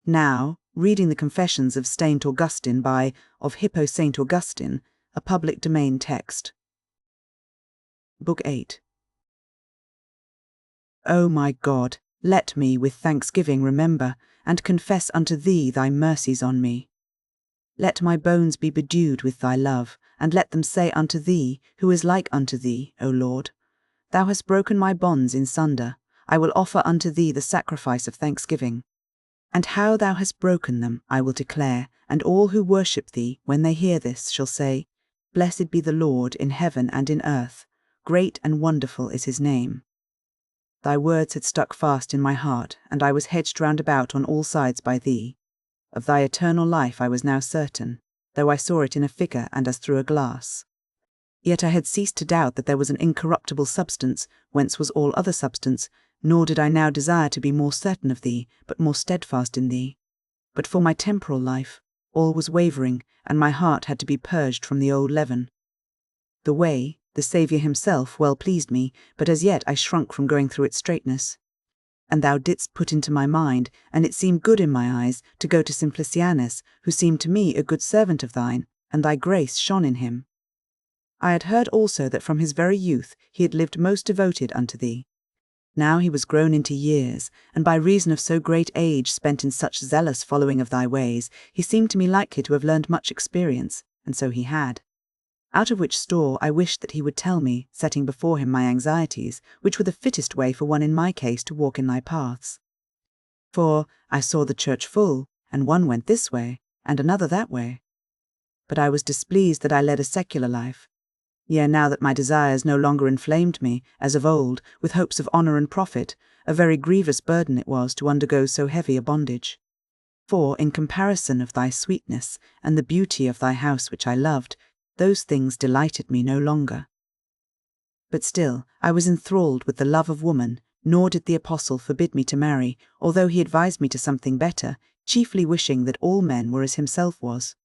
Now, reading the Confessions of Saint Augustine by of Hippo Saint Augustine, a public domain text. Book VIII. O my God, let me with thanksgiving remember, and confess unto Thee Thy mercies on me. Let my bones be bedewed with Thy love, and let them say unto Thee, who is like unto Thee, O Lord, Thou hast broken my bonds in sunder, I will offer unto Thee the sacrifice of thanksgiving. And how Thou hast broken them I will declare, and all who worship Thee, when they hear this, shall say, Blessed be the Lord in heaven and in earth, great and wonderful is His name. Thy words had stuck fast in my heart, and I was hedged round about on all sides by Thee. Of Thy eternal life I was now certain, though I saw it in a figure and as through a glass. Yet I had ceased to doubt that there was an incorruptible substance, whence was all other substance, nor did I now desire to be more certain of Thee, but more steadfast in Thee. But for my temporal life, all was wavering, and my heart had to be purged from the old leaven. The way, the Saviour Himself, well pleased me, but as yet I shrunk from going through its straightness. And Thou didst put into my mind, and it seemed good in my eyes, to go to Simplicianus, who seemed to me a good servant of Thine, and Thy grace shone in him. I had heard also that from his very youth he had lived most devoted unto Thee. Now he was grown into years, and by reason of so great age spent in such zealous following of Thy ways, he seemed to me likely to have learned much experience, and so he had. Out of which store I wished that he would tell me, setting before him my anxieties, which were the fittest way for one in my case to walk in Thy paths. For I saw the church full, and one went this way, and another that way. But I was displeased that I led a secular life. Yea, now that my desires no longer inflamed me, as of old, with hopes of honour and profit, a very grievous burden it was to undergo so heavy a bondage. For, in comparison of Thy sweetness, and the beauty of Thy house which I loved, those things delighted me no longer. But still, I was enthralled with the love of woman, nor did the apostle forbid me to marry, although he advised me to something better, chiefly wishing that all men were as himself was.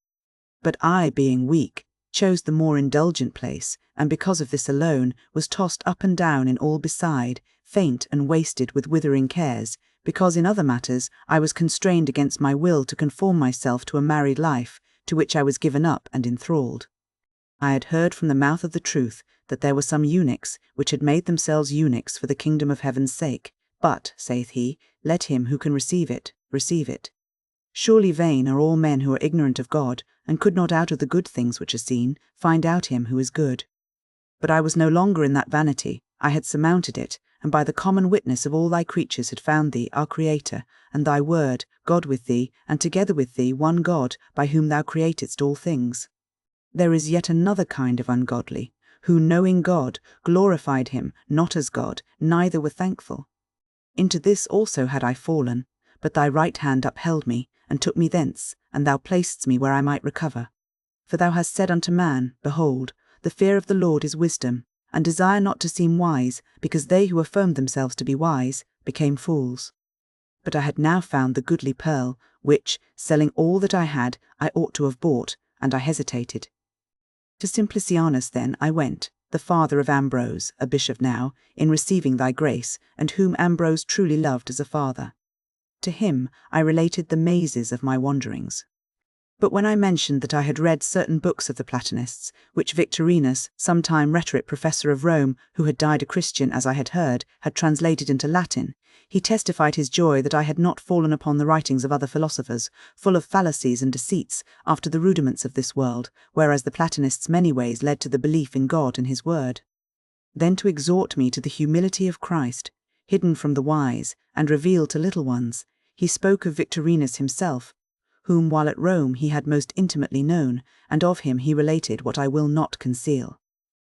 But I, being weak, chose the more indulgent place, and because of this alone, was tossed up and down in all beside, faint and wasted with withering cares, because in other matters I was constrained against my will to conform myself to a married life, to which I was given up and enthralled. I had heard from the mouth of the truth that there were some eunuchs which had made themselves eunuchs for the kingdom of heaven's sake, but, saith he, let him who can receive it, receive it. Surely vain are all men who are ignorant of God, and could not out of the good things which are seen find out Him who is good. But I was no longer in that vanity, I had surmounted it, and by the common witness of all Thy creatures had found Thee, our Creator, and Thy Word, God with Thee, and together with Thee one God, by whom Thou createdst all things. There is yet another kind of ungodly, who, knowing God, glorified Him not as God, neither were thankful. Into this also had I fallen, but Thy right hand upheld me, and took me thence, and Thou placedst me where I might recover. For Thou hast said unto man, Behold, the fear of the Lord is wisdom, and desire not to seem wise, because they who affirmed themselves to be wise became fools. But I had now found the goodly pearl, which, selling all that I had, I ought to have bought, and I hesitated. To Simplicianus then I went, the father of Ambrose, a bishop now, in receiving Thy grace, and whom Ambrose truly loved as a father. To him I related the mazes of my wanderings. But when I mentioned that I had read certain books of the Platonists, which Victorinus, sometime rhetoric professor of Rome, who had died a Christian as I had heard, had translated into Latin, he testified his joy that I had not fallen upon the writings of other philosophers, full of fallacies and deceits, after the rudiments of this world, whereas the Platonists many ways led to the belief in God and His word. Then to exhort me to the humility of Christ, hidden from the wise, and revealed to little ones, he spoke of Victorinus himself, whom while at Rome he had most intimately known, and of him he related what I will not conceal.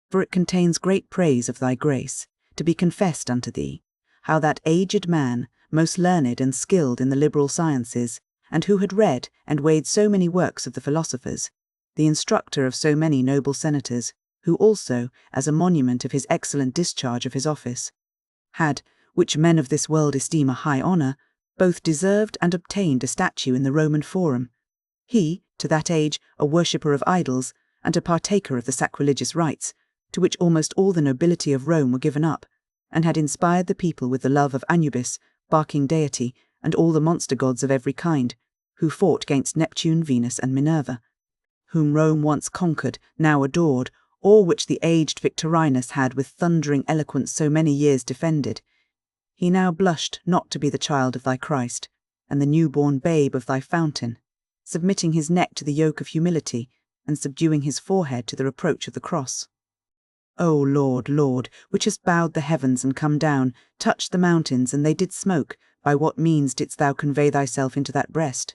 For it contains great praise of Thy grace, to be confessed unto Thee, how that aged man, most learned and skilled in the liberal sciences, and who had read and weighed so many works of the philosophers, the instructor of so many noble senators, who also, as a monument of his excellent discharge of his office, had, which men of this world esteem a high honour, both deserved and obtained a statue in the Roman Forum. He, to that age, a worshipper of idols, and a partaker of the sacrilegious rites, to which almost all the nobility of Rome were given up, and had inspired the people with the love of Anubis, barking deity, and all the monster gods of every kind, who fought against Neptune, Venus, and Minerva, whom Rome once conquered, now adored, all which the aged Victorinus had with thundering eloquence so many years defended. He now blushed not to be the child of thy Christ, and the new-born babe of thy fountain, submitting his neck to the yoke of humility, and subduing his forehead to the reproach of the cross. O Lord, Lord, which hast bowed the heavens and come down, touched the mountains, and they did smoke, by what means didst thou convey thyself into that breast?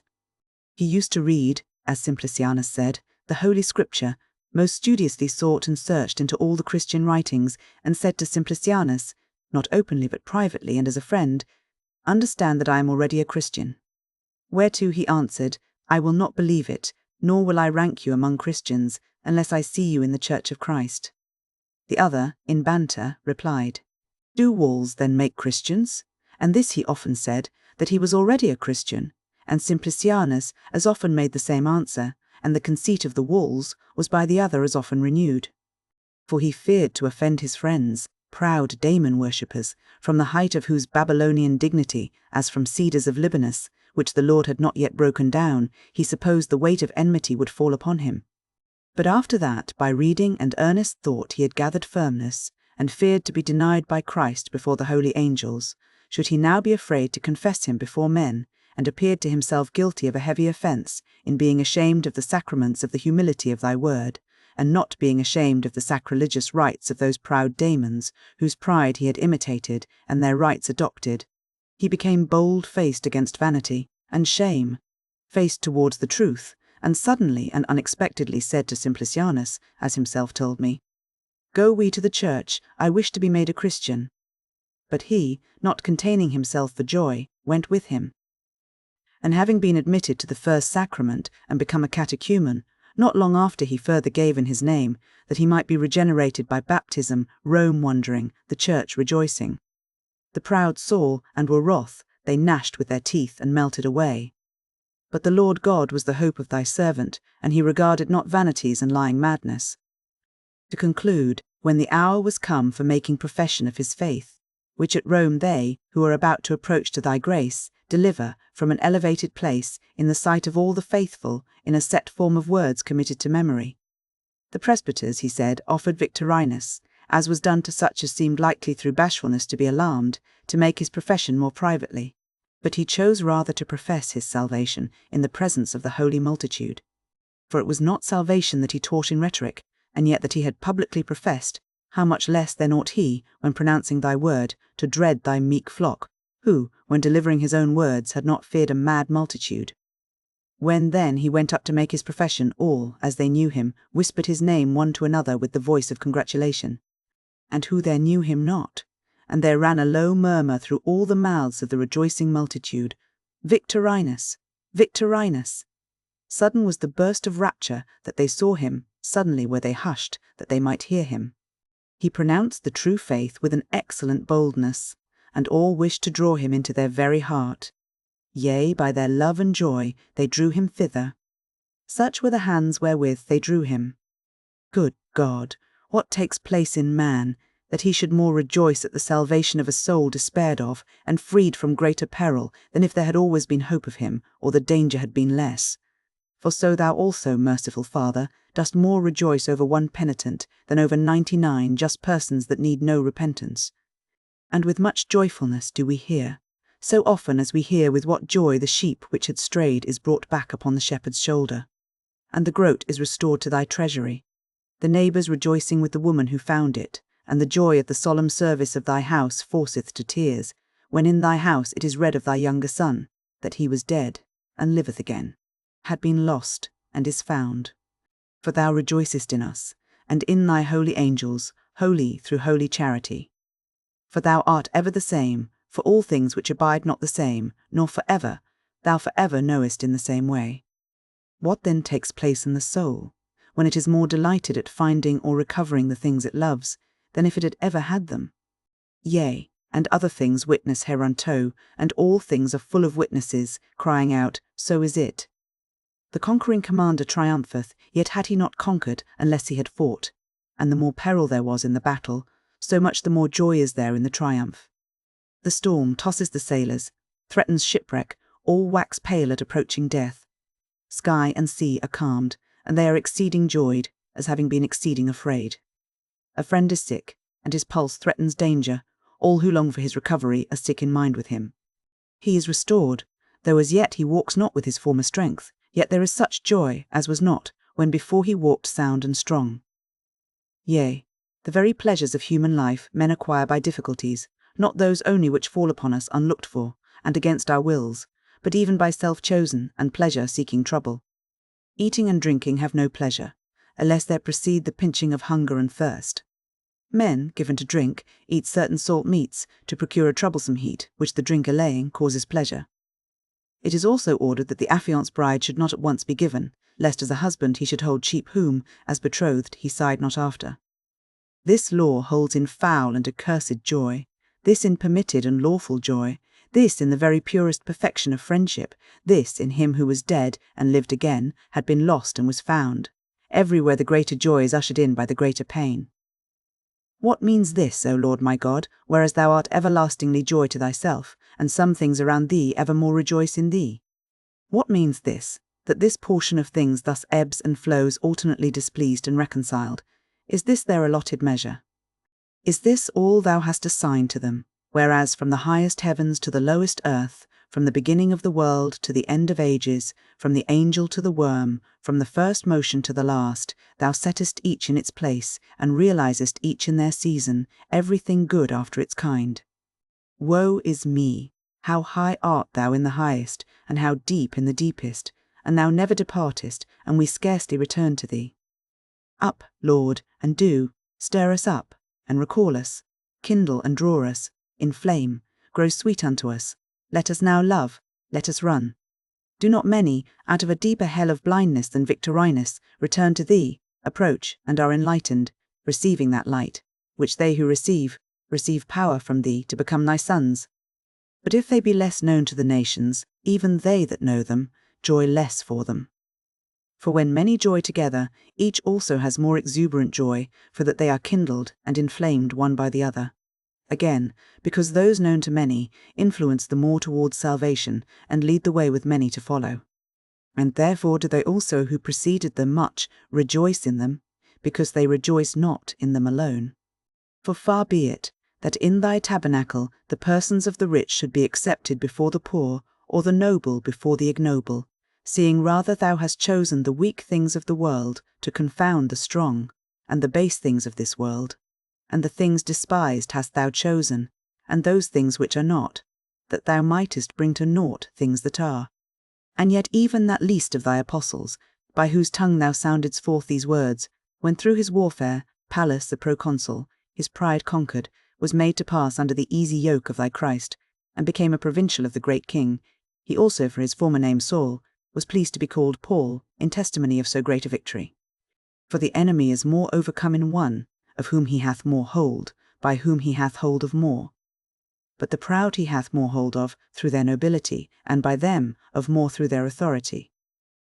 He used to read, as Simplicianus said, the Holy Scripture, most studiously sought and searched into all the Christian writings, and said to Simplicianus, not openly but privately and as a friend, "Understand that I am already a Christian." Whereto he answered, "I will not believe it, nor will I rank you among Christians, unless I see you in the Church of Christ." The other, in banter, replied, "Do walls then make Christians?" And this he often said, that he was already a Christian, and Simplicianus as often made the same answer, and the conceit of the walls was by the other as often renewed. For he feared to offend his friends, proud Damon worshippers, from the height of whose Babylonian dignity, as from cedars of Libanus, which the Lord had not yet broken down, he supposed the weight of enmity would fall upon him. But after that, by reading and earnest thought he had gathered firmness, and feared to be denied by Christ before the holy angels, should he now be afraid to confess him before men, and appeared to himself guilty of a heavy offence, in being ashamed of the sacraments of the humility of thy word, and not being ashamed of the sacrilegious rites of those proud daemons, whose pride he had imitated, and their rites adopted, he became bold-faced against vanity, and shame, faced towards the truth, and suddenly and unexpectedly said to Simplicianus, as himself told me, "Go we to the church, I wish to be made a Christian." But he, not containing himself for joy, went with him. And having been admitted to the first sacrament and become a catechumen, not long after he further gave in his name, that he might be regenerated by baptism, Rome wondering, the church rejoicing. The proud saw, and were wroth, they gnashed with their teeth and melted away. But the Lord God was the hope of thy servant, and he regarded not vanities and lying madness. To conclude, when the hour was come for making profession of his faith, which at Rome they, who are about to approach to thy grace, deliver, from an elevated place, in the sight of all the faithful, in a set form of words committed to memory. The presbyters, he said, offered Victorinus, as was done to such as seemed likely through bashfulness to be alarmed, to make his profession more privately. But he chose rather to profess his salvation in the presence of the holy multitude. For it was not salvation that he taught in rhetoric, and yet that he had publicly professed, how much less then ought he, when pronouncing thy word, to dread thy meek flock, who, when delivering his own words, had not feared a mad multitude. When then he went up to make his profession, all, as they knew him, whispered his name one to another with the voice of congratulation. And who there knew him not? And there ran a low murmur through all the mouths of the rejoicing multitude, "Victorinus! Victorinus!" Sudden was the burst of rapture that they saw him, suddenly were they hushed, that they might hear him. He pronounced the true faith with an excellent boldness, and all wished to draw him into their very heart. Yea, by their love and joy they drew him thither. Such were the hands wherewith they drew him. Good God, what takes place in man, that he should more rejoice at the salvation of a soul despaired of, and freed from greater peril, than if there had always been hope of him, or the danger had been less? For so thou also, merciful Father, dost more rejoice over one penitent than over 99 just persons that need no repentance. And with much joyfulness do we hear, so often as we hear with what joy the sheep which had strayed is brought back upon the shepherd's shoulder, and the groat is restored to thy treasury, the neighbours rejoicing with the woman who found it, and the joy of the solemn service of thy house forceth to tears, when in thy house it is read of thy younger son, that he was dead, and liveth again, had been lost, and is found. For thou rejoicest in us, and in thy holy angels, holy through holy charity. For thou art ever the same, for all things which abide not the same, nor for ever, thou for ever knowest in the same way. What then takes place in the soul, when it is more delighted at finding or recovering the things it loves, than if it had ever had them? Yea, and other things witness hereunto, and all things are full of witnesses, crying out, So is it. The conquering commander triumpheth, yet had he not conquered unless he had fought, and the more peril there was in the battle, so much the more joy is there in the triumph. The storm tosses the sailors, threatens shipwreck, all wax pale at approaching death. Sky and sea are calmed, and they are exceeding joyed, as having been exceeding afraid. A friend is sick, and his pulse threatens danger. All who long for his recovery are sick in mind with him. He is restored, though as yet he walks not with his former strength, yet there is such joy as was not, when before he walked sound and strong. Yea, the very pleasures of human life men acquire by difficulties, not those only which fall upon us unlooked for, and against our wills, but even by self-chosen and pleasure-seeking trouble. Eating and drinking have no pleasure, unless there precede the pinching of hunger and thirst. Men, given to drink, eat certain salt meats, to procure a troublesome heat, which the drink allaying causes pleasure. It is also ordered that the affianced bride should not at once be given, lest as a husband he should hold cheap whom, as betrothed, he sighed not after. This law holds in foul and accursed joy, this in permitted and lawful joy, this in the very purest perfection of friendship, this in him who was dead and lived again, had been lost and was found. Everywhere the greater joy is ushered in by the greater pain. What means this, O Lord my God, whereas thou art everlastingly joy to thyself, and some things around thee evermore rejoice in thee? What means this, that this portion of things thus ebbs and flows alternately displeased and reconciled? Is this their allotted measure? Is this all thou hast assigned to them, whereas from the highest heavens to the lowest earth, from the beginning of the world to the end of ages, from the angel to the worm, from the first motion to the last, thou settest each in its place, and realizest each in their season, everything good after its kind? Woe is me! How high art thou in the highest, and how deep in the deepest, and thou never departest, and we scarcely return to thee. Up, Lord, and do, stir us up, and recall us, kindle and draw us, inflame, grow sweet unto us. Let us now love, let us run. Do not many, out of a deeper hell of blindness than Victorinus, return to thee, approach, and are enlightened, receiving that light, which they who receive power from thee to become thy sons? But if they be less known to the nations, even they that know them, joy less for them. For when many joy together, each also has more exuberant joy, for that they are kindled and inflamed one by the other. Again, because those known to many influence the more towards salvation, and lead the way with many to follow. And therefore do they also who preceded them much rejoice in them, because they rejoice not in them alone. For far be it, that in thy tabernacle the persons of the rich should be accepted before the poor, or the noble before the ignoble, seeing rather thou hast chosen the weak things of the world to confound the strong, and the base things of this world. And the things despised hast thou chosen, and those things which are not, that thou mightest bring to naught things that are. And yet even that least of thy apostles, by whose tongue thou soundedst forth these words, when through his warfare, Pallas the proconsul, his pride conquered, was made to pass under the easy yoke of thy Christ, and became a provincial of the great king, he also for his former name Saul, was pleased to be called Paul, in testimony of so great a victory. For the enemy is more overcome in one, of whom he hath more hold, by whom he hath hold of more. But the proud he hath more hold of, through their nobility, and by them of more through their authority.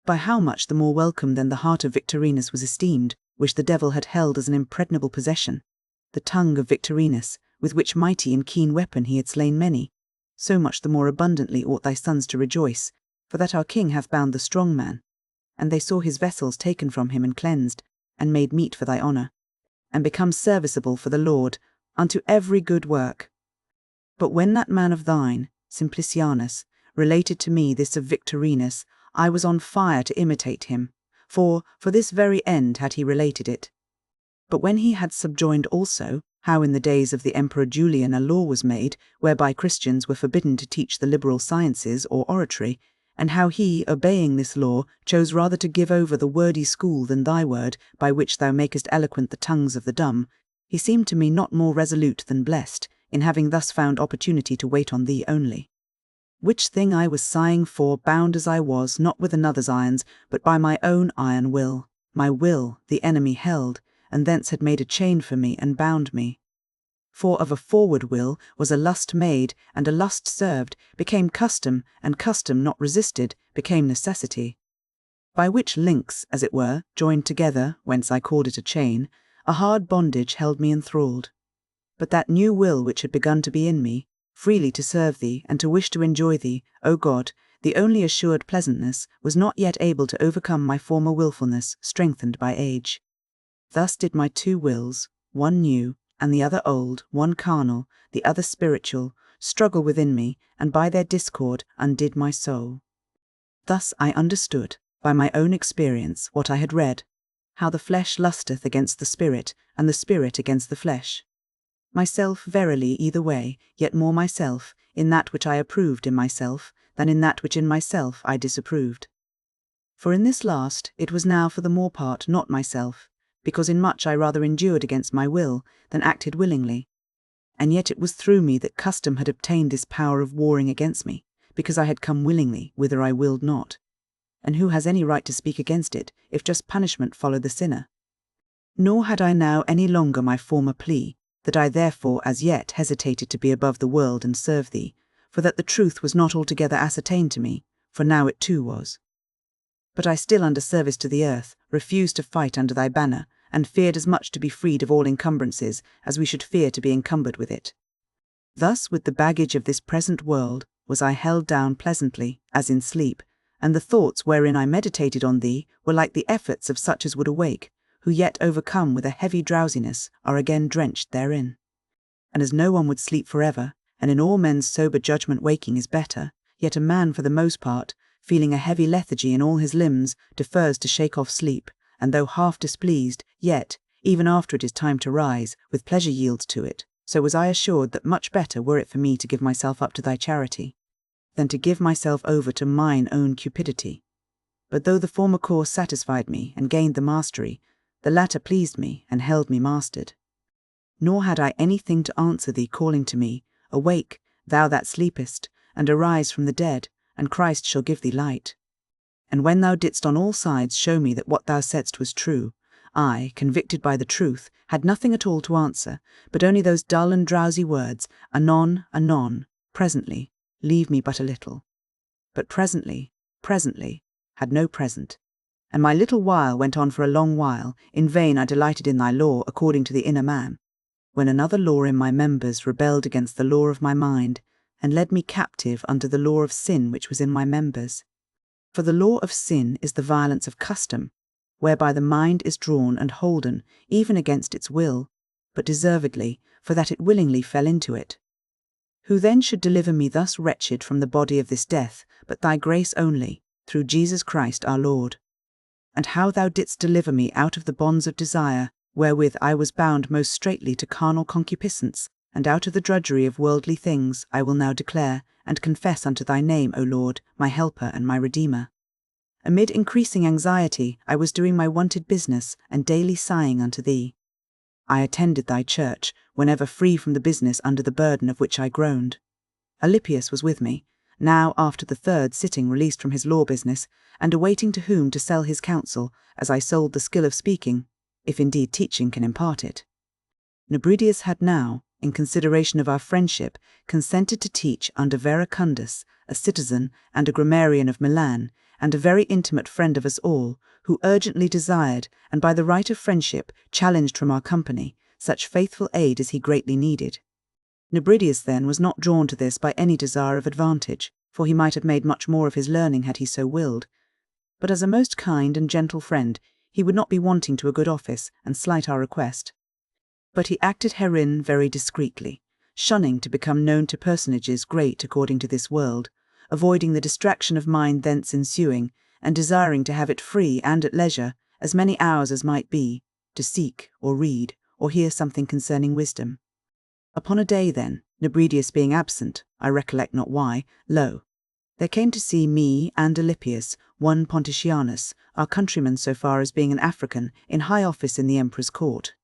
By how much the more welcome then the heart of Victorinus was esteemed, which the devil had held as an impregnable possession, the tongue of Victorinus, with which mighty and keen weapon he had slain many, so much the more abundantly ought thy sons to rejoice, for that our king hath bound the strong man, and they saw his vessels taken from him and cleansed, and made meet for thy honour, and become serviceable for the Lord, unto every good work. But when that man of thine, Simplicianus, related to me this of Victorinus, I was on fire to imitate him, for this very end had he related it. But when he had subjoined also, how in the days of the Emperor Julian a law was made, whereby Christians were forbidden to teach the liberal sciences or oratory, and how he, obeying this law, chose rather to give over the wordy school than thy word, by which thou makest eloquent the tongues of the dumb, he seemed to me not more resolute than blessed, in having thus found opportunity to wait on thee only. Which thing I was sighing for, bound as I was, not with another's irons, but by my own iron will. My will the enemy held, and thence had made a chain for me and bound me. For of a forward will was a lust made, and a lust served, became custom, and custom not resisted, became necessity. By which links, as it were, joined together, whence I called it a chain, a hard bondage held me enthralled. But that new will which had begun to be in me, freely to serve thee, and to wish to enjoy thee, O God, the only assured pleasantness, was not yet able to overcome my former wilfulness, strengthened by age. Thus did my two wills, one new, and the other old, one carnal, the other spiritual, struggle within me, and by their discord undid my soul. Thus I understood, by my own experience, what I had read, how the flesh lusteth against the spirit, and the spirit against the flesh. Myself verily either way, yet more myself, in that which I approved in myself, than in that which in myself I disapproved. For in this last it was now for the more part not myself, because in much I rather endured against my will than acted willingly. And yet it was through me that custom had obtained this power of warring against me, because I had come willingly whither I willed not. And who has any right to speak against it, if just punishment follow the sinner? Nor had I now any longer my former plea, that I therefore as yet hesitated to be above the world and serve thee, for that the truth was not altogether ascertained to me, for now it too was. But I still under service to the earth, refused to fight under thy banner, and feared as much to be freed of all encumbrances as we should fear to be encumbered with it. Thus with the baggage of this present world was I held down pleasantly, as in sleep, and the thoughts wherein I meditated on thee were like the efforts of such as would awake, who yet overcome with a heavy drowsiness are again drenched therein. And as no one would sleep forever, and in all men's sober judgment waking is better, yet a man for the most part, feeling a heavy lethargy in all his limbs, defers to shake off sleep, and though half displeased, yet, even after it is time to rise, with pleasure yields to it, so was I assured that much better were it for me to give myself up to thy charity, than to give myself over to mine own cupidity. But though the former course satisfied me, and gained the mastery, the latter pleased me, and held me mastered. Nor had I anything to answer thee calling to me, Awake, thou that sleepest, and arise from the dead, and Christ shall give thee light. And when thou didst on all sides show me that what thou saidst was true, I, convicted by the truth, had nothing at all to answer, but only those dull and drowsy words, anon, anon, presently, leave me but a little. But presently, had no present. And my little while went on for a long while, in vain I delighted in thy law according to the inner man, when another law in my members rebelled against the law of my mind, and led me captive unto the law of sin which was in my members. For the law of sin is the violence of custom, whereby the mind is drawn and holden, even against its will, but deservedly, for that it willingly fell into it. Who then should deliver me thus wretched from the body of this death, but thy grace only, through Jesus Christ our Lord? And how thou didst deliver me out of the bonds of desire, wherewith I was bound most straitly to carnal concupiscence, and out of the drudgery of worldly things, I will now declare, and confess unto thy name, O Lord, my helper and my redeemer. Amid increasing anxiety, I was doing my wonted business, and daily sighing unto thee. I attended thy church, whenever free from the business under the burden of which I groaned. Alypius was with me, now after the third sitting released from his law business, and awaiting to whom to sell his counsel, as I sold the skill of speaking, if indeed teaching can impart it. Nebridius had now, in consideration of our friendship, consented to teach under Verecundus, a citizen and a grammarian of Milan, and a very intimate friend of us all, who urgently desired, and by the right of friendship challenged from our company, such faithful aid as he greatly needed. Nebridius then was not drawn to this by any desire of advantage, for he might have made much more of his learning had he so willed, but as a most kind and gentle friend he would not be wanting to a good office, and slight our request. But he acted herein very discreetly, shunning to become known to personages great according to this world, avoiding the distraction of mind thence ensuing, and desiring to have it free and at leisure, as many hours as might be, to seek, or read, or hear something concerning wisdom. Upon a day then, Nebridius being absent, I recollect not why, lo, there came to see me and Alypius one Pontitianus, our countryman so far as being an African, in high office in the emperor's court.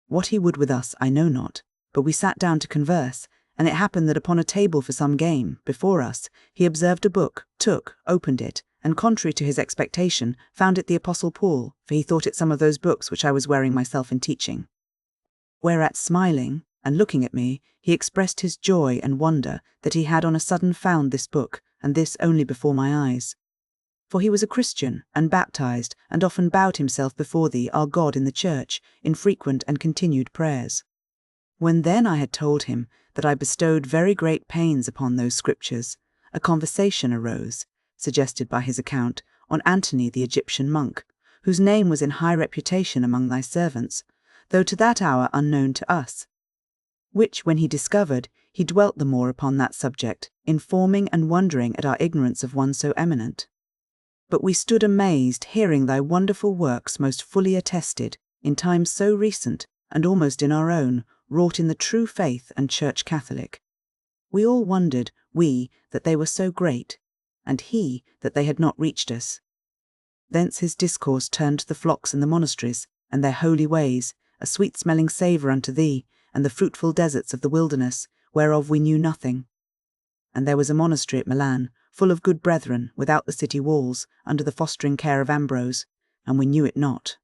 What he would with us I know not, but we sat down to converse, and it happened that upon a table for some game, before us, he observed a book, took, opened it, and contrary to his expectation, found it the Apostle Paul, for he thought it some of those books which I was wearing myself in teaching. Whereat smiling, and looking at me, he expressed his joy and wonder that he had on a sudden found this book, and this only before my eyes. For he was a Christian, and baptized, and often bowed himself before thee, our God, in the church, in frequent and continued prayers. When then I had told him that I bestowed very great pains upon those scriptures, a conversation arose, suggested by his account, on Antony the Egyptian monk, whose name was in high reputation among thy servants, though to that hour unknown to us. Which when he discovered, he dwelt the more upon that subject, informing and wondering at our ignorance of one so eminent. But we stood amazed, hearing thy wonderful works most fully attested, in times so recent, and almost in our own, wrought in the true faith and Church Catholic. We all wondered, we, that they were so great, and he, that they had not reached us. Thence his discourse turned to the flocks in the monasteries, and their holy ways, a sweet-smelling savour unto thee, and the fruitful deserts of the wilderness, whereof we knew nothing. And there was a monastery at Milan, full of good brethren, without the city walls, under the fostering care of Ambrose, and we knew it not.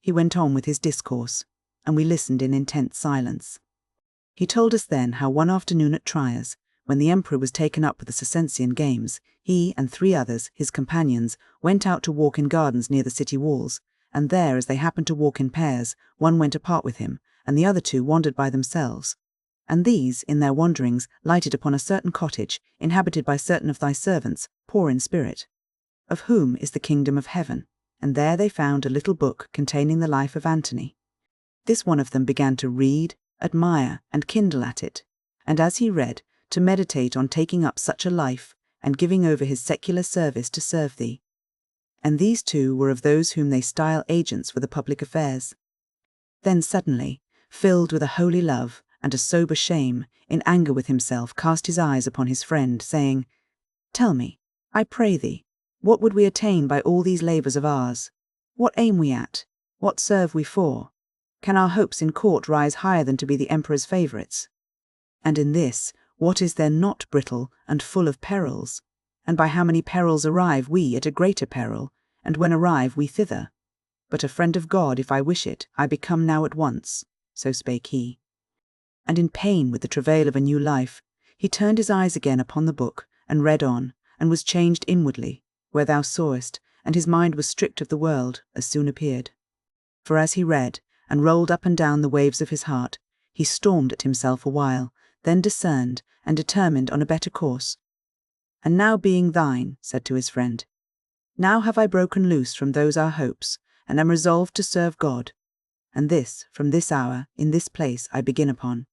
He went on with his discourse, and we listened in intense silence. He told us then how one afternoon at Triers, when the emperor was taken up with the Circensian games, he and 3 others, his companions, went out to walk in gardens near the city walls, and there, as they happened to walk in pairs, one went apart with him, and the other 2 wandered by themselves. And these, in their wanderings, lighted upon a certain cottage, inhabited by certain of thy servants, poor in spirit, of whom is the kingdom of heaven, and there they found a little book containing the life of Antony. This one of them began to read, admire, and kindle at it, and as he read, to meditate on taking up such a life, and giving over his secular service to serve thee. And these 2 were of those whom they style agents for the public affairs. Then suddenly, filled with a holy love, and a sober shame, in anger with himself cast his eyes upon his friend, saying, Tell me, I pray thee, what would we attain by all these labours of ours? What aim we at? What serve we for? Can our hopes in court rise higher than to be the emperor's favourites? And in this, what is there not brittle and full of perils? And by how many perils arrive we at a greater peril, and when arrive we thither? But a friend of God, if I wish it, I become now at once. So spake he. And in pain with the travail of a new life, he turned his eyes again upon the book, and read on, and was changed inwardly, where thou sawest, and his mind was stripped of the world, as soon appeared. For as he read, and rolled up and down the waves of his heart, he stormed at himself a while, then discerned, and determined on a better course. And now being thine, said to his friend, now have I broken loose from those our hopes, and am resolved to serve God. And this, from this hour, in this place, I begin upon.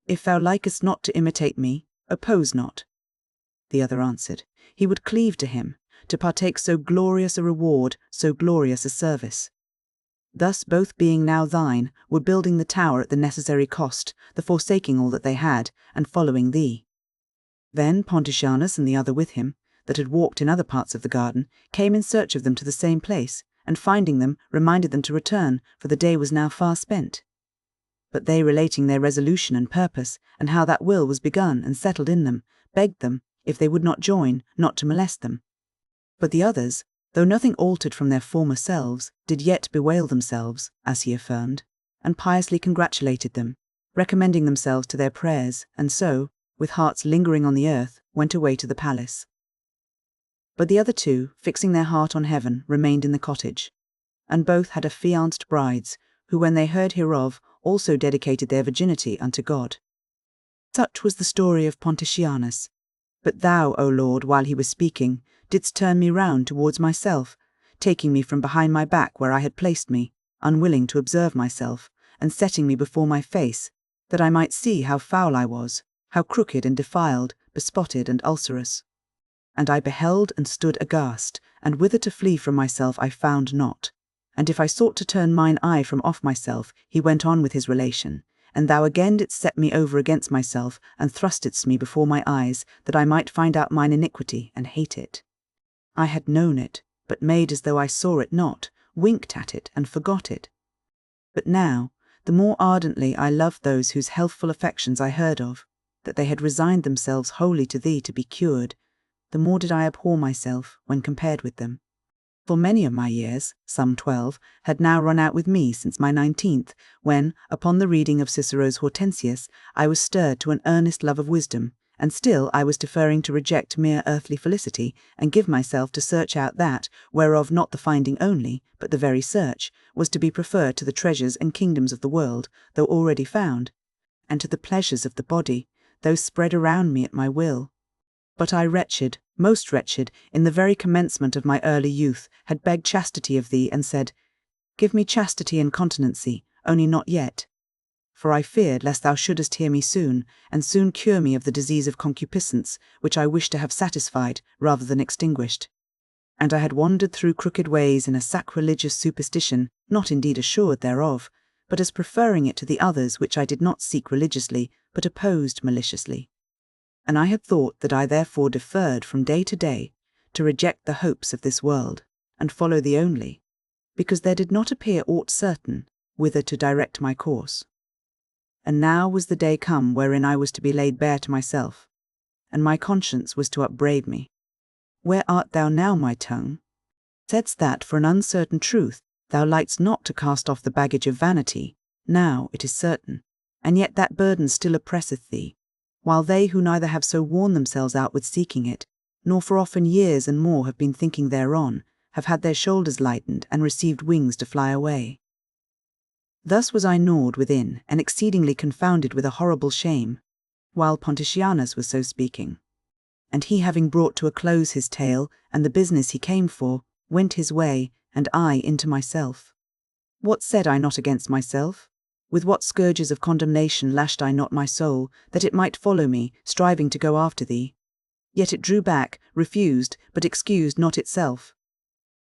If thou likest not to imitate me, oppose not. The other answered, he would cleave to him, to partake so glorious a reward, so glorious a service. Thus both being now thine, were building the tower at the necessary cost, the forsaking all that they had, and following thee. Then Pontianus and the other with him, that had walked in other parts of the garden, came in search of them to the same place, and finding them, reminded them to return, for the day was now far spent. But they, relating their resolution and purpose, and how that will was begun and settled in them, begged them, if they would not join, not to molest them. But the others, though nothing altered from their former selves, did yet bewail themselves, as he affirmed, and piously congratulated them, recommending themselves to their prayers, and so, with hearts lingering on the earth, went away to the palace. But the other 2, fixing their heart on heaven, remained in the cottage, and both had affianced brides, who when they heard hereof, also dedicated their virginity unto God. Such was the story of Pontianus. But thou, O Lord, while he was speaking, didst turn me round towards myself, taking me from behind my back where I had placed me, unwilling to observe myself, and setting me before my face, that I might see how foul I was, how crooked and defiled, bespotted and ulcerous. And I beheld and stood aghast, and whither to flee from myself I found not. And if I sought to turn mine eye from off myself, he went on with his relation, and thou again didst set me over against myself, and thrustedst me before my eyes, that I might find out mine iniquity, and hate it. I had known it, but made as though I saw it not, winked at it, and forgot it. But now, the more ardently I loved those whose healthful affections I heard of, that they had resigned themselves wholly to thee to be cured, the more did I abhor myself when compared with them. For many of my years, some 12, had now run out with me since my 19th, when, upon the reading of Cicero's Hortensius, I was stirred to an earnest love of wisdom, and still I was deferring to reject mere earthly felicity, and give myself to search out that, whereof not the finding only, but the very search, was to be preferred to the treasures and kingdoms of the world, though already found, and to the pleasures of the body, though spread around me at my will. But I, wretched, most wretched, in the very commencement of my early youth, had begged chastity of thee, and said, Give me chastity and continency, only not yet. For I feared lest thou shouldest hear me soon, and soon cure me of the disease of concupiscence, which I wished to have satisfied rather than extinguished. And I had wandered through crooked ways in a sacrilegious superstition, not indeed assured thereof, but as preferring it to the others which I did not seek religiously, but opposed maliciously. And I had thought that I therefore deferred from day to day to reject the hopes of this world, and follow thee only, because there did not appear aught certain whither to direct my course. And now was the day come wherein I was to be laid bare to myself, and my conscience was to upbraid me. Where art thou now, my tongue? Saidst that for an uncertain truth thou likest not to cast off the baggage of vanity, now it is certain, and yet that burden still oppresseth thee, while they who neither have so worn themselves out with seeking it, nor for often years and more have been thinking thereon, have had their shoulders lightened and received wings to fly away. Thus was I gnawed within, and exceedingly confounded with a horrible shame, while Simplicianus was so speaking. And he, having brought to a close his tale, and the business he came for, went his way, and I into myself. What said I not against myself? With what scourges of condemnation lashed I not my soul, that it might follow me, striving to go after thee? Yet it drew back, refused, but excused not itself.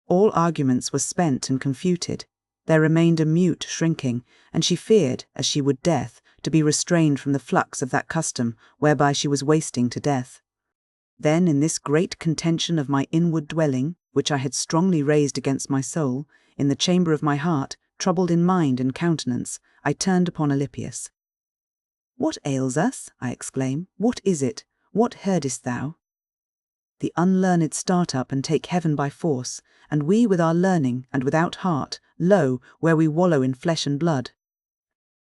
All arguments were spent and confuted. There remained a mute shrinking, and she feared, as she would death, to be restrained from the flux of that custom whereby she was wasting to death. Then in this great contention of my inward dwelling, which I had strongly raised against my soul, in the chamber of my heart, troubled in mind and countenance, I turned upon Alypius. What ails us? I exclaim. What is it? What heardest thou? The unlearned start up and take heaven by force, and we with our learning and without heart, lo, where we wallow in flesh and blood.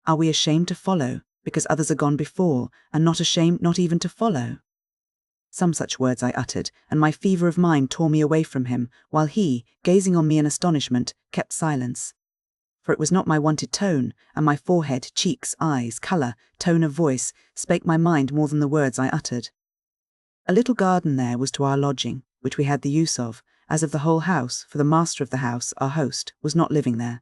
Are we ashamed to follow, because others are gone before, and not ashamed not even to follow? Some such words I uttered, and my fever of mind tore me away from him, while he, gazing on me in astonishment, kept silence. For it was not my wonted tone, and my forehead, cheeks, eyes, colour, tone of voice, spake my mind more than the words I uttered. A little garden there was to our lodging, which we had the use of, as of the whole house, for the master of the house, our host, was not living there.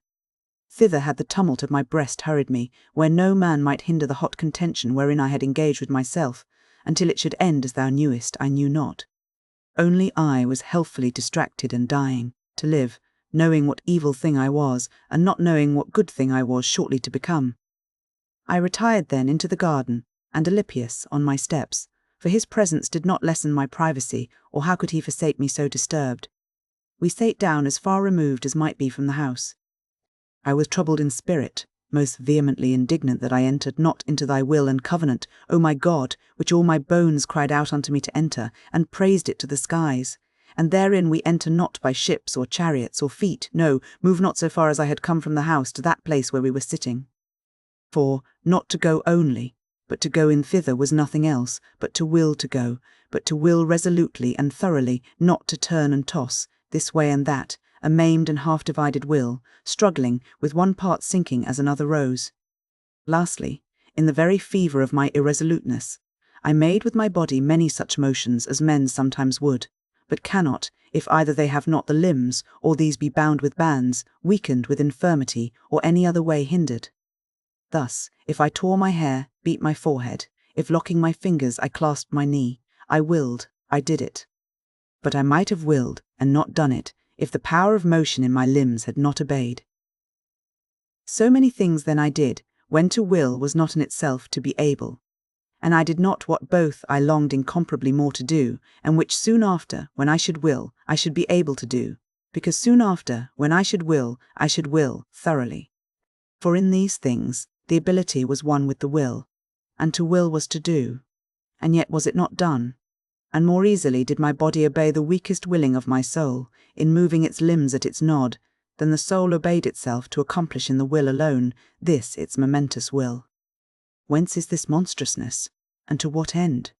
Thither had the tumult of my breast hurried me, where no man might hinder the hot contention wherein I had engaged with myself, until it should end as thou knewest, I knew not. Only I was healthfully distracted and dying, to live, knowing what evil thing I was, and not knowing what good thing I was shortly to become. I retired then into the garden, and Alypius on my steps, for his presence did not lessen my privacy, or how could he forsake me so disturbed? We sate down as far removed as might be from the house. I was troubled in spirit, most vehemently indignant that I entered not into thy will and covenant, O my God, which all my bones cried out unto me to enter, and praised it to the skies. And therein we enter not by ships or chariots or feet, no, move not so far as I had come from the house to that place where we were sitting. For, not to go only, but to go in thither was nothing else, but to will to go, but to will resolutely and thoroughly, not to turn and toss, this way and that, a maimed and half-divided will, struggling, with one part sinking as another rose. Lastly, in the very fever of my irresoluteness, I made with my body many such motions as men sometimes would, but cannot, if either they have not the limbs, or these be bound with bands, weakened with infirmity, or any other way hindered. Thus, if I tore my hair, beat my forehead, if locking my fingers I clasped my knee, I willed, I did it. But I might have willed, and not done it, if the power of motion in my limbs had not obeyed. So many things then I did, when to will was not in itself to be able. And I did not what both I longed incomparably more to do, and which soon after, when I should will, I should be able to do, because soon after, when I should will thoroughly. For in these things, the ability was one with the will, and to will was to do, and yet was it not done? And more easily did my body obey the weakest willing of my soul, in moving its limbs at its nod, than the soul obeyed itself to accomplish in the will alone, this its momentous will. Whence is this monstrousness, and to what end?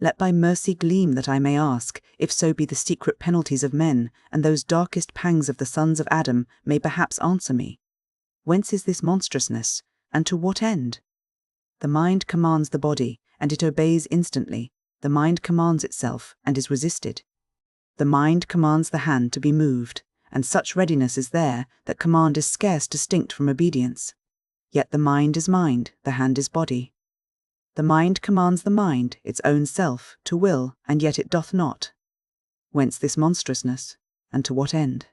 Let thy mercy gleam that I may ask, if so be the secret penalties of men, and those darkest pangs of the sons of Adam may perhaps answer me. Whence is this monstrousness, and to what end? The mind commands the body, and it obeys instantly. The mind commands itself, and is resisted. The mind commands the hand to be moved, and such readiness is there that command is scarce distinct from obedience. Yet the mind is mind, the hand is body. The mind commands the mind, its own self, to will, and yet it doth not. Whence this monstrousness, and to what end?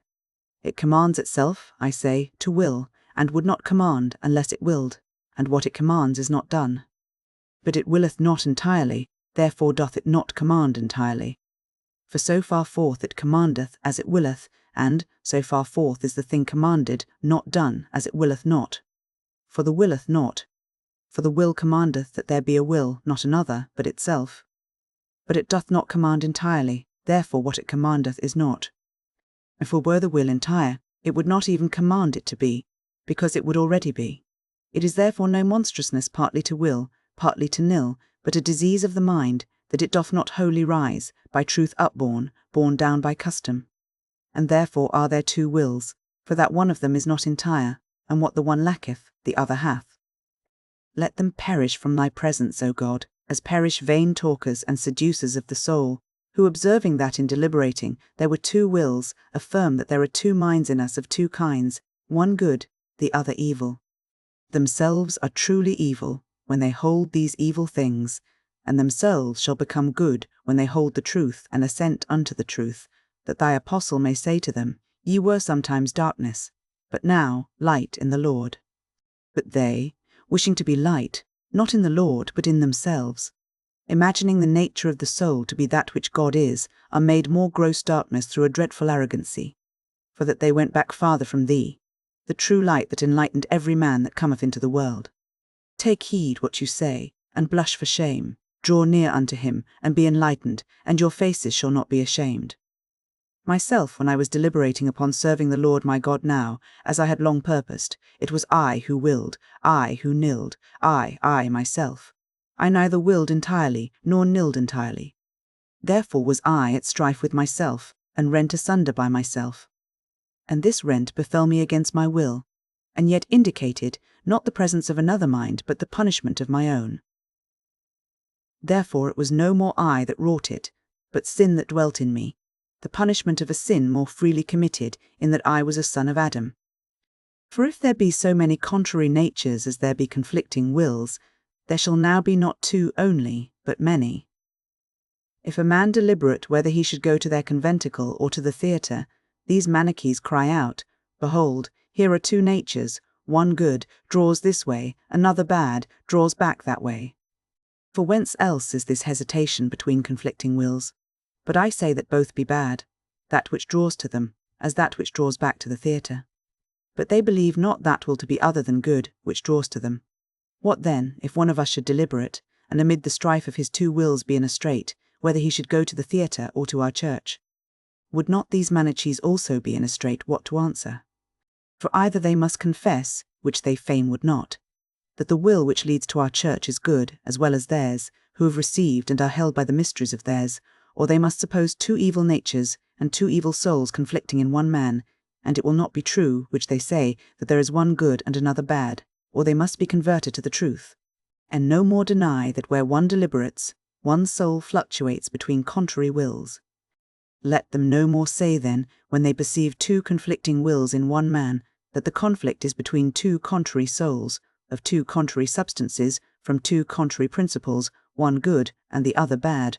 It commands itself, I say, to will, and would not command unless it willed, and what it commands is not done. But it willeth not entirely, therefore doth it not command entirely. For so far forth it commandeth as it willeth, and so far forth is the thing commanded not done as it willeth not. For the willeth not. For the will commandeth that there be a will, not another, but itself. But it doth not command entirely, therefore what it commandeth is not. If it were the will entire, it would not even command it to be, because it would already be. It is therefore no monstrousness partly to will, partly to nil, but a disease of the mind, that it doth not wholly rise, by truth upborne, borne down by custom. And therefore are there two wills, for that one of them is not entire, and what the one lacketh, the other hath. Let them perish from thy presence, O God, as perish vain talkers and seducers of the soul, who observing that in deliberating there were two wills, affirm that there are two minds in us of two kinds, one good, the other evil. Themselves are truly evil, when they hold these evil things, and themselves shall become good when they hold the truth and assent unto the truth, that thy apostle may say to them, Ye were sometimes darkness, but now light in the Lord. But they, wishing to be light, not in the Lord, but in themselves, imagining the nature of the soul to be that which God is, are made more gross darkness through a dreadful arrogancy, for that they went back farther from thee, the true light that enlightened every man that cometh into the world. Take heed what you say, and blush for shame, draw near unto him, and be enlightened, and your faces shall not be ashamed. Myself, when I was deliberating upon serving the Lord my God now, as I had long purposed, it was I who willed, I who nilled, I myself. I neither willed entirely, nor nilled entirely. Therefore was I at strife with myself, and rent asunder by myself. And this rent befell me against my will, and yet indicated, not the presence of another mind, but the punishment of my own. Therefore it was no more I that wrought it, but sin that dwelt in me, the punishment of a sin more freely committed, in that I was a son of Adam. For if there be so many contrary natures as there be conflicting wills, there shall now be not two only, but many. If a man deliberate whether he should go to their conventicle or to the theatre, these Manichees cry out, Behold, here are two natures, one good, draws this way, another bad, draws back that way. For whence else is this hesitation between conflicting wills? But I say that both be bad, that which draws to them, as that which draws back to the theatre. But they believe not that will to be other than good, which draws to them. What then, if one of us should deliberate, and amid the strife of his two wills be in a strait, whether he should go to the theatre or to our church? Would not these Manichees also be in a strait what to answer? For either they must confess, which they fain would not, that the will which leads to our church is good, as well as theirs, who have received and are held by the mysteries of theirs, or they must suppose two evil natures and two evil souls conflicting in one man, and it will not be true, which they say, that there is one good and another bad, or they must be converted to the truth, and no more deny that where one deliberates, one soul fluctuates between contrary wills. Let them no more say then, when they perceive two conflicting wills in one man, that the conflict is between two contrary souls, of two contrary substances, from two contrary principles, one good and the other bad.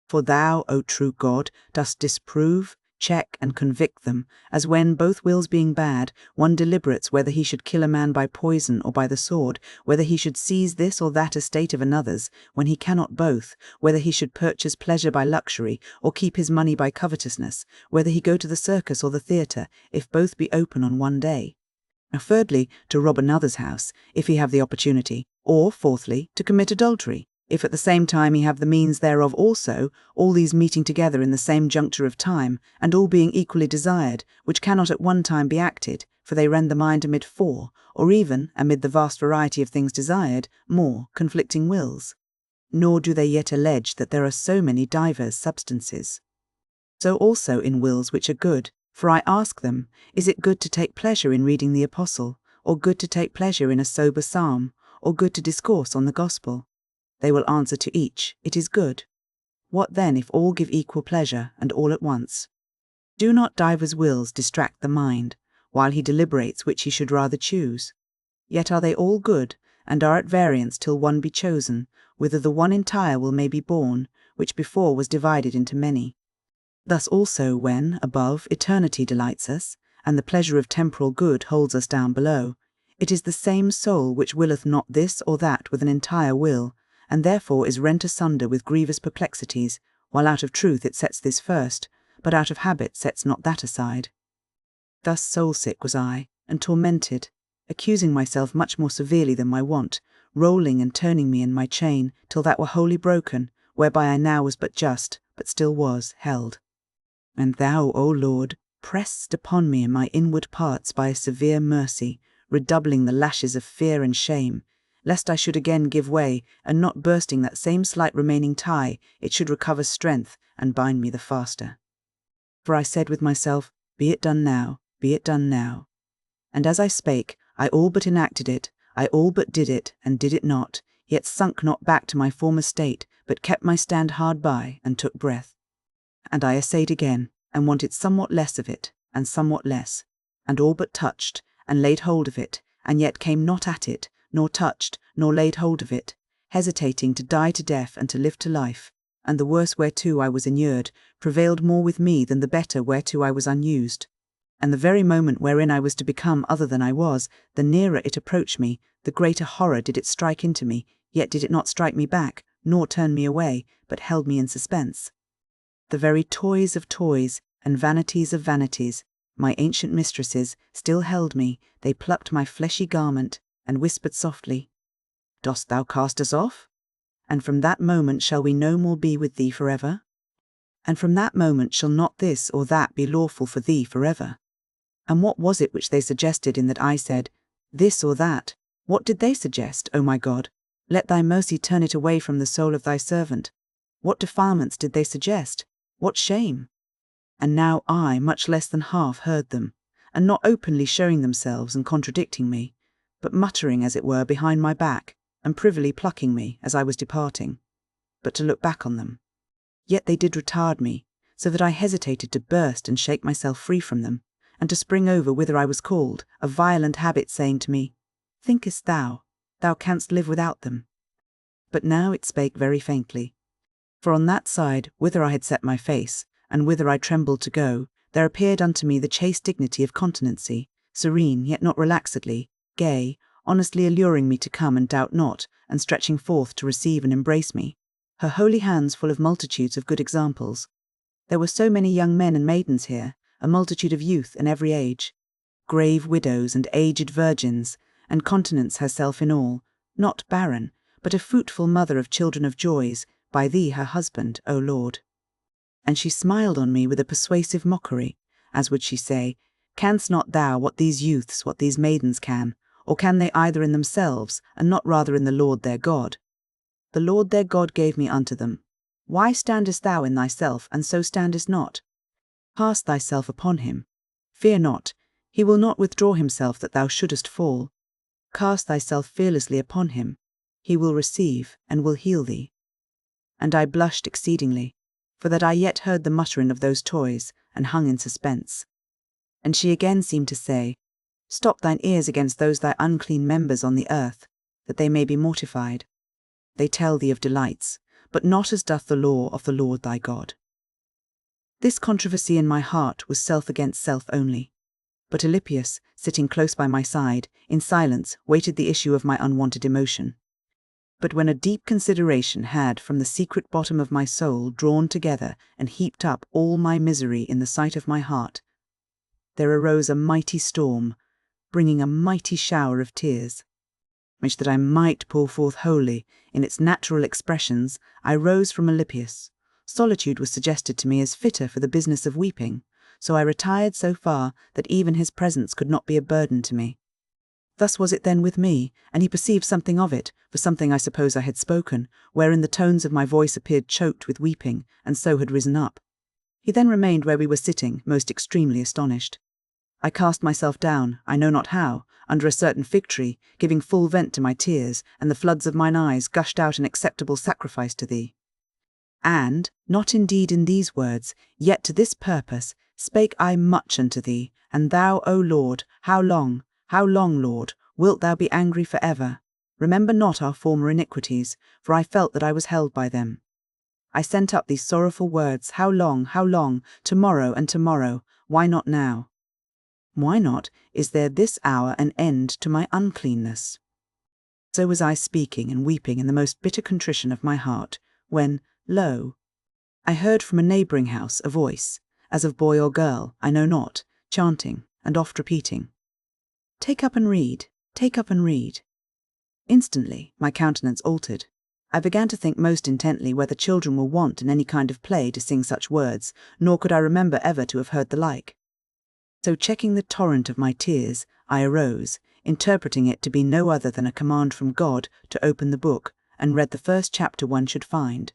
For thou, O true God, dost disprove, check, and convict them, as when, both wills being bad, one deliberates whether he should kill a man by poison or by the sword, whether he should seize this or that estate of another's, when he cannot both, whether he should purchase pleasure by luxury, or keep his money by covetousness, whether he go to the circus or the theatre, if both be open on one day. Now thirdly, to rob another's house, if he have the opportunity, or fourthly, to commit adultery, if at the same time he have the means thereof also, all these meeting together in the same juncture of time, and all being equally desired, which cannot at one time be acted, for they rend the mind amid four, or even, amid the vast variety of things desired, more conflicting wills. Nor do they yet allege that there are so many divers substances. So also in wills which are good, for I ask them, is it good to take pleasure in reading the Apostle, or good to take pleasure in a sober psalm, or good to discourse on the gospel? They will answer to each, It is good. What then if all give equal pleasure, and all at once? Do not divers wills distract the mind, while he deliberates which he should rather choose? Yet are they all good, and are at variance till one be chosen, whither the one entire will may be born, which before was divided into many. Thus also when, above, eternity delights us, and the pleasure of temporal good holds us down below, it is the same soul which willeth not this or that with an entire will, and therefore is rent asunder with grievous perplexities, while out of truth it sets this first, but out of habit sets not that aside. Thus soul-sick was I, and tormented, accusing myself much more severely than my wont, rolling and turning me in my chain, till that were wholly broken, whereby I now was but just, but still was, held. And thou, O Lord, pressed upon me in my inward parts by a severe mercy, redoubling the lashes of fear and shame, lest I should again give way, and not bursting that same slight remaining tie, it should recover strength, and bind me the faster. For I said with myself, Be it done now, be it done now. And as I spake, I all but enacted it, I all but did it, and did it not, yet sunk not back to my former state, but kept my stand hard by, and took breath. And I essayed again, and wanted somewhat less of it, and somewhat less, and all but touched, and laid hold of it, and yet came not at it, nor touched, nor laid hold of it, hesitating to die to death and to live to life, and the worse whereto I was inured prevailed more with me than the better whereto I was unused. And the very moment wherein I was to become other than I was, the nearer it approached me, the greater horror did it strike into me, yet did it not strike me back, nor turn me away, but held me in suspense. The very toys of toys, and vanities of vanities, my ancient mistresses, still held me, they plucked my fleshy garment, and whispered softly, Dost thou cast us off? And from that moment shall we no more be with thee forever? And from that moment shall not this or that be lawful for thee forever? And what was it which they suggested in that I said, This or that? What did they suggest, O my God? Let thy mercy turn it away from the soul of thy servant. What defilements did they suggest? What shame? And now I much less than half heard them, and not openly showing themselves and contradicting me, but muttering as it were behind my back, and privily plucking me as I was departing, but to look back on them. Yet they did retard me, so that I hesitated to burst and shake myself free from them, and to spring over whither I was called, a violent habit saying to me, Thinkest thou canst live without them? But now it spake very faintly. For on that side, whither I had set my face, and whither I trembled to go, there appeared unto me the chaste dignity of continency, serene, yet not relaxedly, gay, honestly alluring me to come and doubt not, and stretching forth to receive and embrace me, her holy hands full of multitudes of good examples. There were so many young men and maidens here, a multitude of youth in every age, grave widows and aged virgins, and continence herself in all, not barren, but a fruitful mother of children of joys, by thee her husband, O Lord. And she smiled on me with a persuasive mockery, as would she say, Canst not thou what these youths, what these maidens can, or can they either in themselves, and not rather in the Lord their God? The Lord their God gave me unto them. Why standest thou in thyself, and so standest not? Cast thyself upon him. Fear not, he will not withdraw himself that thou shouldest fall. Cast thyself fearlessly upon him. He will receive, and will heal thee. And I blushed exceedingly, for that I yet heard the muttering of those toys, and hung in suspense. And she again seemed to say, Stop thine ears against those thy unclean members on the earth, that they may be mortified. They tell thee of delights, but not as doth the law of the Lord thy God. This controversy in my heart was self against self only, but Alypius, sitting close by my side, in silence waited the issue of my unwonted emotion. But when a deep consideration had from the secret bottom of my soul drawn together and heaped up all my misery in the sight of my heart, there arose a mighty storm, bringing a mighty shower of tears, which that I might pour forth wholly in its natural expressions, I rose from Alypius. Solitude was suggested to me as fitter for the business of weeping, so I retired so far that even his presence could not be a burden to me. Thus was it then with me, and he perceived something of it, for something I suppose I had spoken, wherein the tones of my voice appeared choked with weeping, and so had risen up. He then remained where we were sitting, most extremely astonished. I cast myself down, I know not how, under a certain fig tree, giving full vent to my tears, and the floods of mine eyes gushed out an acceptable sacrifice to thee. And, not indeed in these words, yet to this purpose, spake I much unto thee, and thou, O Lord, how long, Lord, wilt thou be angry for ever? Remember not our former iniquities, for I felt that I was held by them. I sent up these sorrowful words, how long, tomorrow and tomorrow, why not now? Why not is there this hour an end to my uncleanness? So was I speaking and weeping in the most bitter contrition of my heart, when, lo, I heard from a neighbouring house a voice, as of boy or girl, I know not, chanting, and oft repeating, "Take up and read, take up and read." Instantly my countenance altered. I began to think most intently whether children were wont in any kind of play to sing such words, nor could I remember ever to have heard the like. So checking the torrent of my tears, I arose, interpreting it to be no other than a command from God to open the book, and read the first chapter one should find.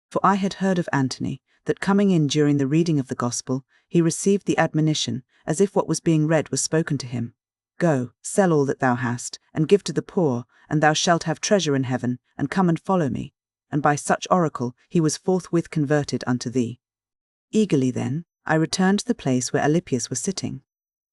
For I had heard of Antony, that coming in during the reading of the Gospel, he received the admonition, as if what was being read was spoken to him, "Go, sell all that thou hast, and give to the poor, and thou shalt have treasure in heaven, and come and follow me." And by such oracle he was forthwith converted unto thee. Eagerly then I returned to the place where Alypius was sitting,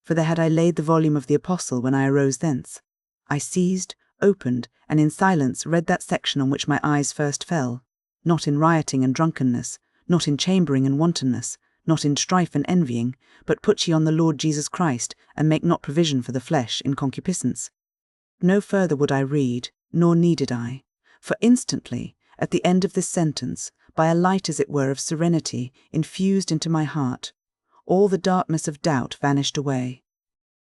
for there had I laid the volume of the Apostle when I arose thence. I seized, opened, and in silence read that section on which my eyes first fell, not in rioting and drunkenness, not in chambering and wantonness, not in strife and envying, but put ye on the Lord Jesus Christ, and make not provision for the flesh in concupiscence. No further would I read, nor needed I, for instantly, at the end of this sentence, by a light as it were of serenity infused into my heart, all the darkness of doubt vanished away.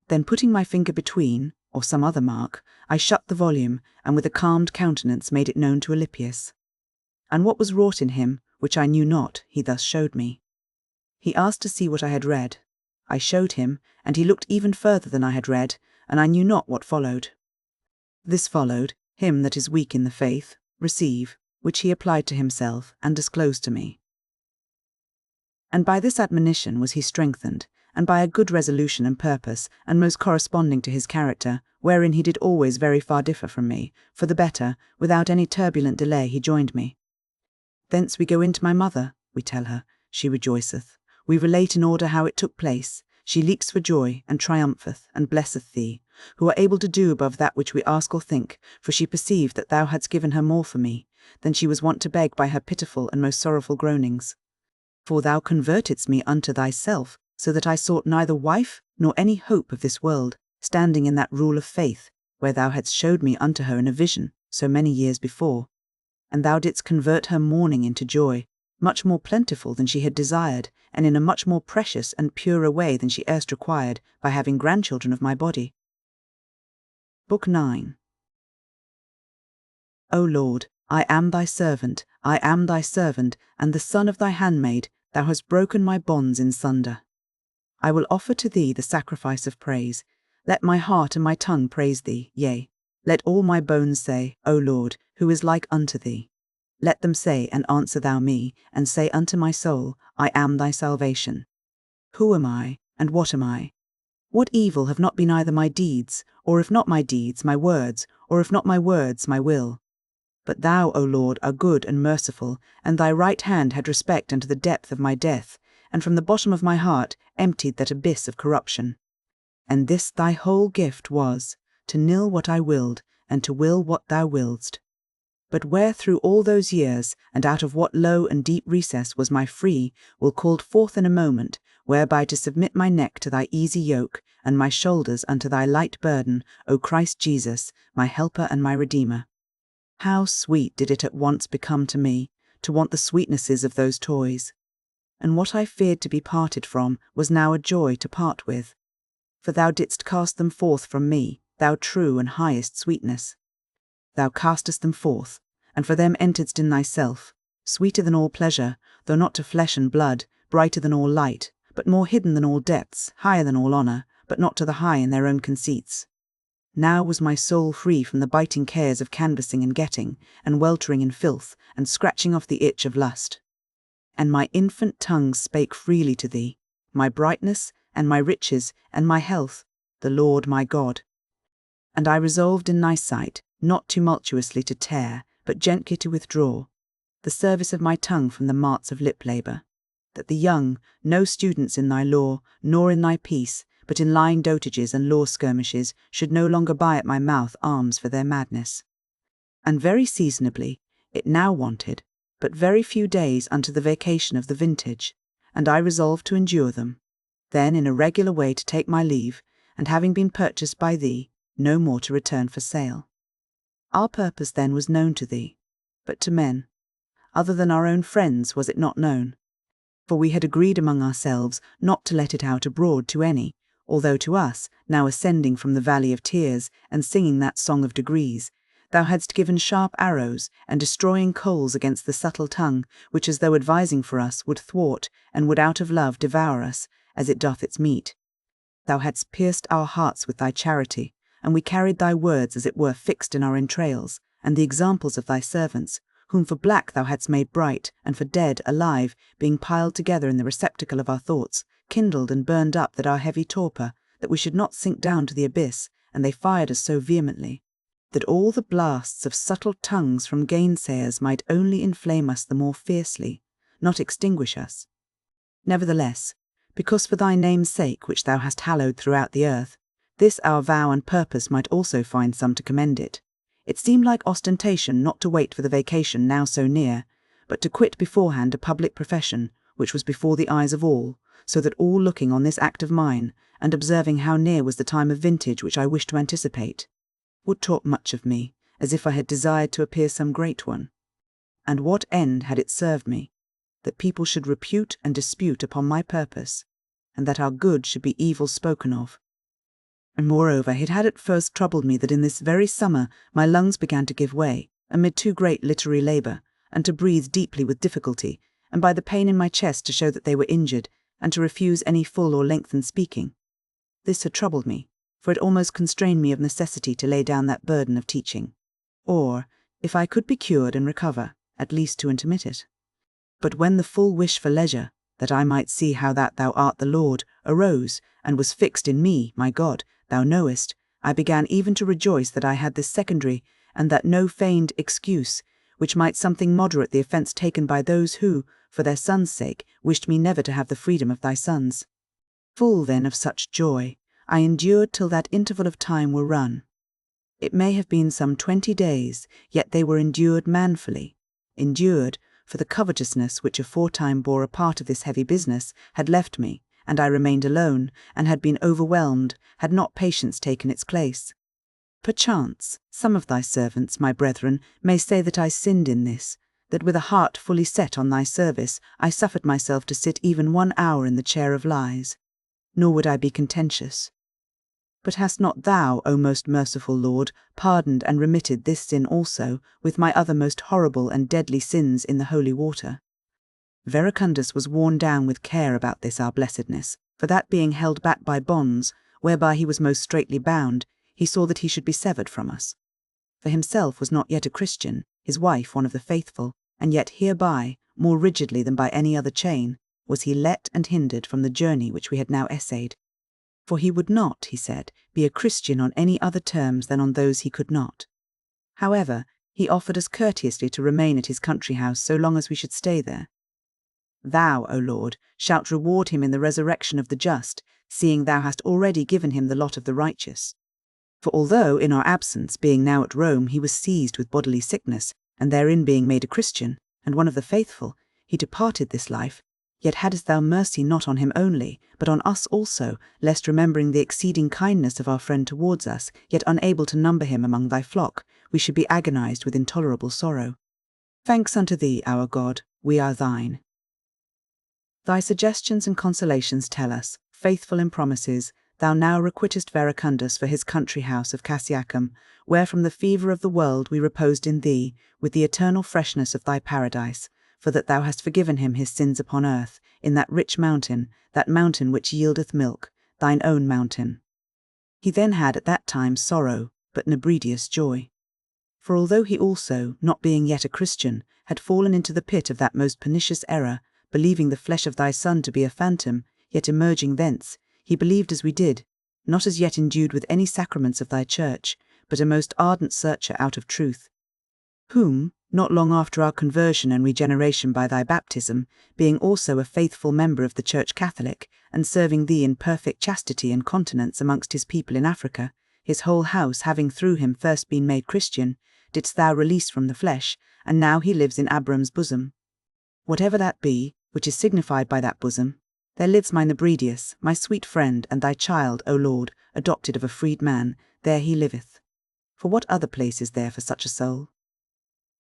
Then putting my finger between, or some other mark, I shut the volume, and with a calmed countenance made it known to Alypius. And what was wrought in him, which I knew not, he thus showed me. He asked to see what I had read. I showed him, and he looked even further than I had read, and I knew not what followed. This followed, him that is weak in the faith, receive, which he applied to himself, and disclosed to me. And by this admonition was he strengthened, and by a good resolution and purpose, and most corresponding to his character, wherein he did always very far differ from me, for the better, without any turbulent delay he joined me. Thence we go in to my mother, we tell her, she rejoiceth. We relate in order how it took place. She leaps for joy, and triumpheth, and blesseth thee, who are able to do above that which we ask or think, for she perceived that thou hadst given her more for me, than she was wont to beg by her pitiful and most sorrowful groanings. For thou convertedst me unto thyself, so that I sought neither wife nor any hope of this world, standing in that rule of faith, where thou hadst showed me unto her in a vision, so many years before. And thou didst convert her mourning into joy, much more plentiful than she had desired, and in a much more precious and purer way than she erst required, by having grandchildren of my body. Book IX. O Lord, I am thy servant, and the son of thy handmaid, thou hast broken my bonds in sunder. I will offer to thee the sacrifice of praise. Let my heart and my tongue praise thee, yea, let all my bones say, O Lord, who is like unto thee. Let them say, and answer thou me, and say unto my soul, I am thy salvation. Who am I, and what am I? What evil have not been either my deeds, or if not my deeds, my words, or if not my words, my will? But thou, O Lord, are good and merciful, and thy right hand had respect unto the depth of my death, and from the bottom of my heart emptied that abyss of corruption. And this thy whole gift was, to nill what I willed, and to will what thou willedst. But where through all those years, and out of what low and deep recess was my free will called forth in a moment, whereby to submit my neck to thy easy yoke, and my shoulders unto thy light burden, O Christ Jesus, my helper and my redeemer. How sweet did it at once become to me, to want the sweetnesses of those toys. And what I feared to be parted from was now a joy to part with. For thou didst cast them forth from me, thou true and highest sweetness. Thou castest them forth, and for them enteredst in thyself, sweeter than all pleasure, though not to flesh and blood, brighter than all light, but more hidden than all depths, higher than all honour, but not to the high in their own conceits. Now was my soul free from the biting cares of canvassing and getting, and weltering in filth, and scratching off the itch of lust. And my infant tongue spake freely to thee, my brightness, and my riches, and my health, the Lord my God. And I resolved in thy sight, not tumultuously to tear, but gently to withdraw, the service of my tongue from the marts of lip labour, that the young, no students in thy law, nor in thy peace, but in lying dotages and law skirmishes, should no longer buy at my mouth arms for their madness. And very seasonably, it now wanted but very few days unto the vacation of the vintage, and I resolved to endure them, then in a regular way to take my leave, and having been purchased by thee, no more to return for sale. Our purpose then was known to thee, but to men, other than our own friends, was it not known? For we had agreed among ourselves not to let it out abroad to any, although to us, now ascending from the valley of tears, and singing that song of degrees, thou hadst given sharp arrows, and destroying coals against the subtle tongue, which as though advising for us would thwart, and would out of love devour us, as it doth its meat. Thou hadst pierced our hearts with thy charity, and we carried thy words as it were fixed in our entrails, and the examples of thy servants, whom for black thou hadst made bright, and for dead alive, being piled together in the receptacle of our thoughts, kindled and burned up that our heavy torpor, that we should not sink down to the abyss, and they fired us so vehemently, that all the blasts of subtle tongues from gainsayers might only inflame us the more fiercely, not extinguish us. Nevertheless, because for thy name's sake which thou hast hallowed throughout the earth, this our vow and purpose might also find some to commend it, it seemed like ostentation not to wait for the vacation now so near, but to quit beforehand a public profession, which was before the eyes of all, so that all looking on this act of mine, and observing how near was the time of vintage which I wished to anticipate, would talk much of me, as if I had desired to appear some great one. And what end had it served me? That people should repute and dispute upon my purpose, and that our good should be evil spoken of. And moreover, it had at first troubled me that in this very summer my lungs began to give way, amid too great literary labour, and to breathe deeply with difficulty, and by the pain in my chest to show that they were injured, and to refuse any full or lengthened speaking. This had troubled me, for it almost constrained me of necessity to lay down that burden of teaching, or, if I could be cured and recover, at least to intermit it. But when the full wish for leisure, that I might see how that thou art the Lord, arose, and was fixed in me, my God, thou knowest, I began even to rejoice that I had this secondary, and that no feigned excuse, which might something moderate the offence taken by those who, for their sons' sake, wished me never to have the freedom of thy sons. Full then of such joy, I endured till that interval of time were run. It may have been some 20 days, yet they were endured manfully, endured, for the covetousness which aforetime bore a part of this heavy business had left me, and I remained alone, and had been overwhelmed, had not patience taken its place. Perchance, some of thy servants, my brethren, may say that I sinned in this, that with a heart fully set on thy service, I suffered myself to sit even 1 hour in the chair of lies. Nor would I be contentious. But hast not thou, O most merciful Lord, pardoned and remitted this sin also, with my other most horrible and deadly sins in the holy water? Verecundus was worn down with care about this our blessedness, for that being held back by bonds, whereby he was most straitly bound, he saw that he should be severed from us. For himself was not yet a Christian, his wife one of the faithful, and yet hereby, more rigidly than by any other chain, was he let and hindered from the journey which we had now essayed. For he would not, he said, be a Christian on any other terms than on those he could not. However, he offered us courteously to remain at his country house so long as we should stay there. Thou, O Lord, shalt reward him in the resurrection of the just, seeing thou hast already given him the lot of the righteous. For although, in our absence, being now at Rome, he was seized with bodily sickness, and therein being made a Christian, and one of the faithful, he departed this life, yet hadst thou mercy not on him only, but on us also, lest remembering the exceeding kindness of our friend towards us, yet unable to number him among thy flock, we should be agonized with intolerable sorrow. Thanks unto thee, our God, we are thine. Thy suggestions and consolations tell us, faithful in promises, thou now requittest Verecundus for his country house of Cassiacum, where from the fever of the world we reposed in thee, with the eternal freshness of thy paradise, for that thou hast forgiven him his sins upon earth, in that rich mountain, that mountain which yieldeth milk, thine own mountain. He then had at that time sorrow, but nebridious joy. For although he also, not being yet a Christian, had fallen into the pit of that most pernicious error, believing the flesh of thy Son to be a phantom, yet emerging thence, He believed as we did, not as yet endued with any sacraments of thy church, but a most ardent searcher out of truth, whom, not long after our conversion and regeneration by thy baptism, being also a faithful member of the Church Catholic, and serving thee in perfect chastity and continence amongst his people in Africa, his whole house having through him first been made Christian, didst thou release from the flesh, and now he lives in Abraham's bosom. Whatever that be, which is signified by that bosom, there lives my Nebridius, my sweet friend, and thy child, O Lord, adopted of a freed man, there he liveth. For what other place is there for such a soul?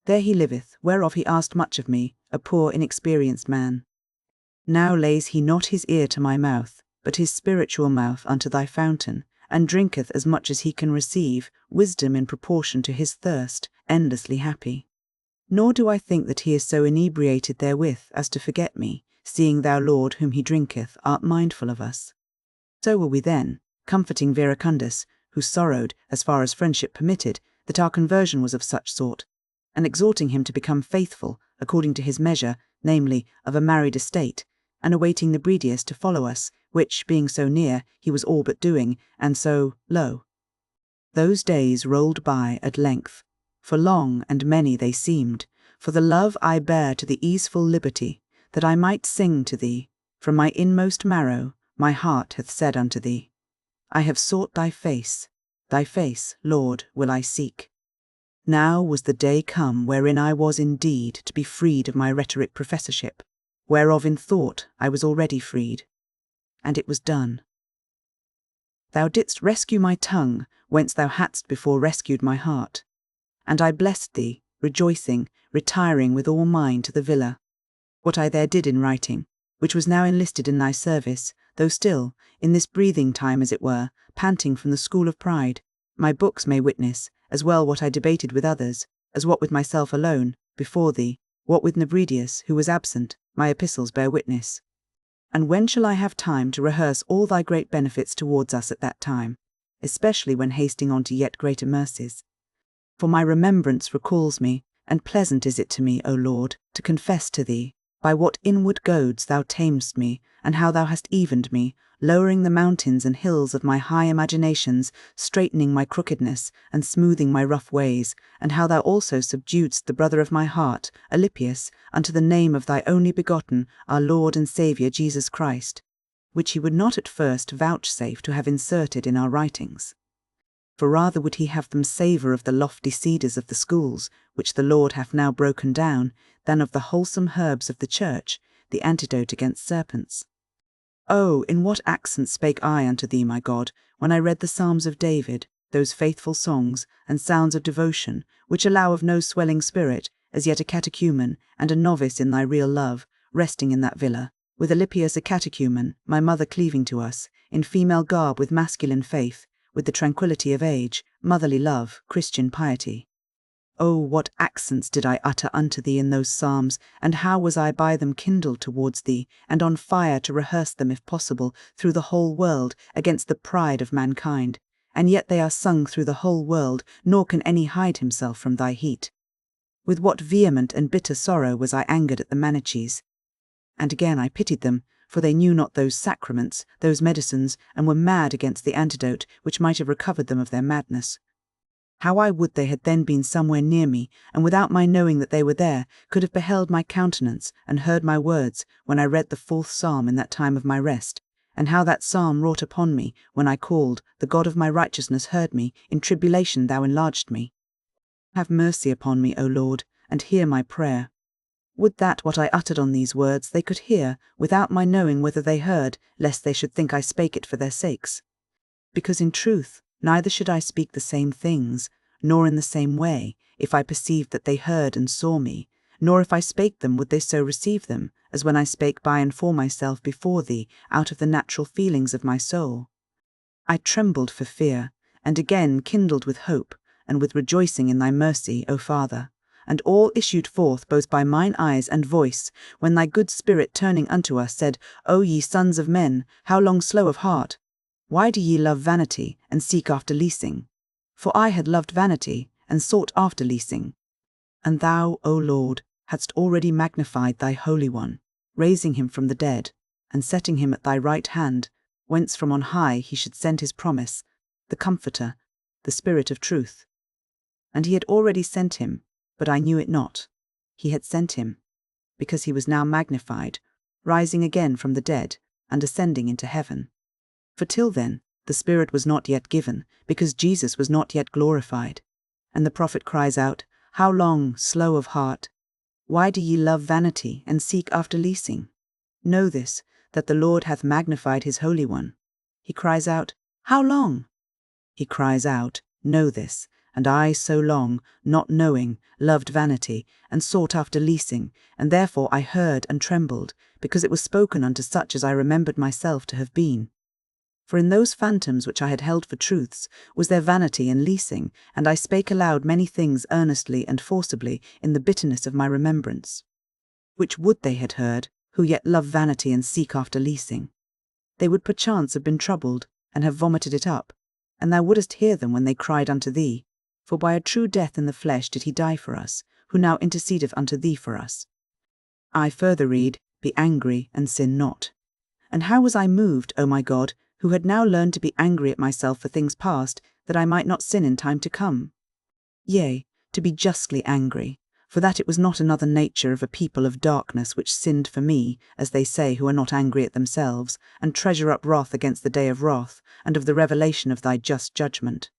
There he liveth, whereof he asked much of me, a poor inexperienced man. Now lays he not his ear to my mouth, but his spiritual mouth unto thy fountain, and drinketh as much as he can receive, wisdom in proportion to his thirst, endlessly happy. Nor do I think that he is so inebriated therewith as to forget me, seeing thou, Lord, whom he drinketh, art mindful of us. So were we then, comforting Verecundus, who sorrowed, as far as friendship permitted, that our conversion was of such sort, and exhorting him to become faithful, according to his measure, namely, of a married estate, and awaiting Nebridius to follow us, which, being so near, he was all but doing, and so, lo. Those days rolled by at length, for long and many they seemed, for the love I bear to the easeful liberty, that I might sing to thee, from my inmost marrow, my heart hath said unto thee, I have sought thy face, Lord, will I seek. Now was the day come wherein I was indeed to be freed of my rhetoric professorship, whereof in thought I was already freed. And it was done. Thou didst rescue my tongue, whence thou hadst before rescued my heart. And I blessed thee, rejoicing, retiring with all mine to the villa. What I there did in writing, which was now enlisted in thy service, though still, in this breathing time as it were, panting from the school of pride, my books may witness, as well what I debated with others, as what with myself alone, before thee, what with Nebridius, who was absent, my epistles bear witness. And when shall I have time to rehearse all thy great benefits towards us at that time, especially when hasting on to yet greater mercies? For my remembrance recalls me, and pleasant is it to me, O Lord, to confess to thee, by what inward goads thou tamedst me, and how thou hast evened me, lowering the mountains and hills of my high imaginations, straightening my crookedness, and smoothing my rough ways, and how thou also subduedst the brother of my heart, Alypius, unto the name of thy only begotten, our Lord and Saviour Jesus Christ, which he would not at first vouchsafe to have inserted in our writings. For rather would he have them savour of the lofty cedars of the schools, which the Lord hath now broken down, than of the wholesome herbs of the church, the antidote against serpents. Oh, in what accents spake I unto thee, my God, when I read the Psalms of David, those faithful songs and sounds of devotion, which allow of no swelling spirit, as yet a catechumen, and a novice in thy real love, resting in that villa, with Alypius a catechumen, my mother cleaving to us, in female garb with masculine faith, with the tranquillity of age, motherly love, Christian piety. Oh, what accents did I utter unto thee in those psalms, and how was I by them kindled towards thee, and on fire to rehearse them, if possible, through the whole world, against the pride of mankind. And yet they are sung through the whole world, nor can any hide himself from thy heat. With what vehement and bitter sorrow was I angered at the Manichees. And again I pitied them, for they knew not those sacraments, those medicines, and were mad against the antidote, which might have recovered them of their madness. How I would they had then been somewhere near me, and without my knowing that they were there, could have beheld my countenance, and heard my words, when I read the 4th Psalm in that time of my rest, and how that psalm wrought upon me, when I called, the God of my righteousness heard me, in tribulation thou enlarged me. Have mercy upon me, O Lord, and hear my prayer. Would that what I uttered on these words they could hear, without my knowing whether they heard, lest they should think I spake it for their sakes. Because in truth, neither should I speak the same things, nor in the same way, if I perceived that they heard and saw me, nor if I spake them would they so receive them, as when I spake by and for myself before thee, out of the natural feelings of my soul. I trembled for fear, and again kindled with hope, and with rejoicing in thy mercy, O Father. And all issued forth both by mine eyes and voice, when thy good spirit turning unto us said, O ye sons of men, how long slow of heart? Why do ye love vanity, and seek after leasing? For I had loved vanity, and sought after leasing. And thou, O Lord, hadst already magnified thy Holy One, raising him from the dead, and setting him at thy right hand, whence from on high he should send his promise, the Comforter, the Spirit of truth. And he had already sent him, but I knew it not. He had sent him, because he was now magnified, rising again from the dead, and ascending into heaven. For till then, the Spirit was not yet given, because Jesus was not yet glorified. And the prophet cries out, How long, slow of heart? Why do ye love vanity, and seek after leasing? Know this, that the Lord hath magnified his Holy One. He cries out, How long? He cries out, Know this, and I so long, not knowing, loved vanity, and sought after leasing, and therefore I heard and trembled, because it was spoken unto such as I remembered myself to have been. For in those phantoms which I had held for truths was there vanity and leasing, and I spake aloud many things earnestly and forcibly in the bitterness of my remembrance. Which would they had heard, who yet love vanity and seek after leasing. They would perchance have been troubled, and have vomited it up, and thou wouldest hear them when they cried unto thee, For by a true death in the flesh did he die for us, who now intercedeth unto thee for us. I further read, Be angry, and sin not. And how was I moved, O my God, who had now learned to be angry at myself for things past, that I might not sin in time to come? Yea, to be justly angry, for that it was not another nature of a people of darkness which sinned for me, as they say who are not angry at themselves, and treasure up wrath against the day of wrath, and of the revelation of thy just judgment.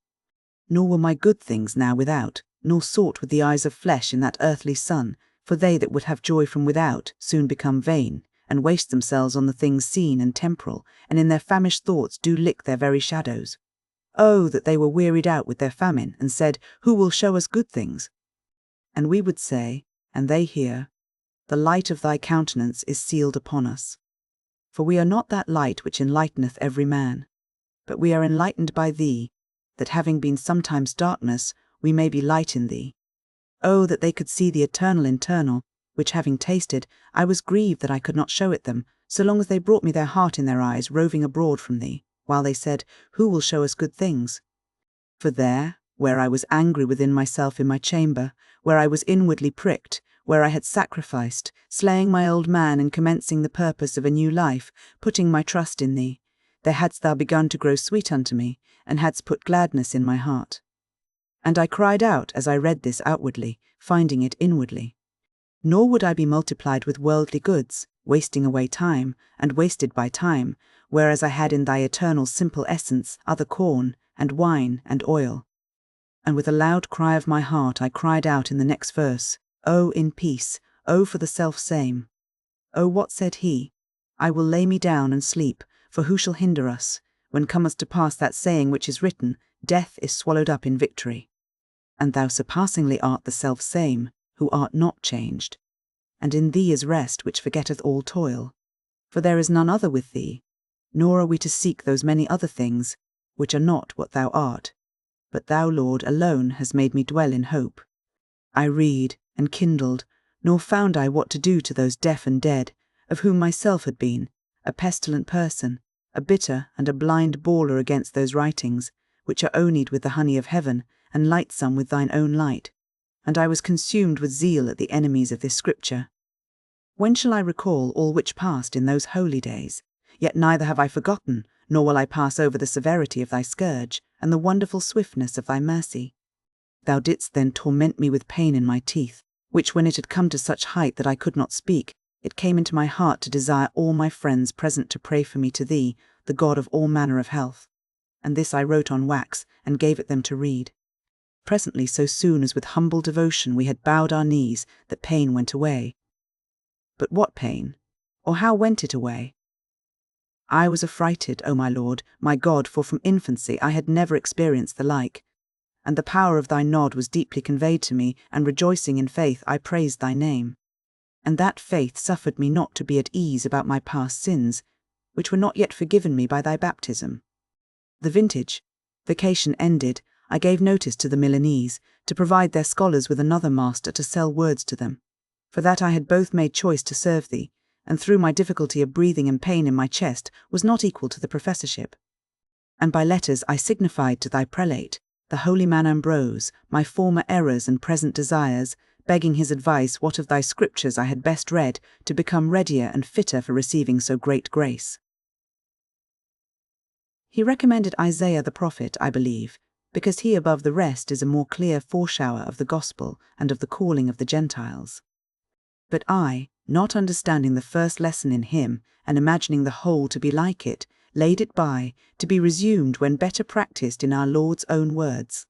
Nor were my good things now without, nor sought with the eyes of flesh in that earthly sun, for they that would have joy from without soon become vain, and waste themselves on the things seen and temporal, and in their famished thoughts do lick their very shadows. Oh, that they were wearied out with their famine, and said, Who will show us good things? And we would say, and they hear, The light of thy countenance is sealed upon us. For we are not that light which enlighteneth every man, but we are enlightened by thee, that having been sometimes darkness, we may be light in thee. Oh, that they could see the eternal internal, which having tasted, I was grieved that I could not show it them, so long as they brought me their heart in their eyes, roving abroad from thee, while they said, Who will show us good things? For there, where I was angry within myself in my chamber, where I was inwardly pricked, where I had sacrificed, slaying my old man and commencing the purpose of a new life, putting my trust in thee, there hadst thou begun to grow sweet unto me, and hadst put gladness in my heart. And I cried out as I read this outwardly, finding it inwardly. Nor would I be multiplied with worldly goods, wasting away time, and wasted by time, whereas I had in thy eternal simple essence other corn, and wine, and oil. And with a loud cry of my heart I cried out in the next verse, O in peace, O for the self-same. O what said he? I will lay me down and sleep, for who shall hinder us, when cometh to pass that saying which is written, Death is swallowed up in victory. And thou surpassingly art the self-same, who art not changed. And in thee is rest which forgetteth all toil. For there is none other with thee, nor are we to seek those many other things, which are not what thou art. But thou, Lord, alone hast made me dwell in hope. I read, and kindled, nor found I what to do to those deaf and dead, of whom myself had been, a pestilent person, a bitter and a blind bawler against those writings, which are onied with the honey of heaven, and lightsome with thine own light. And I was consumed with zeal at the enemies of this scripture. When shall I recall all which passed in those holy days? Yet neither have I forgotten, nor will I pass over the severity of thy scourge, and the wonderful swiftness of thy mercy. Thou didst then torment me with pain in my teeth, which when it had come to such height that I could not speak, it came into my heart to desire all my friends present to pray for me to thee, the God of all manner of health. And this I wrote on wax, and gave it them to read. Presently, so soon as with humble devotion we had bowed our knees, that pain went away. But what pain? Or how went it away? I was affrighted, O my Lord, my God, for from infancy I had never experienced the like. And the power of thy nod was deeply conveyed to me, and rejoicing in faith I praised thy name. And that faith suffered me not to be at ease about my past sins, which were not yet forgiven me by thy baptism. The vacation ended, I gave notice to the Milanese, to provide their scholars with another master to sell words to them. For that I had both made choice to serve thee, and through my difficulty of breathing and pain in my chest was not equal to the professorship. And by letters I signified to thy prelate, the holy man Ambrose, my former errors and present desires, begging his advice what of thy scriptures I had best read to become readier and fitter for receiving so great grace. He recommended Isaiah the prophet, I believe, because he above the rest is a more clear foreshower of the gospel and of the calling of the Gentiles. But I, not understanding the first lesson in him, and imagining the whole to be like it, laid it by, to be resumed when better practised in our Lord's own words.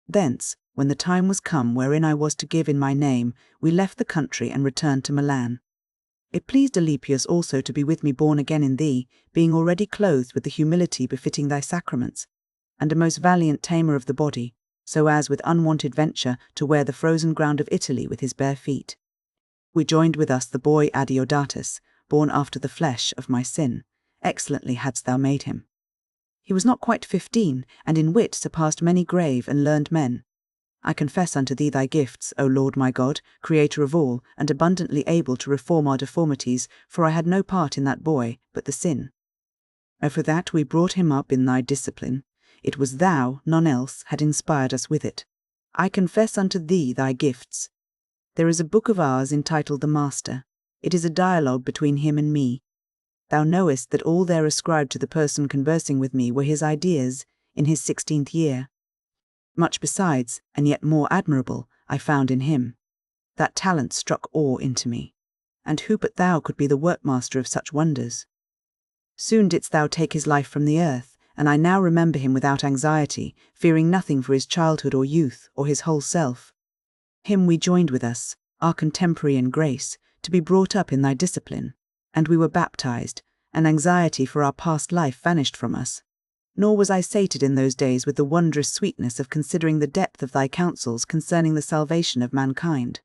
Thence, when the time was come wherein I was to give in my name, we left the country and returned to Milan. It pleased Alypius also to be with me born again in thee, being already clothed with the humility befitting thy sacraments, and a most valiant tamer of the body, so as with unwonted venture to wear the frozen ground of Italy with his bare feet. We joined with us the boy Adeodatus, born after the flesh of my sin. Excellently hadst thou made him. He was not quite 15, and in wit surpassed many grave and learned men. I confess unto thee thy gifts, O Lord my God, Creator of all, and abundantly able to reform our deformities, for I had no part in that boy, but the sin. And for that we brought him up in thy discipline. It was thou, none else, had inspired us with it. I confess unto thee thy gifts. There is a book of ours entitled The Master. It is a dialogue between him and me. Thou knowest that all there ascribed to the person conversing with me were his ideas, in his 16th year. Much besides, and yet more admirable, I found in him. That talent struck awe into me. And who but thou could be the workmaster of such wonders? Soon didst thou take his life from the earth, and I now remember him without anxiety, fearing nothing for his childhood or youth, or his whole self. Him we joined with us, our contemporary in grace, to be brought up in thy discipline, and we were baptized, and anxiety for our past life vanished from us. Nor was I sated in those days with the wondrous sweetness of considering the depth of thy counsels concerning the salvation of mankind.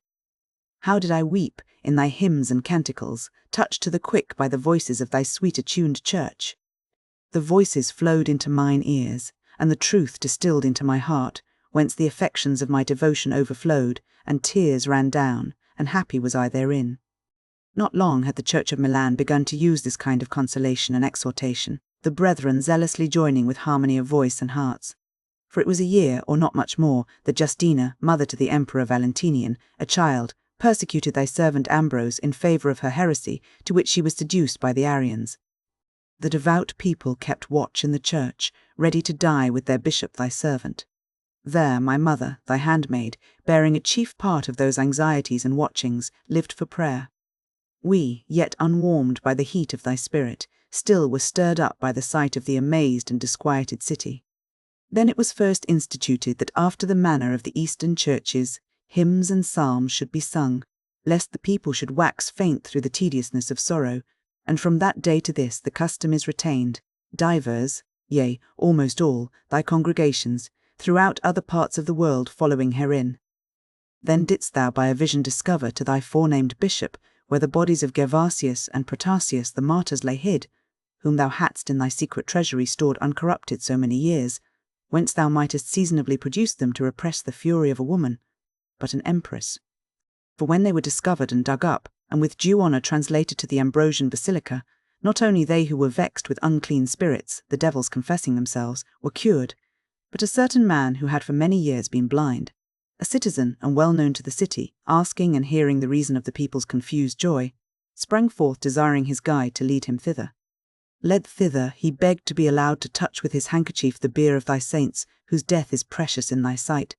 How did I weep in thy hymns and canticles, touched to the quick by the voices of thy sweet-attuned church! The voices flowed into mine ears, and the truth distilled into my heart, whence the affections of my devotion overflowed, and tears ran down, and happy was I therein. Not long had the Church of Milan begun to use this kind of consolation and exhortation, the brethren zealously joining with harmony of voice and hearts. For it was a year, or not much more, that Justina, mother to the Emperor Valentinian, a child, persecuted thy servant Ambrose in favour of her heresy, to which she was seduced by the Arians. The devout people kept watch in the church, ready to die with their bishop thy servant. There my mother, thy handmaid, bearing a chief part of those anxieties and watchings, lived for prayer. We, yet unwarmed by the heat of thy spirit, still were stirred up by the sight of the amazed and disquieted city. Then it was first instituted that after the manner of the Eastern churches, hymns and psalms should be sung, lest the people should wax faint through the tediousness of sorrow, and from that day to this the custom is retained, divers, yea, almost all, thy congregations, throughout other parts of the world following herein. Then didst thou by a vision discover to thy forenamed bishop where the bodies of Gervasius and Protasius the martyrs lay hid, whom thou hadst in thy secret treasury stored uncorrupted so many years, whence thou mightest seasonably produce them to repress the fury of a woman, but an empress. For when they were discovered and dug up, and with due honour translated to the Ambrosian Basilica, not only they who were vexed with unclean spirits, the devils confessing themselves, were cured, but a certain man who had for many years been blind, a citizen and well known to the city, asking and hearing the reason of the people's confused joy, sprang forth desiring his guide to lead him thither. Led thither, he begged to be allowed to touch with his handkerchief the bier of thy saints, whose death is precious in thy sight,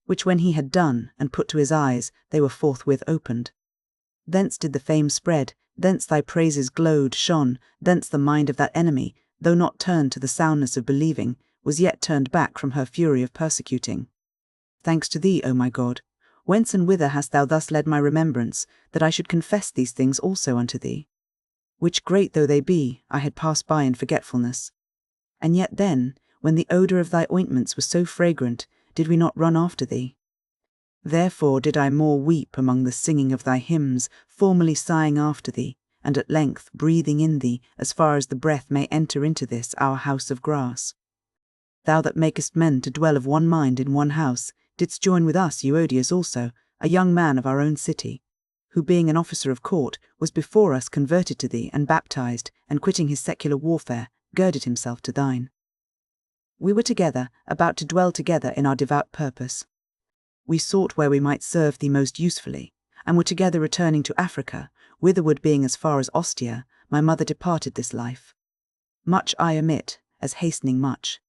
which when he had done, and put to his eyes, they were forthwith opened. Thence did the fame spread, thence thy praises glowed, shone, thence the mind of that enemy, though not turned to the soundness of believing, was yet turned back from her fury of persecuting. Thanks to thee, O my God, whence and whither hast thou thus led my remembrance, that I should confess these things also unto thee? Which great though they be, I had passed by in forgetfulness. And yet then, when the odour of thy ointments was so fragrant, did we not run after thee? Therefore did I more weep among the singing of thy hymns, formerly sighing after thee, and at length breathing in thee, as far as the breath may enter into this our house of grass. Thou that makest men to dwell of one mind in one house, didst join with us Euodius also, a young man of our own city, who being an officer of court, was before us converted to thee and baptized, and quitting his secular warfare, girded himself to thine. We were together, about to dwell together in our devout purpose. We sought where we might serve thee most usefully, and were together returning to Africa, whitherward being as far as Ostia, my mother departed this life. Much I omit, as hastening much.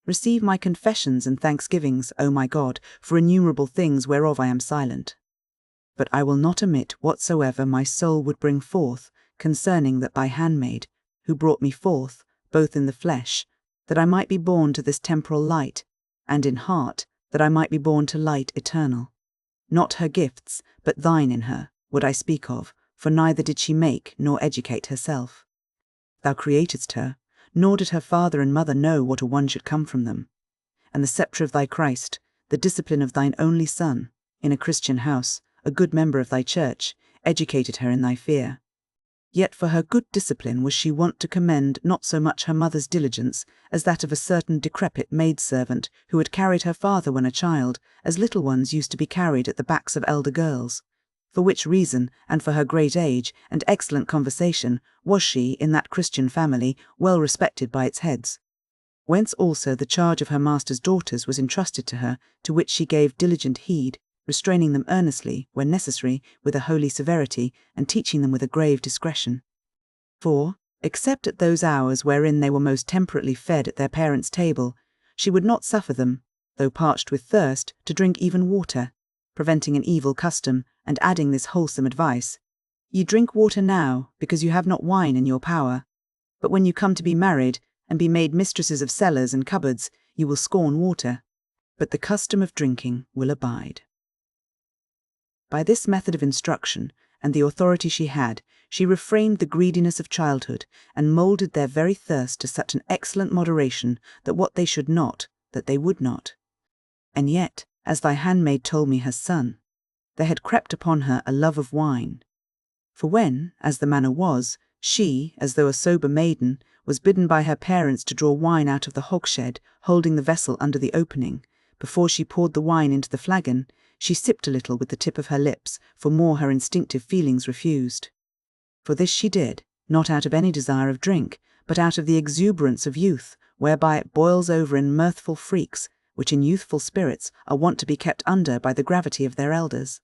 Receive my confessions and thanksgivings, O my God, for innumerable things whereof I am silent. But I will not omit whatsoever my soul would bring forth concerning that thy handmaid, who brought me forth, both in the flesh, that I might be born to this temporal light, and in heart, that I might be born to light eternal. Not her gifts, but thine in her, would I speak of, for neither did she make nor educate herself. Thou createdst her, nor did her father and mother know what a one should come from them. And the sceptre of thy Christ, the discipline of thine only Son, in a Christian house, a good member of thy church, educated her in thy fear. Yet for her good discipline was she wont to commend not so much her mother's diligence as that of a certain decrepit maidservant who had carried her father when a child, as little ones used to be carried at the backs of elder girls. For which reason, and for her great age and excellent conversation, was she, in that Christian family, well respected by its heads. Whence also the charge of her master's daughters was entrusted to her, to which she gave diligent heed, restraining them earnestly, when necessary, with a holy severity, and teaching them with a grave discretion. For, except at those hours wherein they were most temperately fed at their parents' table, she would not suffer them, though parched with thirst, to drink even water, preventing an evil custom, and adding this wholesome advice: Ye drink water now, because you have not wine in your power. But when you come to be married, and be made mistresses of cellars and cupboards, you will scorn water. But the custom of drinking will abide. By this method of instruction, and the authority she had, she refrained the greediness of childhood, and moulded their very thirst to such an excellent moderation, that what they should not, that they would not. And yet, as thy handmaid told me her son, there had crept upon her a love of wine. For when, as the manner was, she, as though a sober maiden, was bidden by her parents to draw wine out of the hogshead, holding the vessel under the opening, before she poured the wine into the flagon, she sipped a little with the tip of her lips, for more her instinctive feelings refused. For this she did, not out of any desire of drink, but out of the exuberance of youth, whereby it boils over in mirthful freaks, which in youthful spirits are wont to be kept under by the gravity of their elders.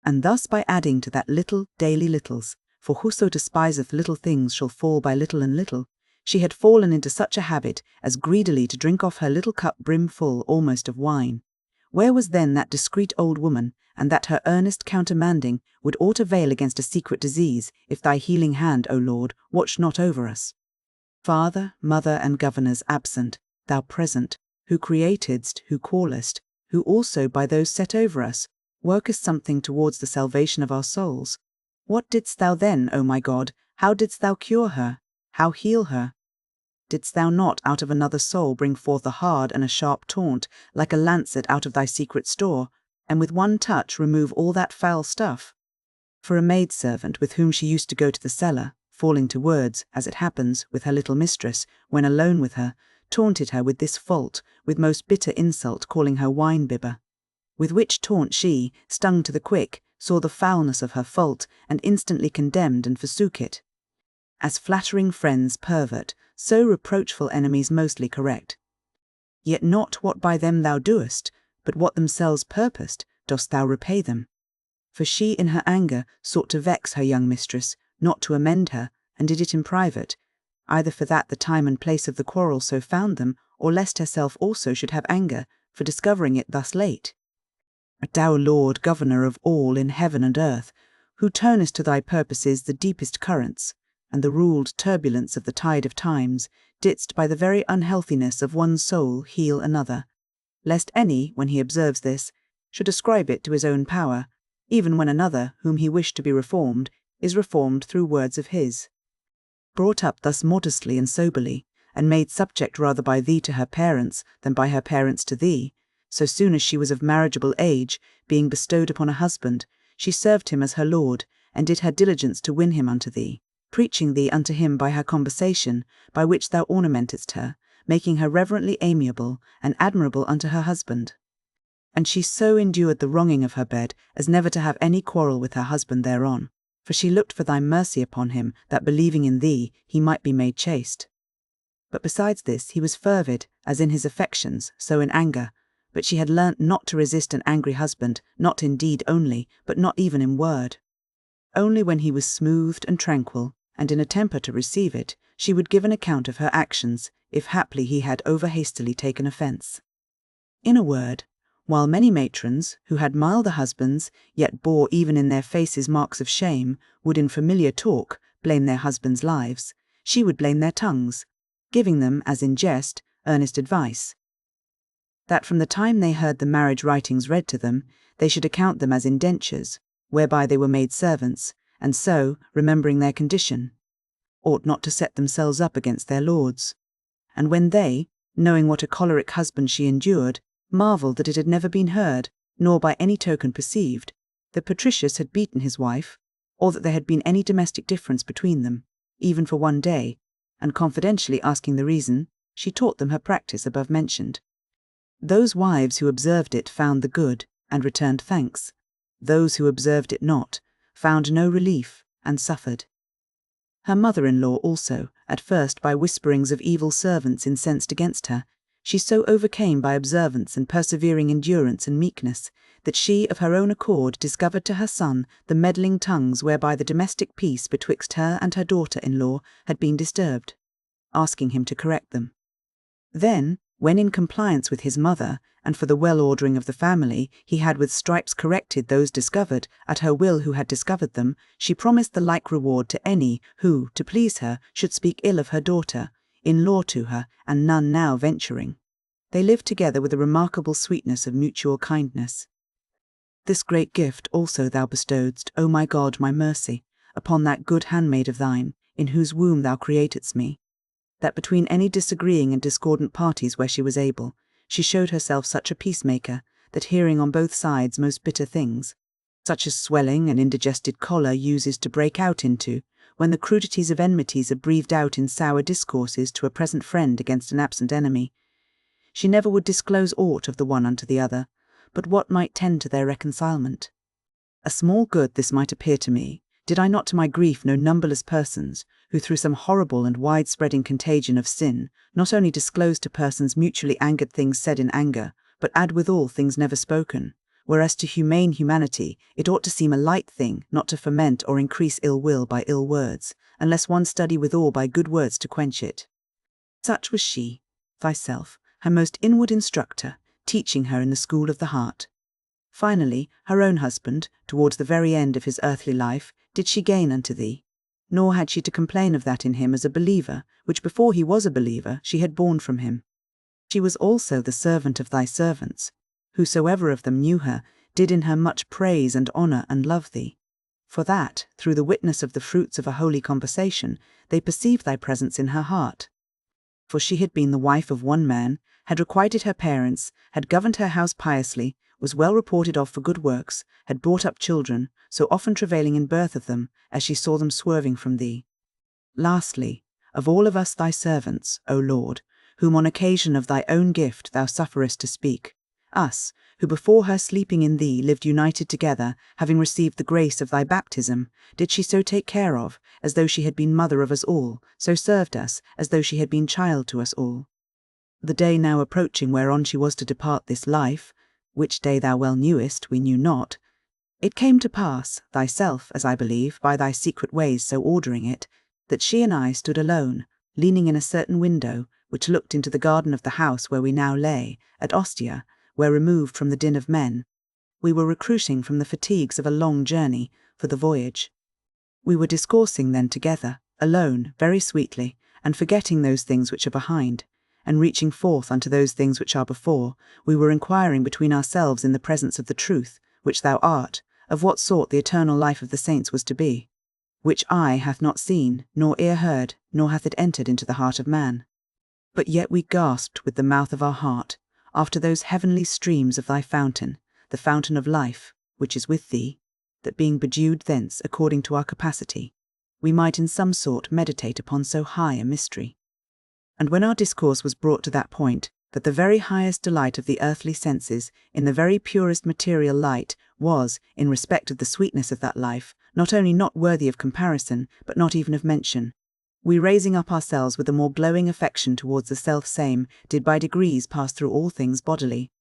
And thus by adding to that little daily littles, for whoso despiseth little things shall fall by little and little, she had fallen into such a habit as greedily to drink off her little cup brimful almost of wine. Where was then that discreet old woman, and that her earnest countermanding would aught avail against a secret disease, if thy healing hand, O Lord, watched not over us? Father, mother, and governors absent, thou present, who createdst, who callest, who also by those set over us, workest something towards the salvation of our souls. What didst thou then, O my God? How didst thou cure her? How heal her? Didst thou not out of another soul bring forth a hard and a sharp taunt, like a lancet out of thy secret store, and with one touch remove all that foul stuff? For a maidservant with whom she used to go to the cellar, falling to words, as it happens, with her little mistress, when alone with her, taunted her with this fault, with most bitter insult, calling her wine-bibber. With which taunt she, stung to the quick, saw the foulness of her fault, and instantly condemned and forsook it. As flattering friends pervert, so reproachful enemies mostly correct. Yet not what by them thou doest, but what themselves purposed, dost thou repay them. For she in her anger sought to vex her young mistress, not to amend her, and did it in private, either for that the time and place of the quarrel so found them, or lest herself also should have anger, for discovering it thus late. But thou, Lord, governor of all in heaven and earth, who turnest to thy purposes the deepest currents, and the ruled turbulence of the tide of times, didst by the very unhealthiness of one soul heal another, lest any, when he observes this, should ascribe it to his own power, even when another, whom he wished to be reformed, is reformed through words of his. Brought up thus modestly and soberly, and made subject rather by thee to her parents than by her parents to thee, so soon as she was of marriageable age, being bestowed upon a husband, she served him as her lord, and did her diligence to win him unto thee, preaching thee unto him by her conversation, by which thou ornamentedst her, making her reverently amiable and admirable unto her husband. And she so endured the wronging of her bed as never to have any quarrel with her husband thereon, for she looked for thy mercy upon him, that believing in thee he might be made chaste. But besides this he was fervid, as in his affections, so in anger, but she had learnt not to resist an angry husband, not in deed only, but not even in word. Only when he was smoothed and tranquil, and in a temper to receive it, she would give an account of her actions, if haply he had over hastily taken offence. In a word, while many matrons, who had milder husbands, yet bore even in their faces marks of shame, would in familiar talk blame their husbands' lives, she would blame their tongues, giving them, as in jest, earnest advice, that from the time they heard the marriage writings read to them, they should account them as indentures, whereby they were made servants, and so, remembering their condition, ought not to set themselves up against their lords. And when they, knowing what a choleric husband she endured, marvelled that it had never been heard, nor by any token perceived, that Patricius had beaten his wife, or that there had been any domestic difference between them, even for one day, and confidentially asking the reason, she taught them her practice above mentioned. Those wives who observed it found the good, and returned thanks. Those who observed it not, found no relief, and suffered. Her mother-in-law also, at first by whisperings of evil servants incensed against her, she so overcame by observance and persevering endurance and meekness, that she of her own accord discovered to her son the meddling tongues whereby the domestic peace betwixt her and her daughter-in-law had been disturbed, asking him to correct them. Then, when in compliance with his mother, and for the well-ordering of the family, he had with stripes corrected those discovered, at her will who had discovered them, she promised the like reward to any who, to please her, should speak ill of her daughter, in law to her, and none now venturing. They lived together with a remarkable sweetness of mutual kindness. This great gift also thou bestowedst, O my God, my mercy, upon that good handmaid of thine, in whose womb thou createdst me, that between any disagreeing and discordant parties where she was able, she showed herself such a peacemaker, that hearing on both sides most bitter things, such as swelling and indigested choler uses to break out into, when the crudities of enmities are breathed out in sour discourses to a present friend against an absent enemy, she never would disclose aught of the one unto the other, but what might tend to their reconcilement. A small good this might appear to me, did I not to my grief know numberless persons, who through some horrible and wide-spreading contagion of sin, not only disclose to persons mutually angered things said in anger, but add withal things never spoken, whereas to humane humanity it ought to seem a light thing not to foment or increase ill will by ill words, unless one study withal by good words to quench it. Such was she, thyself, her most inward instructor, teaching her in the school of the heart. Finally, her own husband, towards the very end of his earthly life, did she gain unto thee, nor had she to complain of that in him as a believer, which before he was a believer she had borne from him. She was also the servant of thy servants, whosoever of them knew her, did in her much praise and honour and love thee. For that, through the witness of the fruits of a holy conversation, they perceived thy presence in her heart. For she had been the wife of one man, had requited her parents, had governed her house piously, was well reported of for good works, had brought up children, so often travailing in birth of them, as she saw them swerving from thee. Lastly, of all of us thy servants, O Lord, whom on occasion of thy own gift thou sufferest to speak, us, who before her sleeping in thee lived united together, having received the grace of thy baptism, did she so take care of, as though she had been mother of us all, so served us, as though she had been child to us all. The day now approaching whereon she was to depart this life, which day thou well knewest, we knew not, it came to pass, thyself, as I believe, by thy secret ways so ordering it, that she and I stood alone, leaning in a certain window, which looked into the garden of the house where we now lay, at Ostia, where removed from the din of men, we were recruiting from the fatigues of a long journey, for the voyage. We were discoursing then together, alone, very sweetly, and forgetting those things which are behind, and reaching forth unto those things which are before, we were inquiring between ourselves in the presence of the truth, which thou art, of what sort the eternal life of the saints was to be, which eye hath not seen, nor ear heard, nor hath it entered into the heart of man. But yet we gasped with the mouth of our heart, after those heavenly streams of thy fountain, the fountain of life, which is with thee, that being bedewed thence according to our capacity, we might in some sort meditate upon so high a mystery. And when our discourse was brought to that point, that the very highest delight of the earthly senses, in the very purest material light, was, in respect of the sweetness of that life, not only not worthy of comparison, but not even of mention, we raising up ourselves with a more glowing affection towards the self-same, did by degrees pass through all things bodily.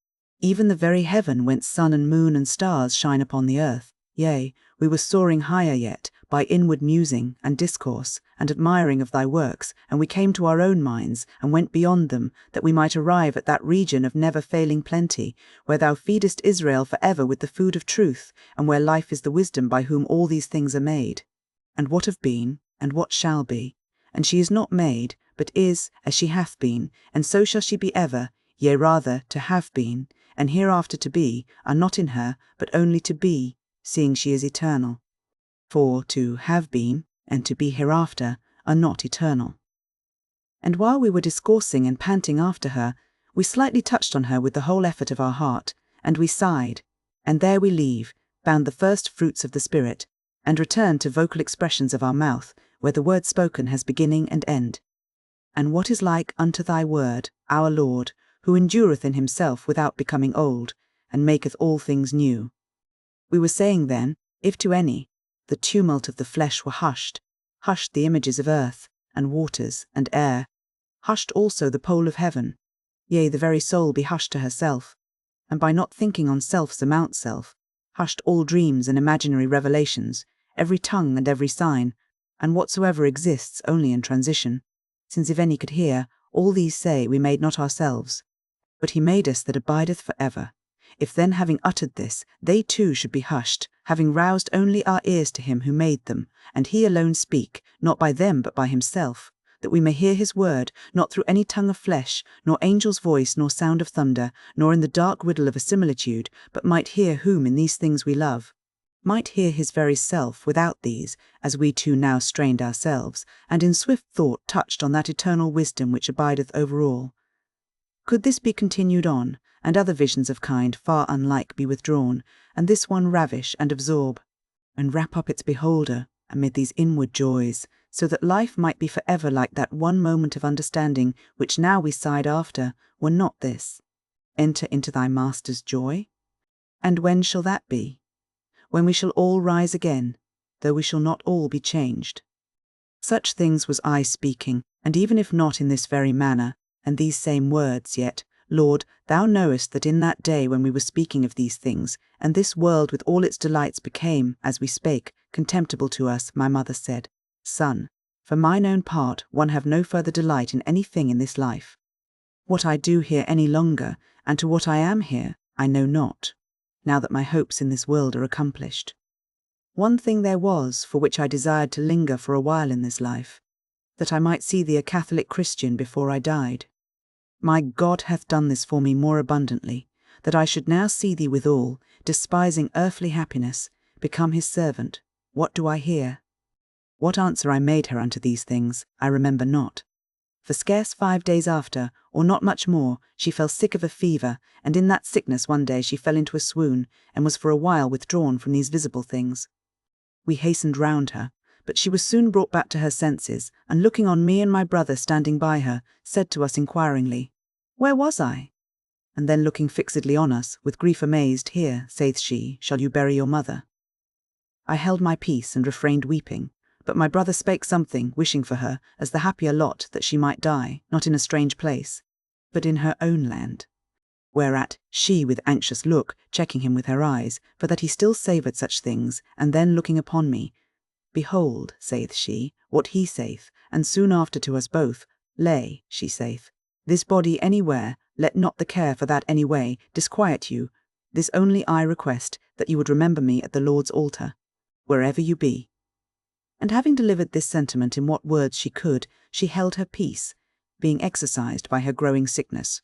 Even the very heaven whence sun and moon and stars shine upon the earth, yea, we were soaring higher yet, by inward musing and discourse and admiring of thy works, and we came to our own minds and went beyond them, that we might arrive at that region of never-failing plenty, where thou feedest Israel for ever with the food of truth, and where life is the wisdom by whom all these things are made. And what have been, and what shall be, and she is not made, but is as she hath been, and so shall she be ever, yea rather, to have been, and hereafter to be, are not in her, but only to be, seeing she is eternal. For to have been, and to be hereafter, are not eternal. And while we were discoursing and panting after her, we slightly touched on her with the whole effort of our heart, and we sighed, and there we leave, bound the first fruits of the Spirit, and return to vocal expressions of our mouth, where the word spoken has beginning and end. And what is like unto thy word, our Lord, who endureth in himself without becoming old, and maketh all things new? We were saying then, if to any, the tumult of the flesh were hushed, hushed the images of earth, and waters, and air, hushed also the pole of heaven, yea, the very soul be hushed to herself, and by not thinking on self surmount self, hushed all dreams and imaginary revelations, every tongue and every sign, and whatsoever exists only in transition, since if any could hear, all these say we made not ourselves, but he made us that abideth for ever. If then having uttered this, they too should be hushed, having roused only our ears to him who made them, and he alone speak, not by them but by himself, that we may hear his word, not through any tongue of flesh, nor angel's voice, nor sound of thunder, nor in the dark riddle of a similitude, but might hear whom in these things we love, might hear his very self without these, as we too now strained ourselves, and in swift thought touched on that eternal wisdom which abideth over all. Could this be continued on, and other visions of kind far unlike be withdrawn, and this one ravish and absorb, and wrap up its beholder amid these inward joys, so that life might be for ever like that one moment of understanding which now we sighed after, were not this, enter into thy Master's joy? And when shall that be? When we shall all rise again, though we shall not all be changed. Such things was I speaking, and even if not in this very manner, and these same words, yet, Lord, thou knowest that in that day when we were speaking of these things, and this world with all its delights became, as we spake, contemptible to us, my mother said, Son, for mine own part, one have no further delight in any thing in this life. What I do here any longer, and to what I am here, I know not, now that my hopes in this world are accomplished. One thing there was for which I desired to linger for a while in this life, that I might see thee a Catholic Christian before I died. My God hath done this for me more abundantly, that I should now see thee withal, despising earthly happiness, become his servant. What do I hear? What answer I made her unto these things, I remember not. For scarce 5 days after, or not much more, she fell sick of a fever, and in that sickness one day she fell into a swoon, and was for a while withdrawn from these visible things. We hastened round her, but she was soon brought back to her senses, and looking on me and my brother standing by her, said to us inquiringly, Where was I? And then looking fixedly on us, with grief amazed, Here, saith she, shall you bury your mother. I held my peace and refrained weeping, but my brother spake something, wishing for her, as the happier lot that she might die, not in a strange place, but in her own land. Whereat she, with anxious look, checking him with her eyes, for that he still savoured such things, and then looking upon me, Behold, saith she, what he saith, and soon after to us both, Lay, she saith, this body anywhere, let not the care for that any way disquiet you. This only I request, that you would remember me at the Lord's altar, wherever you be. And having delivered this sentiment in what words she could, she held her peace, being exercised by her growing sickness.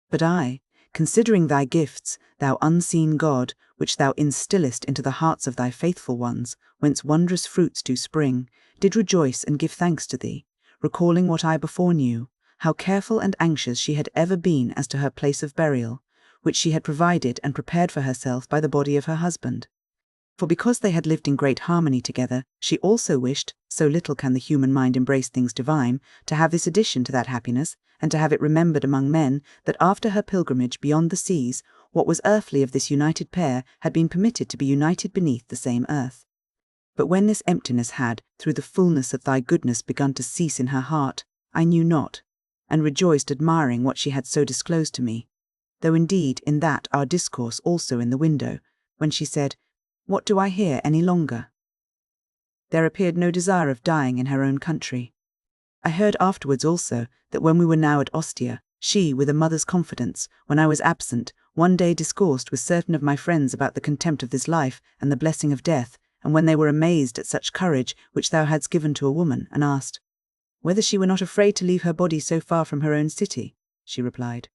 But I, considering thy gifts, thou unseen God, which thou instillest into the hearts of thy faithful ones, whence wondrous fruits do spring, did rejoice and give thanks to thee, recalling what I before knew, how careful and anxious she had ever been as to her place of burial, which she had provided and prepared for herself by the body of her husband. For because they had lived in great harmony together, she also wished, so little can the human mind embrace things divine, to have this addition to that happiness, and to have it remembered among men, that after her pilgrimage beyond the seas, what was earthly of this united pair had been permitted to be united beneath the same earth. But when this emptiness had, through the fullness of thy goodness, begun to cease in her heart, I knew not, and rejoiced admiring what she had so disclosed to me, though indeed in that our discourse also in the window, when she said, What do I hear any longer? there appeared no desire of dying in her own country. I heard afterwards also that when we were now at Ostia, she, with a mother's confidence, when I was absent, one day discoursed with certain of my friends about the contempt of this life and the blessing of death, and when they were amazed at such courage which thou hadst given to a woman, and asked, whether she were not afraid to leave her body so far from her own city, she replied,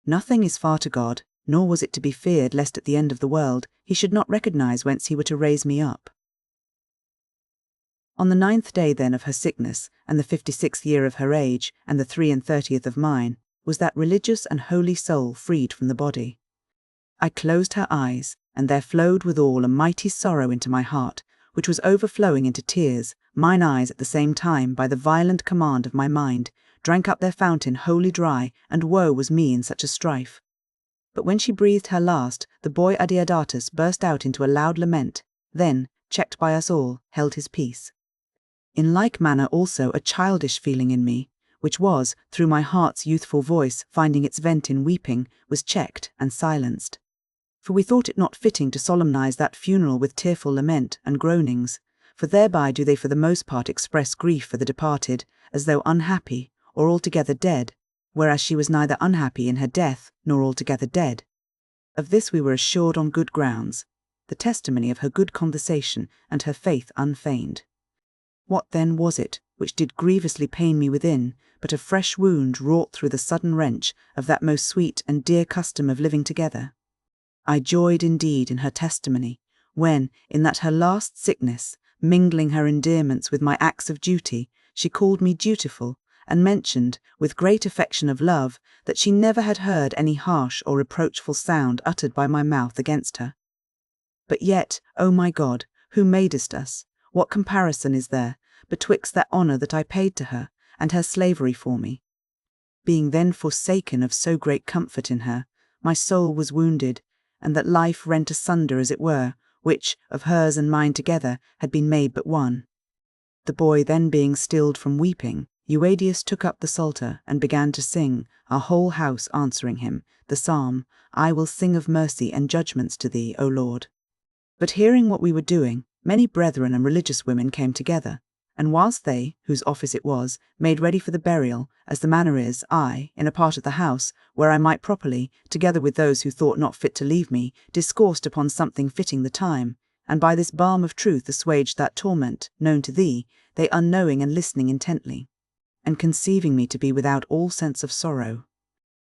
nothing is far to God, nor was it to be feared lest at the end of the world he should not recognize whence he were to raise me up. On the 9th day then of her sickness, and the 56th year of her age, and the 33rd of mine, was that religious and holy soul freed from the body. I closed her eyes, and there flowed withal a mighty sorrow into my heart, which was overflowing into tears. Mine eyes at the same time, by the violent command of my mind, drank up their fountain wholly dry, and woe was me in such a strife. But when she breathed her last, the boy Adeodatus burst out into a loud lament, then, checked by us all, held his peace. In like manner also a childish feeling in me, which was, through my heart's youthful voice finding its vent in weeping, was checked and silenced. For we thought it not fitting to solemnize that funeral with tearful lament and groanings, for thereby do they for the most part express grief for the departed, as though unhappy, or altogether dead, whereas she was neither unhappy in her death, nor altogether dead. Of this we were assured on good grounds, the testimony of her good conversation and her faith unfeigned. What then was it which did grievously pain me within, but a fresh wound wrought through the sudden wrench of that most sweet and dear custom of living together? I joyed indeed in her testimony, when, in that her last sickness, mingling her endearments with my acts of duty, she called me dutiful, and mentioned, with great affection of love, that she never had heard any harsh or reproachful sound uttered by my mouth against her. But yet, O my God, who madest us, what comparison is there betwixt that honour that I paid to her, and her slavery for me? Being then forsaken of so great comfort in her, my soul was wounded, and that life rent asunder as it were, which, of hers and mine together, had been made but one. The boy then being stilled from weeping, Euadius took up the psalter, and began to sing, our whole house answering him, the psalm, I will sing of mercy and judgments to thee, O Lord. But hearing what we were doing, many brethren and religious women came together, and whilst they, whose office it was, made ready for the burial, as the manner is, I, in a part of the house, where I might properly, together with those who thought not fit to leave me, discoursed upon something fitting the time, and by this balm of truth assuaged that torment, known to thee, they unknowing and listening intently, and conceiving me to be without all sense of sorrow.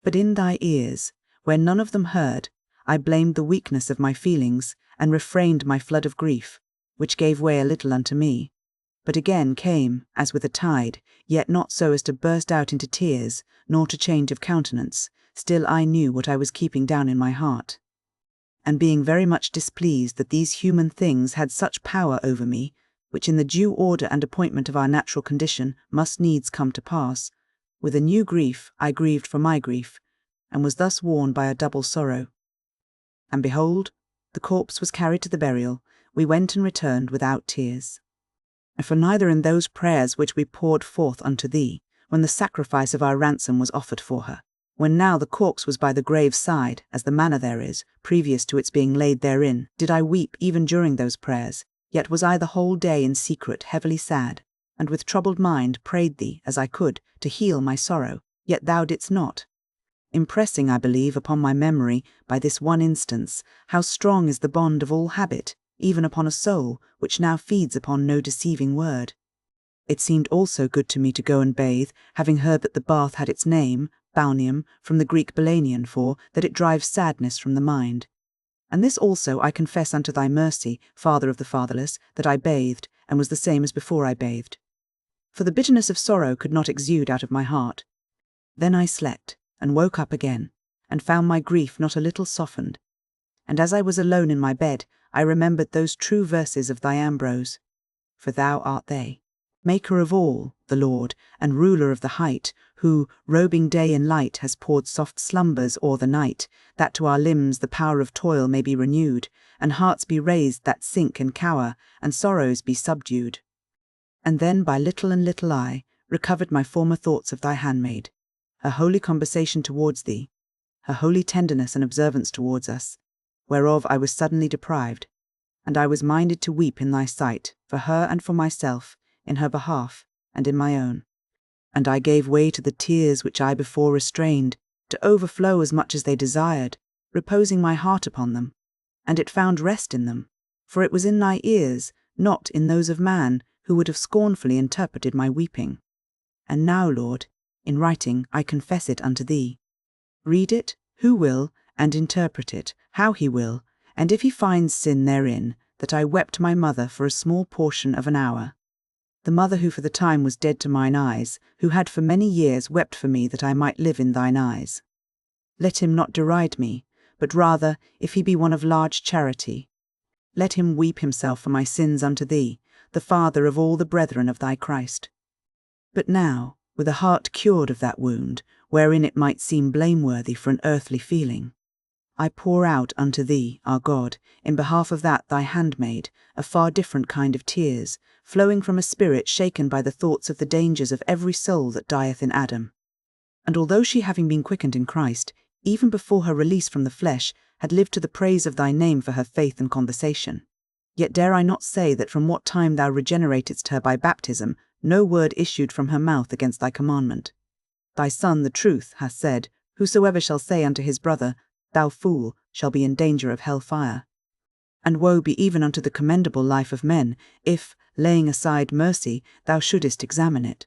But in thy ears, where none of them heard, I blamed the weakness of my feelings, and refrained my flood of grief, which gave way a little unto me, but again came, as with a tide, yet not so as to burst out into tears, nor to change of countenance. Still I knew what I was keeping down in my heart. And being very much displeased that these human things had such power over me, which in the due order and appointment of our natural condition must needs come to pass, with a new grief I grieved for my grief, and was thus worn by a double sorrow. And behold, the corpse was carried to the burial, we went and returned without tears. For neither in those prayers which we poured forth unto thee, when the sacrifice of our ransom was offered for her, when now the corpse was by the grave's side, as the manner there is, previous to its being laid therein, did I weep even during those prayers, yet was I the whole day in secret heavily sad, and with troubled mind prayed thee, as I could, to heal my sorrow, yet thou didst not. Impressing, I believe, upon my memory, by this one instance, how strong is the bond of all habit, even upon a soul, which now feeds upon no deceiving word. It seemed also good to me to go and bathe, having heard that the bath had its name, balneum, from the Greek balanion, for that it drives sadness from the mind. And this also I confess unto thy mercy, Father of the fatherless, that I bathed, and was the same as before I bathed. For the bitterness of sorrow could not exude out of my heart. Then I slept, and woke up again, and found my grief not a little softened. And as I was alone in my bed, I remembered those true verses of thy Ambrose. For thou art they, Maker of all, the Lord, and ruler of the height, who, robing day in light, has poured soft slumbers o'er the night, that to our limbs the power of toil may be renewed, and hearts be raised that sink and cower, and sorrows be subdued. And then by little and little I recovered my former thoughts of thy handmaid, her holy conversation towards thee, her holy tenderness and observance towards us, whereof I was suddenly deprived, and I was minded to weep in thy sight, for her and for myself, in her behalf, and in my own. And I gave way to the tears which I before restrained, to overflow as much as they desired, reposing my heart upon them. And it found rest in them, for it was in thy ears, not in those of man, who would have scornfully interpreted my weeping. And now, Lord, in writing I confess it unto thee. Read it, who will, and interpret it, how he will, and if he finds sin therein, that I wept my mother for a small portion of an hour, the mother who for the time was dead to mine eyes, who had for many years wept for me that I might live in thine eyes. Let him not deride me, but rather, if he be one of large charity, let him weep himself for my sins unto thee, the Father of all the brethren of thy Christ. But now, with a heart cured of that wound, wherein it might seem blameworthy for an earthly feeling, I pour out unto thee, our God, in behalf of that thy handmaid, a far different kind of tears, flowing from a spirit shaken by the thoughts of the dangers of every soul that dieth in Adam. And although she, having been quickened in Christ, even before her release from the flesh, had lived to the praise of thy name for her faith and conversation, yet dare I not say that from what time thou regeneratedst her by baptism, no word issued from her mouth against thy commandment. Thy Son, the truth, hath said, whosoever shall say unto his brother, Thou fool, shall be in danger of hell fire. And woe be even unto the commendable life of men, if, laying aside mercy, thou shouldest examine it.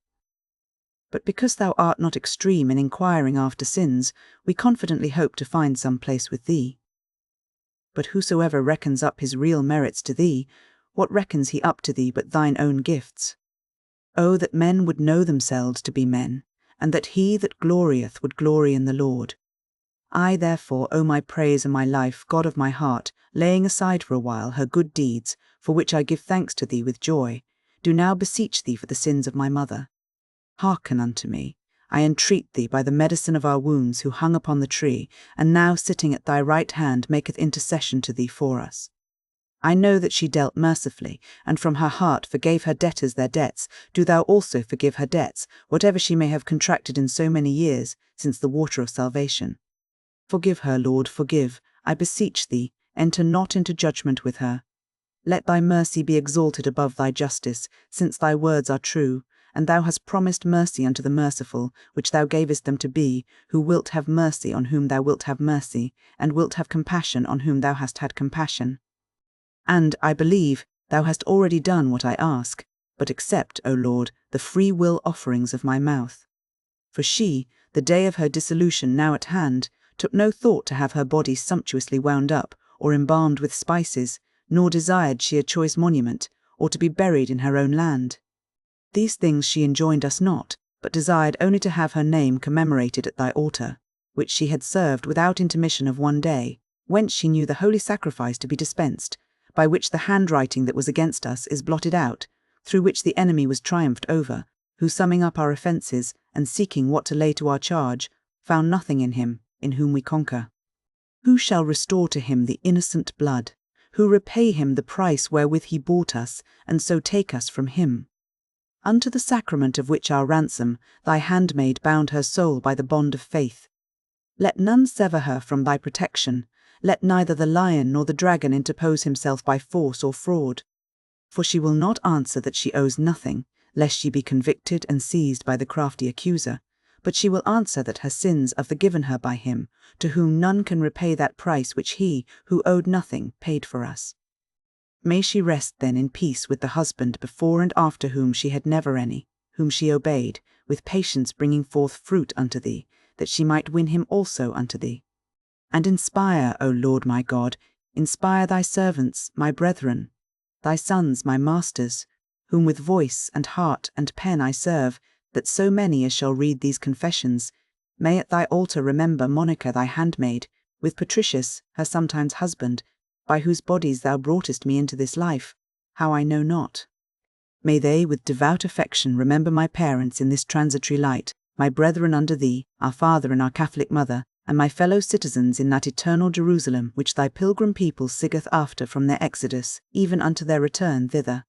But because thou art not extreme in inquiring after sins, we confidently hope to find some place with thee. But whosoever reckons up his real merits to thee, what reckons he up to thee but thine own gifts? O that men would know themselves to be men, and that he that glorieth would glory in the Lord. I therefore, O my praise and my life, God of my heart, laying aside for a while her good deeds, for which I give thanks to thee with joy, do now beseech thee for the sins of my mother. Hearken unto me, I entreat thee by the medicine of our wounds, who hung upon the tree, and now sitting at thy right hand maketh intercession to thee for us. I know that she dealt mercifully, and from her heart forgave her debtors their debts. Do thou also forgive her debts, whatever she may have contracted in so many years, since the water of salvation. Forgive her, Lord, forgive, I beseech thee, enter not into judgment with her. Let thy mercy be exalted above thy justice, since thy words are true, and thou hast promised mercy unto the merciful, which thou gavest them to be, who wilt have mercy on whom thou wilt have mercy, and wilt have compassion on whom thou hast had compassion. And, I believe, thou hast already done what I ask, but accept, O Lord, the free will offerings of my mouth. For she, the day of her dissolution now at hand, took no thought to have her body sumptuously wound up, or embalmed with spices, nor desired she a choice monument, or to be buried in her own land. These things she enjoined us not, but desired only to have her name commemorated at thy altar, which she had served without intermission of one day, whence she knew the holy sacrifice to be dispensed, by which the handwriting that was against us is blotted out, through which the enemy was triumphed over, who summing up our offences, and seeking what to lay to our charge, found nothing in him, in whom we conquer. Who shall restore to him the innocent blood? Who repay him the price wherewith he bought us, and so take us from him? Unto the sacrament of which our ransom, thy handmaid bound her soul by the bond of faith. Let none sever her from thy protection, let neither the lion nor the dragon interpose himself by force or fraud. For she will not answer that she owes nothing, lest she be convicted and seized by the crafty accuser, but she will answer that her sins are forgiven her by him, to whom none can repay that price which he, who owed nothing, paid for us. May she rest then in peace with the husband before and after whom she had never any, whom she obeyed, with patience bringing forth fruit unto thee, that she might win him also unto thee. And inspire, O Lord my God, inspire thy servants, my brethren, thy sons, my masters, whom with voice and heart and pen I serve, that so many as shall read these confessions may at thy altar remember Monica thy handmaid, with Patricius, her sometimes husband, by whose bodies thou broughtest me into this life, how I know not. May they with devout affection remember my parents in this transitory light, my brethren under thee, our Father and our Catholic Mother, and my fellow citizens in that eternal Jerusalem which thy pilgrim people seeketh after from their exodus, even unto their return thither.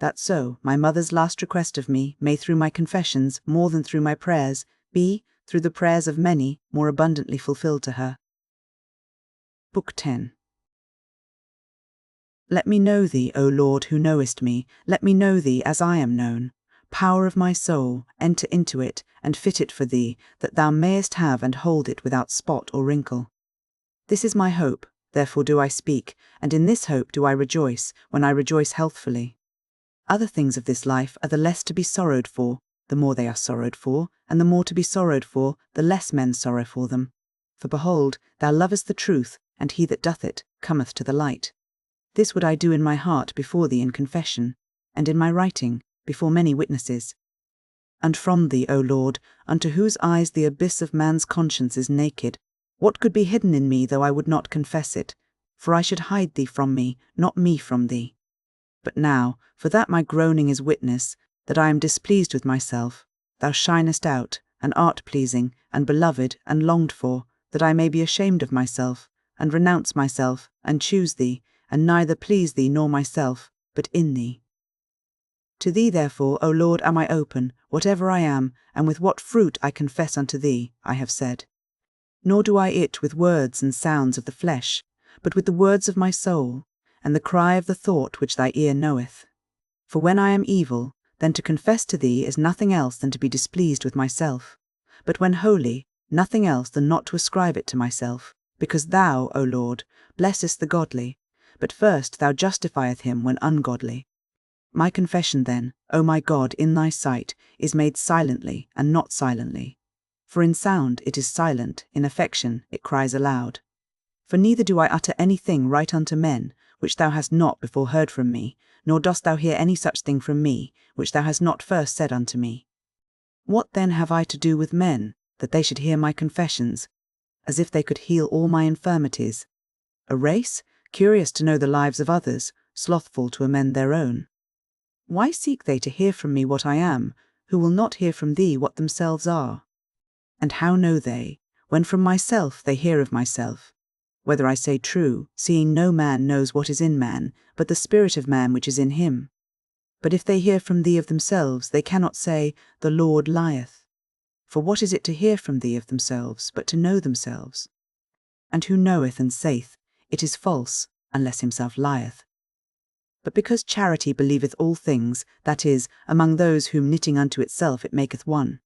That so, my mother's last request of me may through my confessions, more than through my prayers, be, through the prayers of many, more abundantly fulfilled to her. Book X. Let me know thee, O Lord, who knowest me, let me know thee as I am known. Power of my soul, enter into it, and fit it for thee, that thou mayest have and hold it without spot or wrinkle. This is my hope, therefore do I speak, and in this hope do I rejoice, when I rejoice healthfully. Other things of this life are the less to be sorrowed for, the more they are sorrowed for, and the more to be sorrowed for, the less men sorrow for them. For behold, thou lovest the truth, and he that doth it cometh to the light. This would I do in my heart before thee in confession, and in my writing before many witnesses. And from thee, O Lord, unto whose eyes the abyss of man's conscience is naked, what could be hidden in me though I would not confess it? For I should hide thee from me, not me from thee. But now, for that my groaning is witness, that I am displeased with myself, thou shinest out, and art pleasing, and beloved, and longed for, that I may be ashamed of myself, and renounce myself, and choose thee, and neither please thee nor myself, but in thee. To thee therefore, O Lord, am I open, whatever I am, and with what fruit I confess unto thee, I have said. Nor do I it with words and sounds of the flesh, but with the words of my soul, and the cry of the thought which thy ear knoweth. For when I am evil, then to confess to thee is nothing else than to be displeased with myself, but when holy, nothing else than not to ascribe it to myself, because thou, O Lord, blessest the godly, but first thou justifieth him when ungodly. My confession then, O my God, in thy sight, is made silently and not silently. For in sound it is silent, in affection it cries aloud. For neither do I utter any thing right unto men, which thou hast not before heard from me, nor dost thou hear any such thing from me, which thou hast not first said unto me. What then have I to do with men, that they should hear my confessions, as if they could heal all my infirmities? A race, curious to know the lives of others, slothful to amend their own. Why seek they to hear from me what I am, who will not hear from thee what themselves are? And how know they, when from myself they hear of myself? Whether I say true, seeing no man knows what is in man, but the spirit of man which is in him. But if they hear from thee of themselves, they cannot say, The Lord lieth. For what is it to hear from thee of themselves, but to know themselves? And who knoweth and saith, It is false, unless himself lieth? But because charity believeth all things, that is, among those whom knitting unto itself it maketh one.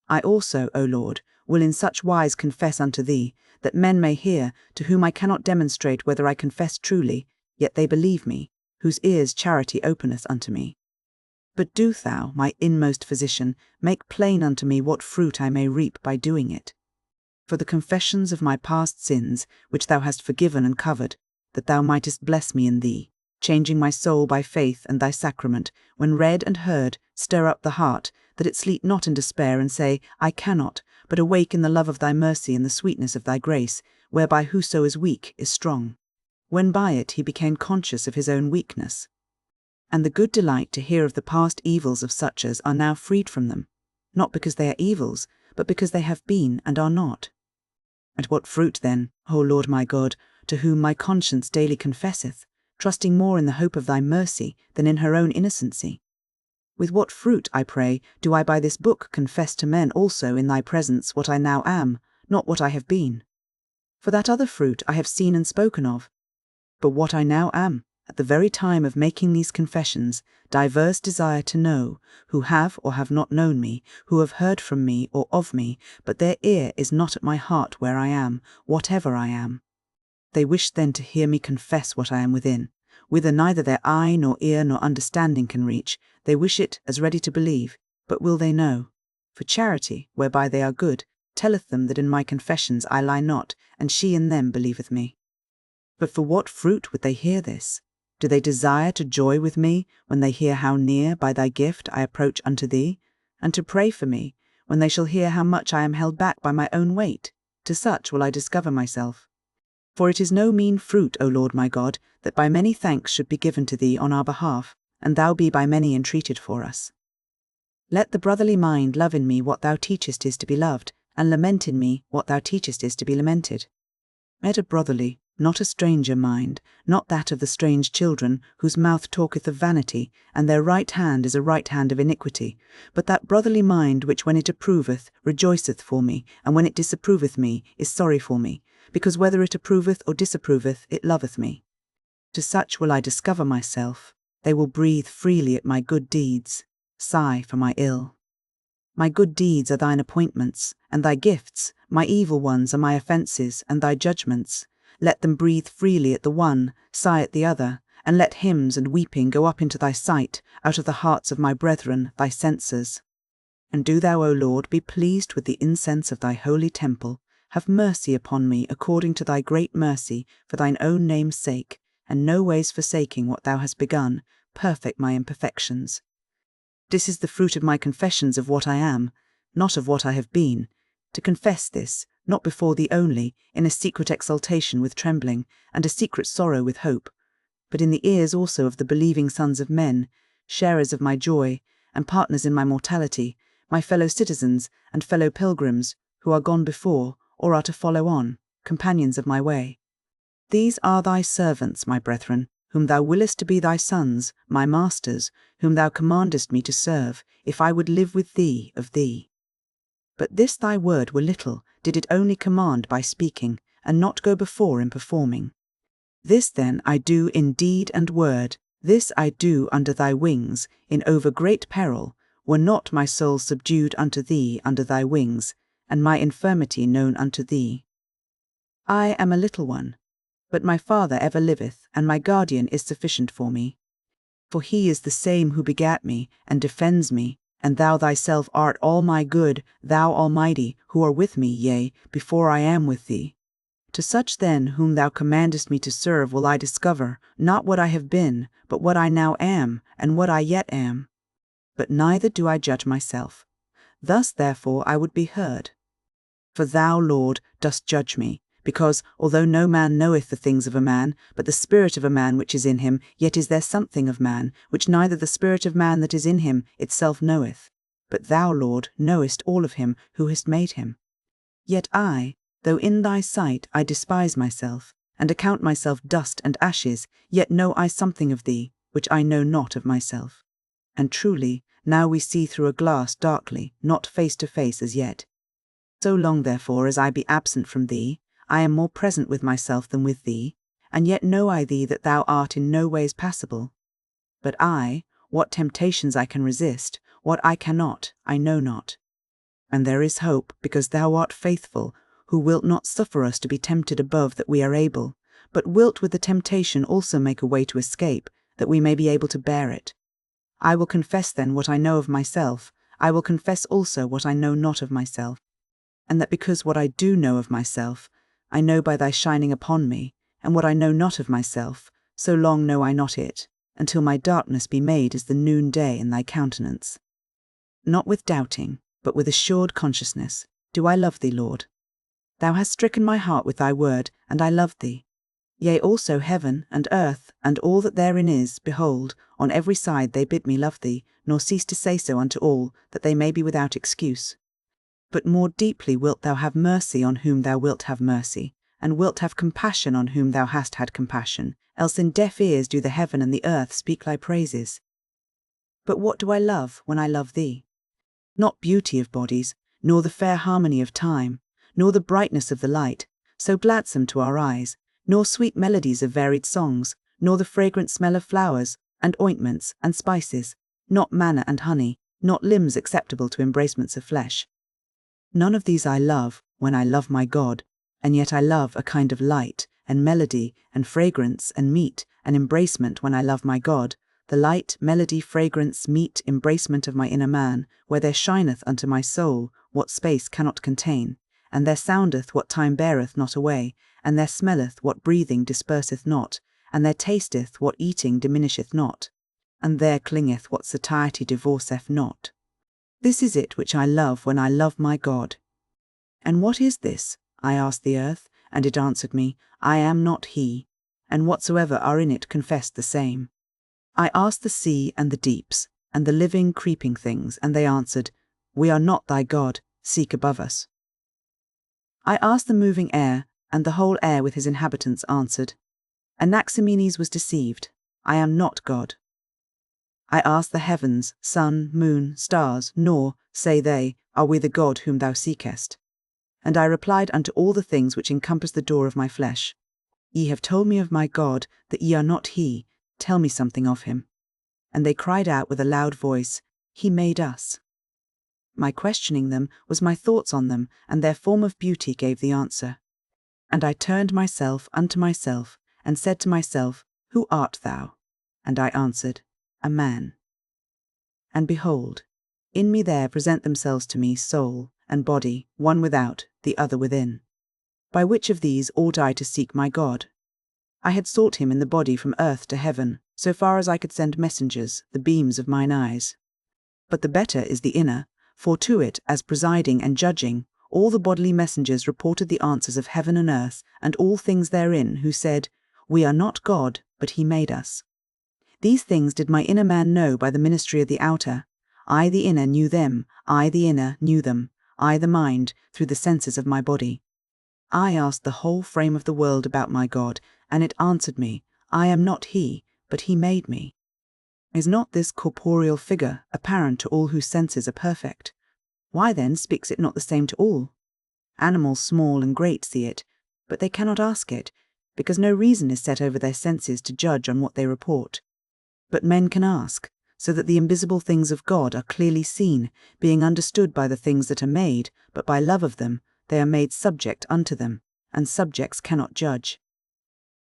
I also, O Lord, will in such wise confess unto thee, that men may hear, to whom I cannot demonstrate whether I confess truly, yet they believe me, whose ears charity openeth unto me. But do thou, my inmost physician, make plain unto me what fruit I may reap by doing it. For the confessions of my past sins, which thou hast forgiven and covered, that thou mightest bless me in thee, changing my soul by faith and thy sacrament, when read and heard, stir up the heart, that it sleep not in despair and say, I cannot, but awake in the love of thy mercy and the sweetness of thy grace, whereby whoso is weak is strong. When by it he became conscious of his own weakness. And the good delight to hear of the past evils of such as are now freed from them, not because they are evils, but because they have been and are not. And what fruit then, O Lord my God, to whom my conscience daily confesseth, trusting more in the hope of thy mercy than in her own innocency? With what fruit, I pray, do I by this book confess to men also in thy presence what I now am, not what I have been? For that other fruit I have seen and spoken of. But what I now am, at the very time of making these confessions, diverse desire to know, who have or have not known me, who have heard from me or of me, but their ear is not at my heart where I am, whatever I am. They wish then to hear me confess what I am within, whither neither their eye nor ear nor understanding can reach. They wish it as ready to believe, but will they know? For charity, whereby they are good, telleth them that in my confessions I lie not, and she in them believeth me. But for what fruit would they hear this? Do they desire to joy with me, when they hear how near, by thy gift, I approach unto thee, and to pray for me, when they shall hear how much I am held back by my own weight? To such will I discover myself. For it is no mean fruit, O Lord my God, that by many thanks should be given to thee on our behalf, and thou be by many entreated for us. Let the brotherly mind love in me what thou teachest is to be loved, and lament in me what thou teachest is to be lamented. Let a brotherly, not a stranger mind, not that of the strange children, whose mouth talketh of vanity, and their right hand is a right hand of iniquity, but that brotherly mind which when it approveth, rejoiceth for me, and when it disapproveth me, is sorry for me, because whether it approveth or disapproveth, it loveth me. To such will I discover myself. They will breathe freely at my good deeds, sigh for my ill. My good deeds are thine appointments, and thy gifts, my evil ones are my offences, and thy judgments. Let them breathe freely at the one, sigh at the other, and let hymns and weeping go up into thy sight, out of the hearts of my brethren, thy censors. And do thou, O Lord, be pleased with the incense of thy holy temple. Have mercy upon me according to thy great mercy, for thine own name's sake, and no ways forsaking what thou hast begun, perfect my imperfections. This is the fruit of my confessions of what I am, not of what I have been, to confess this, not before thee only, in a secret exultation with trembling, and a secret sorrow with hope, but in the ears also of the believing sons of men, sharers of my joy, and partners in my mortality, my fellow citizens and fellow pilgrims, who are gone before, or are to follow on, companions of my way. These are thy servants, my brethren, whom thou willest to be thy sons, my masters, whom thou commandest me to serve, if I would live with thee of thee. But this thy word were little, did it only command by speaking, and not go before in performing. This then I do in deed and word, this I do under thy wings, in over great peril, were not my soul subdued unto thee under thy wings, and my infirmity known unto thee. I am a little one, but my Father ever liveth, and my guardian is sufficient for me. For he is the same who begat me, and defends me, and thou thyself art all my good, thou Almighty, who are with me, yea, before I am with thee. To such then whom thou commandest me to serve will I discover, not what I have been, but what I now am, and what I yet am. But neither do I judge myself. Thus therefore I would be heard. For thou, Lord, dost judge me, because, although no man knoweth the things of a man, but the spirit of a man which is in him, yet is there something of man, which neither the spirit of man that is in him itself knoweth. But thou, Lord, knowest all of him who hast made him. Yet I, though in thy sight I despise myself, and account myself dust and ashes, yet know I something of thee, which I know not of myself. And truly, now we see through a glass darkly, not face to face as yet. So long therefore as I be absent from thee, I am more present with myself than with thee, and yet know I thee that thou art in no ways passible. But I, what temptations I can resist, what I cannot, I know not. And there is hope, because thou art faithful, who wilt not suffer us to be tempted above that we are able, but wilt with the temptation also make a way to escape, that we may be able to bear it. I will confess then what I know of myself, I will confess also what I know not of myself. And that because what I do know of myself, I know by thy shining upon me, and what I know not of myself, so long know I not it, until my darkness be made as the noonday in thy countenance. Not with doubting, but with assured consciousness, do I love thee, Lord. Thou hast stricken my heart with thy word, and I love thee. Yea, also heaven, and earth, and all that therein is, behold, on every side they bid me love thee, nor cease to say so unto all, that they may be without excuse. But more deeply wilt thou have mercy on whom thou wilt have mercy, and wilt have compassion on whom thou hast had compassion, else in deaf ears do the heaven and the earth speak thy praises. But what do I love when I love thee? Not beauty of bodies, nor the fair harmony of time, nor the brightness of the light, so gladsome to our eyes, nor sweet melodies of varied songs, nor the fragrant smell of flowers, and ointments, and spices, not manna and honey, not limbs acceptable to embracements of flesh. None of these I love when I love my God, and yet I love a kind of light, and melody, and fragrance, and meat, and embracement when I love my God, the light, melody, fragrance, meat, embracement of my inner man, where there shineth unto my soul what space cannot contain, and there soundeth what time beareth not away, and there smelleth what breathing disperseth not, and there tasteth what eating diminisheth not, and there clingeth what satiety divorceth not. This is it which I love when I love my God. And what is this? I asked the earth, and it answered me, I am not he, and whatsoever are in it confessed the same. I asked the sea and the deeps, and the living creeping things, and they answered, We are not thy God, seek above us. I asked the moving air, and the whole air with his inhabitants answered, Anaximenes was deceived, I am not God. I asked the heavens, sun, moon, stars, nor, say they, are we the God whom thou seekest. And I replied unto all the things which encompass the door of my flesh, Ye have told me of my God, that ye are not he. Tell me something of him. And they cried out with a loud voice, He made us. My questioning them was my thoughts on them, and their form of beauty gave the answer. And I turned myself unto myself, and said to myself, Who art thou? And I answered, A man. And behold, in me there present themselves to me soul and body, one without, the other within. By which of these ought I to seek my God? I had sought him in the body from earth to heaven, so far as I could send messengers, the beams of mine eyes. But the better is the inner, for to it, as presiding and judging, all the bodily messengers reported the answers of heaven and earth, and all things therein, who said, We are not God, but he made us. These things did my inner man know by the ministry of the outer. I the inner knew them, I the inner knew them, I the mind, through the senses of my body. I asked the whole frame of the world about my God, and it answered me, I am not he, but he made me. Is not this corporeal figure apparent to all whose senses are perfect? Why then speaks it not the same to all? Animals small and great see it, but they cannot ask it, because no reason is set over their senses to judge on what they report. But men can ask, so that the invisible things of God are clearly seen, being understood by the things that are made, but by love of them, they are made subject unto them, and subjects cannot judge.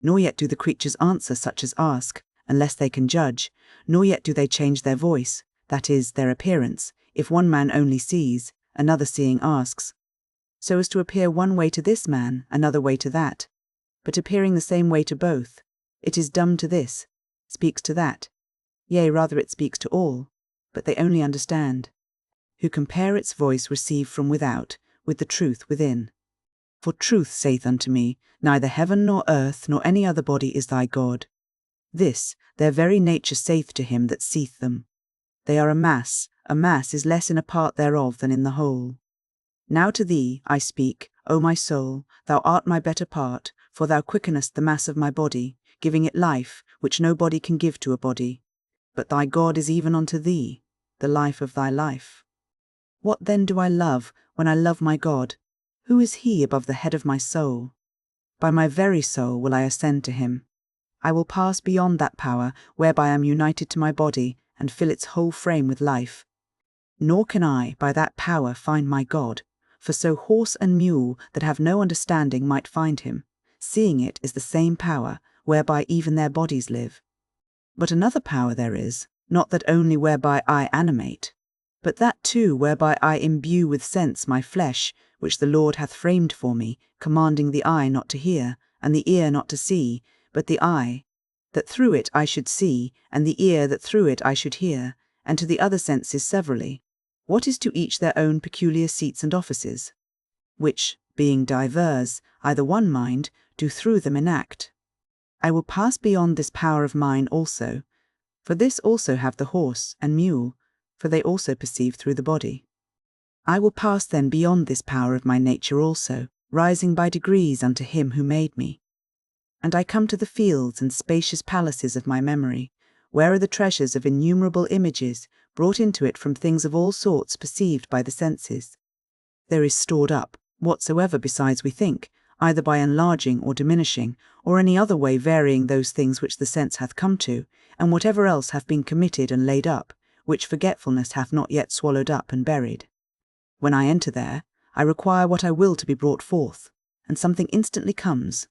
Nor yet do the creatures answer such as ask, unless they can judge, nor yet do they change their voice, that is, their appearance, if one man only sees, another seeing asks, so as to appear one way to this man, another way to that, but appearing the same way to both. It is dumb to this, speaks to that, yea, rather it speaks to all, but they only understand, who compare its voice received from without, with the truth within. For truth saith unto me, Neither heaven nor earth nor any other body is thy God. This their very nature saith to him that seeth them. They are a mass is less in a part thereof than in the whole. Now to thee I speak, O my soul, thou art my better part, for thou quickenest the mass of my body, giving it life, which no body can give to a body. But thy God is even unto thee, the life of thy life. What then do I love, when I love my God? Who is he above the head of my soul? By my very soul will I ascend to him. I will pass beyond that power whereby I am united to my body, and fill its whole frame with life. Nor can I by that power find my God, for so horse and mule that have no understanding might find him, seeing it is the same power whereby even their bodies live. But another power there is, not that only whereby I animate, but that too whereby I imbue with sense my flesh, which the Lord hath framed for me, commanding the eye not to hear, and the ear not to see, but the eye, that through it I should see, and the ear that through it I should hear, and to the other senses severally, what is to each their own peculiar seats and offices, which, being divers, I the one mind, do through them enact. I will pass beyond this power of mine also, for this also have the horse and mule, for they also perceive through the body. I will pass then beyond this power of my nature also, rising by degrees unto him who made me. And I come to the fields and spacious palaces of my memory, where are the treasures of innumerable images brought into it from things of all sorts perceived by the senses. There is stored up whatsoever besides we think, either by enlarging or diminishing, or any other way varying those things which the sense hath come to, and whatever else hath been committed and laid up, which forgetfulness hath not yet swallowed up and buried. When I enter there, I require what I will to be brought forth, and something instantly comes.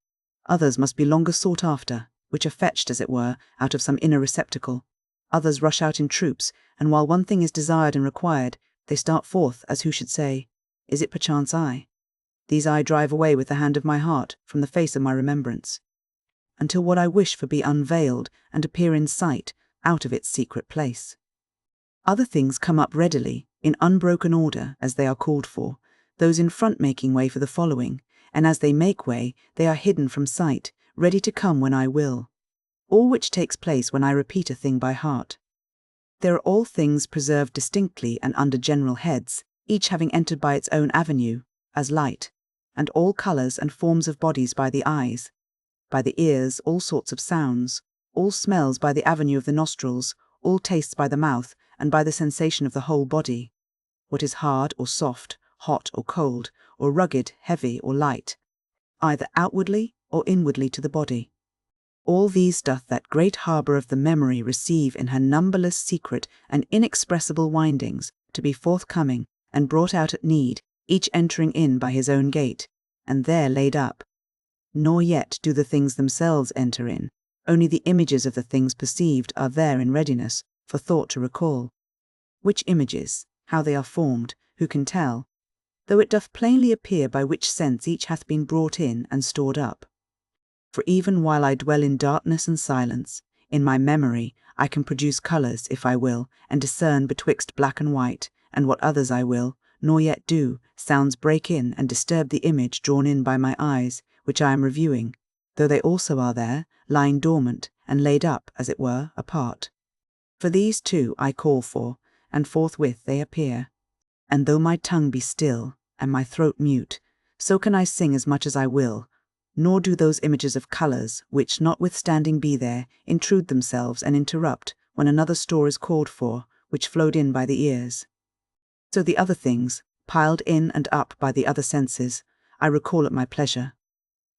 Others must be longer sought after, which are fetched, as it were, out of some inner receptacle. Others rush out in troops, and while one thing is desired and required, they start forth, as who should say, Is it perchance I? These I drive away with the hand of my heart from the face of my remembrance, until what I wish for be unveiled and appear in sight out of its secret place. Other things come up readily, in unbroken order, as they are called for, those in front making way for the following, and as they make way, they are hidden from sight, ready to come when I will. All which takes place when I repeat a thing by heart. There are all things preserved distinctly and under general heads, each having entered by its own avenue, as light, and all colours and forms of bodies by the eyes, by the ears all sorts of sounds, all smells by the avenue of the nostrils, all tastes by the mouth, and by the sensation of the whole body. What is hard or soft, hot or cold, or rugged, heavy or light, either outwardly or inwardly to the body. All these doth that great harbour of the memory receive in her numberless secret and inexpressible windings, to be forthcoming, and brought out at need, each entering in by his own gate, and there laid up. Nor yet do the things themselves enter in, only the images of the things perceived are there in readiness, for thought to recall. Which images, how they are formed, who can tell? Though it doth plainly appear by which sense each hath been brought in and stored up. For even while I dwell in darkness and silence, in my memory I can produce colours, if I will, and discern betwixt black and white, and what others I will, nor yet do sounds break in and disturb the image drawn in by my eyes, which I am reviewing, though they also are there, lying dormant, and laid up, as it were, apart. For these too I call for, and forthwith they appear. And though my tongue be still, and my throat mute, so can I sing as much as I will, nor do those images of colours, which notwithstanding be there, intrude themselves and interrupt, when another store is called for, which flowed in by the ears. So the other things, piled in and up by the other senses, I recall at my pleasure.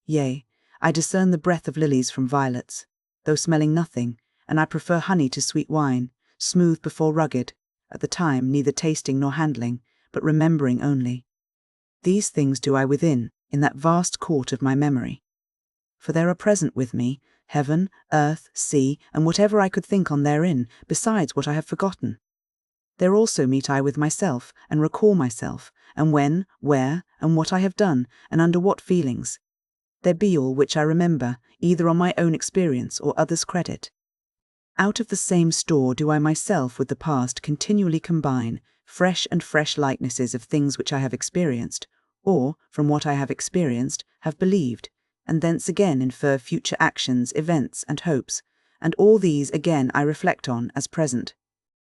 Yea, I discern the breath of lilies from violets, though smelling nothing, and I prefer honey to sweet wine, smooth before rugged, at the time neither tasting nor handling, but remembering only. These things do I within, in that vast court of my memory. For there are present with me, heaven, earth, sea, and whatever I could think on therein, besides what I have forgotten. There also meet I with myself, and recall myself, and when, where, and what I have done, and under what feelings. There be all which I remember, either on my own experience or others' credit. Out of the same store do I myself with the past continually combine fresh and fresh likenesses of things which I have experienced, or, from what I have experienced, have believed, and thence again infer future actions, events, and hopes, and all these again I reflect on as present.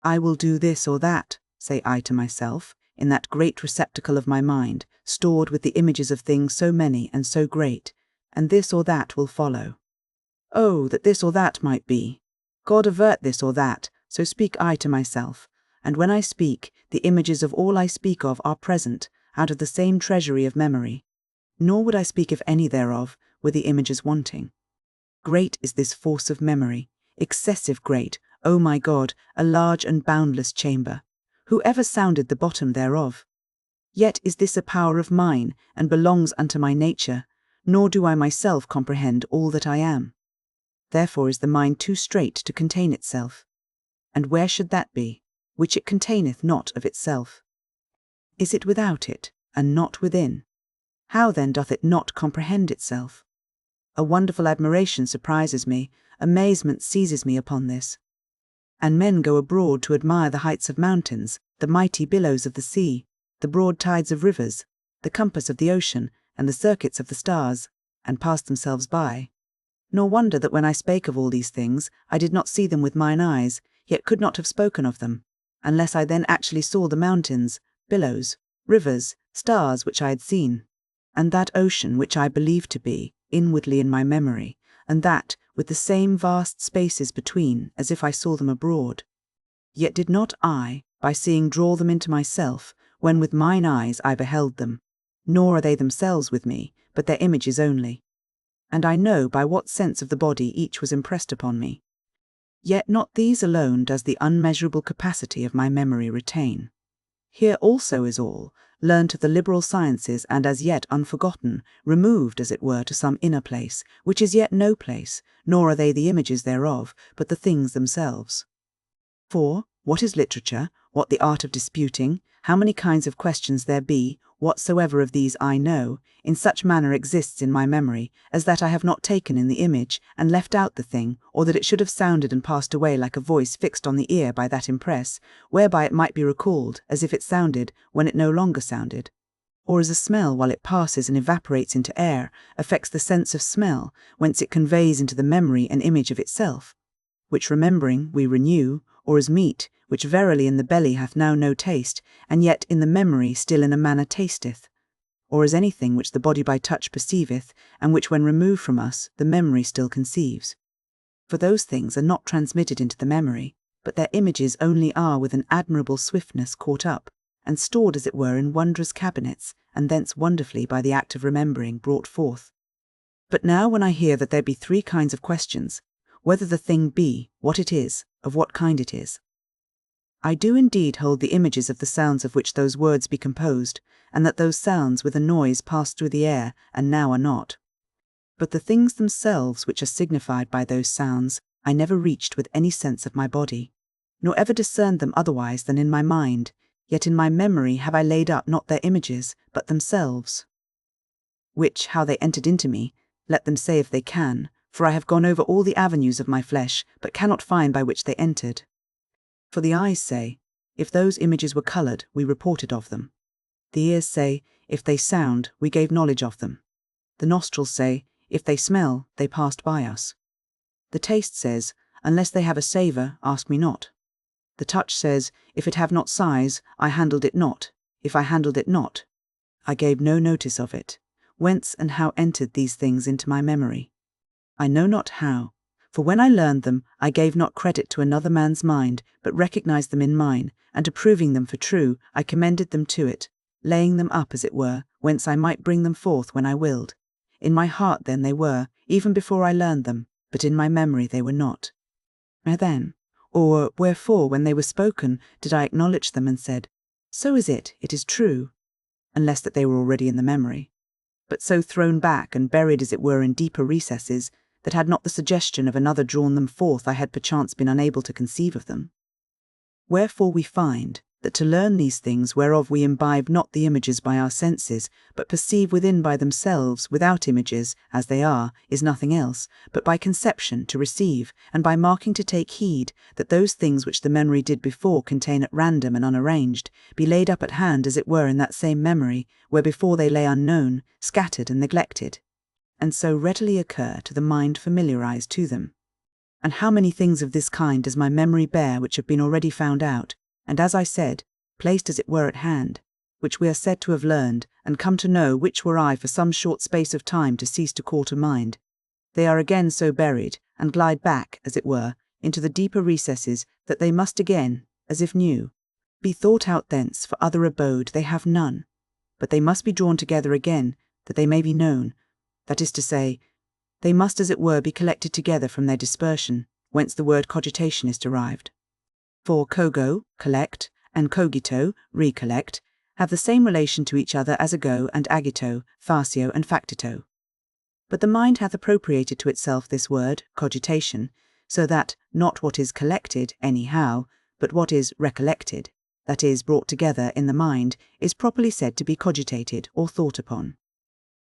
I will do this or that, say I to myself, in that great receptacle of my mind, stored with the images of things so many and so great, and this or that will follow. Oh, that this or that might be! God avert this or that, so speak I to myself, and when I speak, the images of all I speak of are present, out of the same treasury of memory, nor would I speak if any thereof were the images wanting. Great is this force of memory, excessive great, O my God, a large and boundless chamber. Who ever sounded the bottom thereof? Yet is this a power of mine, and belongs unto my nature, nor do I myself comprehend all that I am. Therefore is the mind too strait to contain itself. And where should that be, which it containeth not of itself? Is it without it, and not within? How then doth it not comprehend itself? A wonderful admiration surprises me, amazement seizes me upon this. And men go abroad to admire the heights of mountains, the mighty billows of the sea, the broad tides of rivers, the compass of the ocean, and the circuits of the stars, and pass themselves by. Nor wonder that when I spake of all these things, I did not see them with mine eyes, yet could not have spoken of them, unless I then actually saw the mountains, billows, rivers, stars which I had seen, and that ocean which I believed to be, inwardly in my memory, and that with the same vast spaces between, as if I saw them abroad. Yet did not I, by seeing, draw them into myself, when with mine eyes I beheld them, nor are they themselves with me, but their images only. And I know by what sense of the body each was impressed upon me. Yet not these alone does the unmeasurable capacity of my memory retain. Here also is all, learnt of the liberal sciences and as yet unforgotten, removed as it were to some inner place, which is yet no place, nor are they the images thereof, but the things themselves. For, what is literature, what the art of disputing, how many kinds of questions there be, whatsoever of these I know, in such manner exists in my memory, as that I have not taken in the image, and left out the thing, or that it should have sounded and passed away like a voice fixed on the ear by that impress, whereby it might be recalled, as if it sounded, when it no longer sounded. Or as a smell, while it passes and evaporates into air, affects the sense of smell, whence it conveys into the memory an image of itself, which remembering we renew, or as meat, which verily in the belly hath now no taste, and yet in the memory still in a manner tasteth, or as anything which the body by touch perceiveth, and which when removed from us, the memory still conceives. For those things are not transmitted into the memory, but their images only are with an admirable swiftness caught up, and stored as it were in wondrous cabinets, and thence wonderfully by the act of remembering brought forth. But now when I hear that there be three kinds of questions, whether the thing be, what it is, of what kind it is, I do indeed hold the images of the sounds of which those words be composed, and that those sounds with a noise passed through the air, and now are not. But the things themselves which are signified by those sounds, I never reached with any sense of my body, nor ever discerned them otherwise than in my mind, yet in my memory have I laid up not their images, but themselves. Which, how they entered into me, let them say if they can, for I have gone over all the avenues of my flesh, but cannot find by which they entered. For the eyes say, if those images were coloured, we reported of them. The ears say, if they sound, we gave knowledge of them. The nostrils say, if they smell, they passed by us. The taste says, unless they have a savour, ask me not. The touch says, if it have not size, I handled it not. If I handled it not, I gave no notice of it. Whence and how entered these things into my memory? I know not how. For when I learned them, I gave not credit to another man's mind, but recognized them in mine, and approving them for true, I commended them to it, laying them up as it were, whence I might bring them forth when I willed. In my heart then they were, even before I learned them, but in my memory they were not. Where then, or wherefore when they were spoken, did I acknowledge them and said, so is it is true, unless that they were already in the memory, but so thrown back and buried as it were in deeper recesses, that had not the suggestion of another drawn them forth I had perchance been unable to conceive of them. Wherefore we find that to learn these things whereof we imbibe not the images by our senses, but perceive within by themselves without images, as they are, is nothing else, but by conception to receive, and by marking to take heed, that those things which the memory did before contain at random and unarranged, be laid up at hand as it were in that same memory, where before they lay unknown, scattered and neglected, and so readily occur to the mind familiarized to them. And how many things of this kind does my memory bear which have been already found out, and as I said, placed as it were at hand, which we are said to have learned, and come to know which were I for some short space of time to cease to call to mind. They are again so buried, and glide back, as it were, into the deeper recesses, that they must again, as if new, be thought out thence, for other abode they have none, but they must be drawn together again, that they may be known, that is to say, they must as it were be collected together from their dispersion, whence the word cogitation is derived. For cogo, collect, and cogito, recollect, have the same relation to each other as ago and agito, facio and factito. But the mind hath appropriated to itself this word, cogitation, so that not what is collected anyhow, but what is recollected, that is, brought together in the mind, is properly said to be cogitated or thought upon.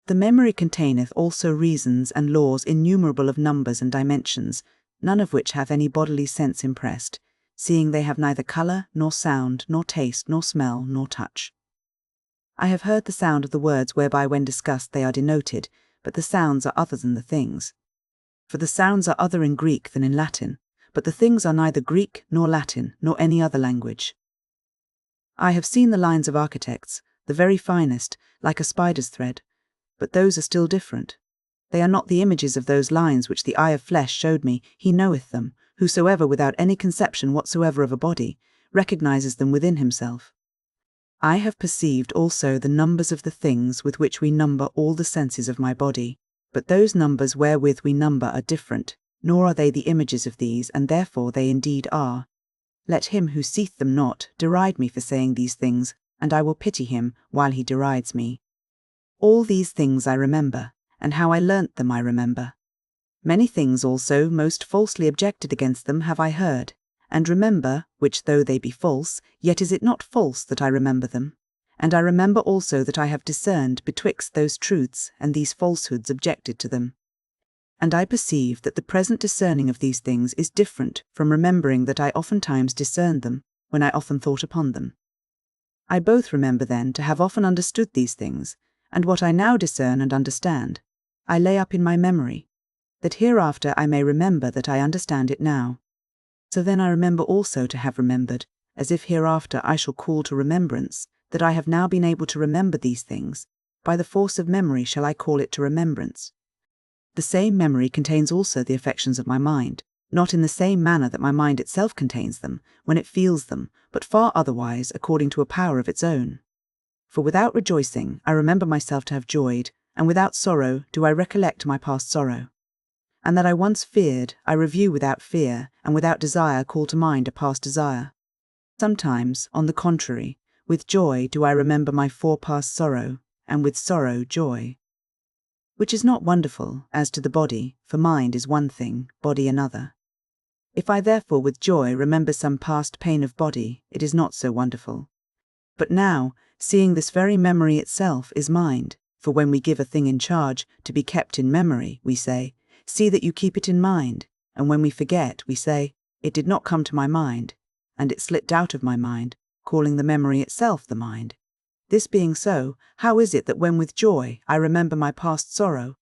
The memory containeth also reasons and laws innumerable of numbers and dimensions, none of which have any bodily sense impressed, seeing they have neither colour, nor sound, nor taste, nor smell, nor touch. I have heard the sound of the words whereby when discussed they are denoted, but the sounds are other than the things. For the sounds are other in Greek than in Latin, but the things are neither Greek, nor Latin, nor any other language. I have seen the lines of architects, the very finest, like a spider's thread, but those are still different. They are not the images of those lines which the eye of flesh showed me. He knoweth them, whosoever without any conception whatsoever of a body, recognizes them within himself. I have perceived also the numbers of the things with which we number all the senses of my body, but those numbers wherewith we number are different, nor are they the images of these, and therefore they indeed are. Let him who seeth them not deride me for saying these things, and I will pity him while he derides me. All these things I remember, and how I learnt them I remember. Many things also most falsely objected against them have I heard, and remember, which though they be false, yet is it not false that I remember them. And I remember also that I have discerned betwixt those truths and these falsehoods objected to them. And I perceive that the present discerning of these things is different from remembering that I oftentimes discerned them, when I often thought upon them. I both remember then to have often understood these things, and what I now discern and understand, I lay up in my memory, that hereafter I may remember that I understand it now. So then I remember also to have remembered, as if hereafter I shall call to remembrance, that I have now been able to remember these things, by the force of memory shall I call it to remembrance. The same memory contains also the affections of my mind, not in the same manner that my mind itself contains them, when it feels them, but far otherwise according to a power of its own. For without rejoicing, I remember myself to have joyed, and without sorrow do I recollect my past sorrow. And that I once feared, I review without fear, and without desire call to mind a past desire. Sometimes, on the contrary, with joy do I remember my forepast sorrow, and with sorrow joy. Which is not wonderful, as to the body, for mind is one thing, body another. If I therefore with joy remember some past pain of body, it is not so wonderful. But now, seeing this very memory itself is mind, for when we give a thing in charge, to be kept in memory, we say, see that you keep it in mind, and when we forget, we say, it did not come to my mind, and it slipped out of my mind, calling the memory itself the mind. This being so, how is it that when with joy I remember my past sorrow?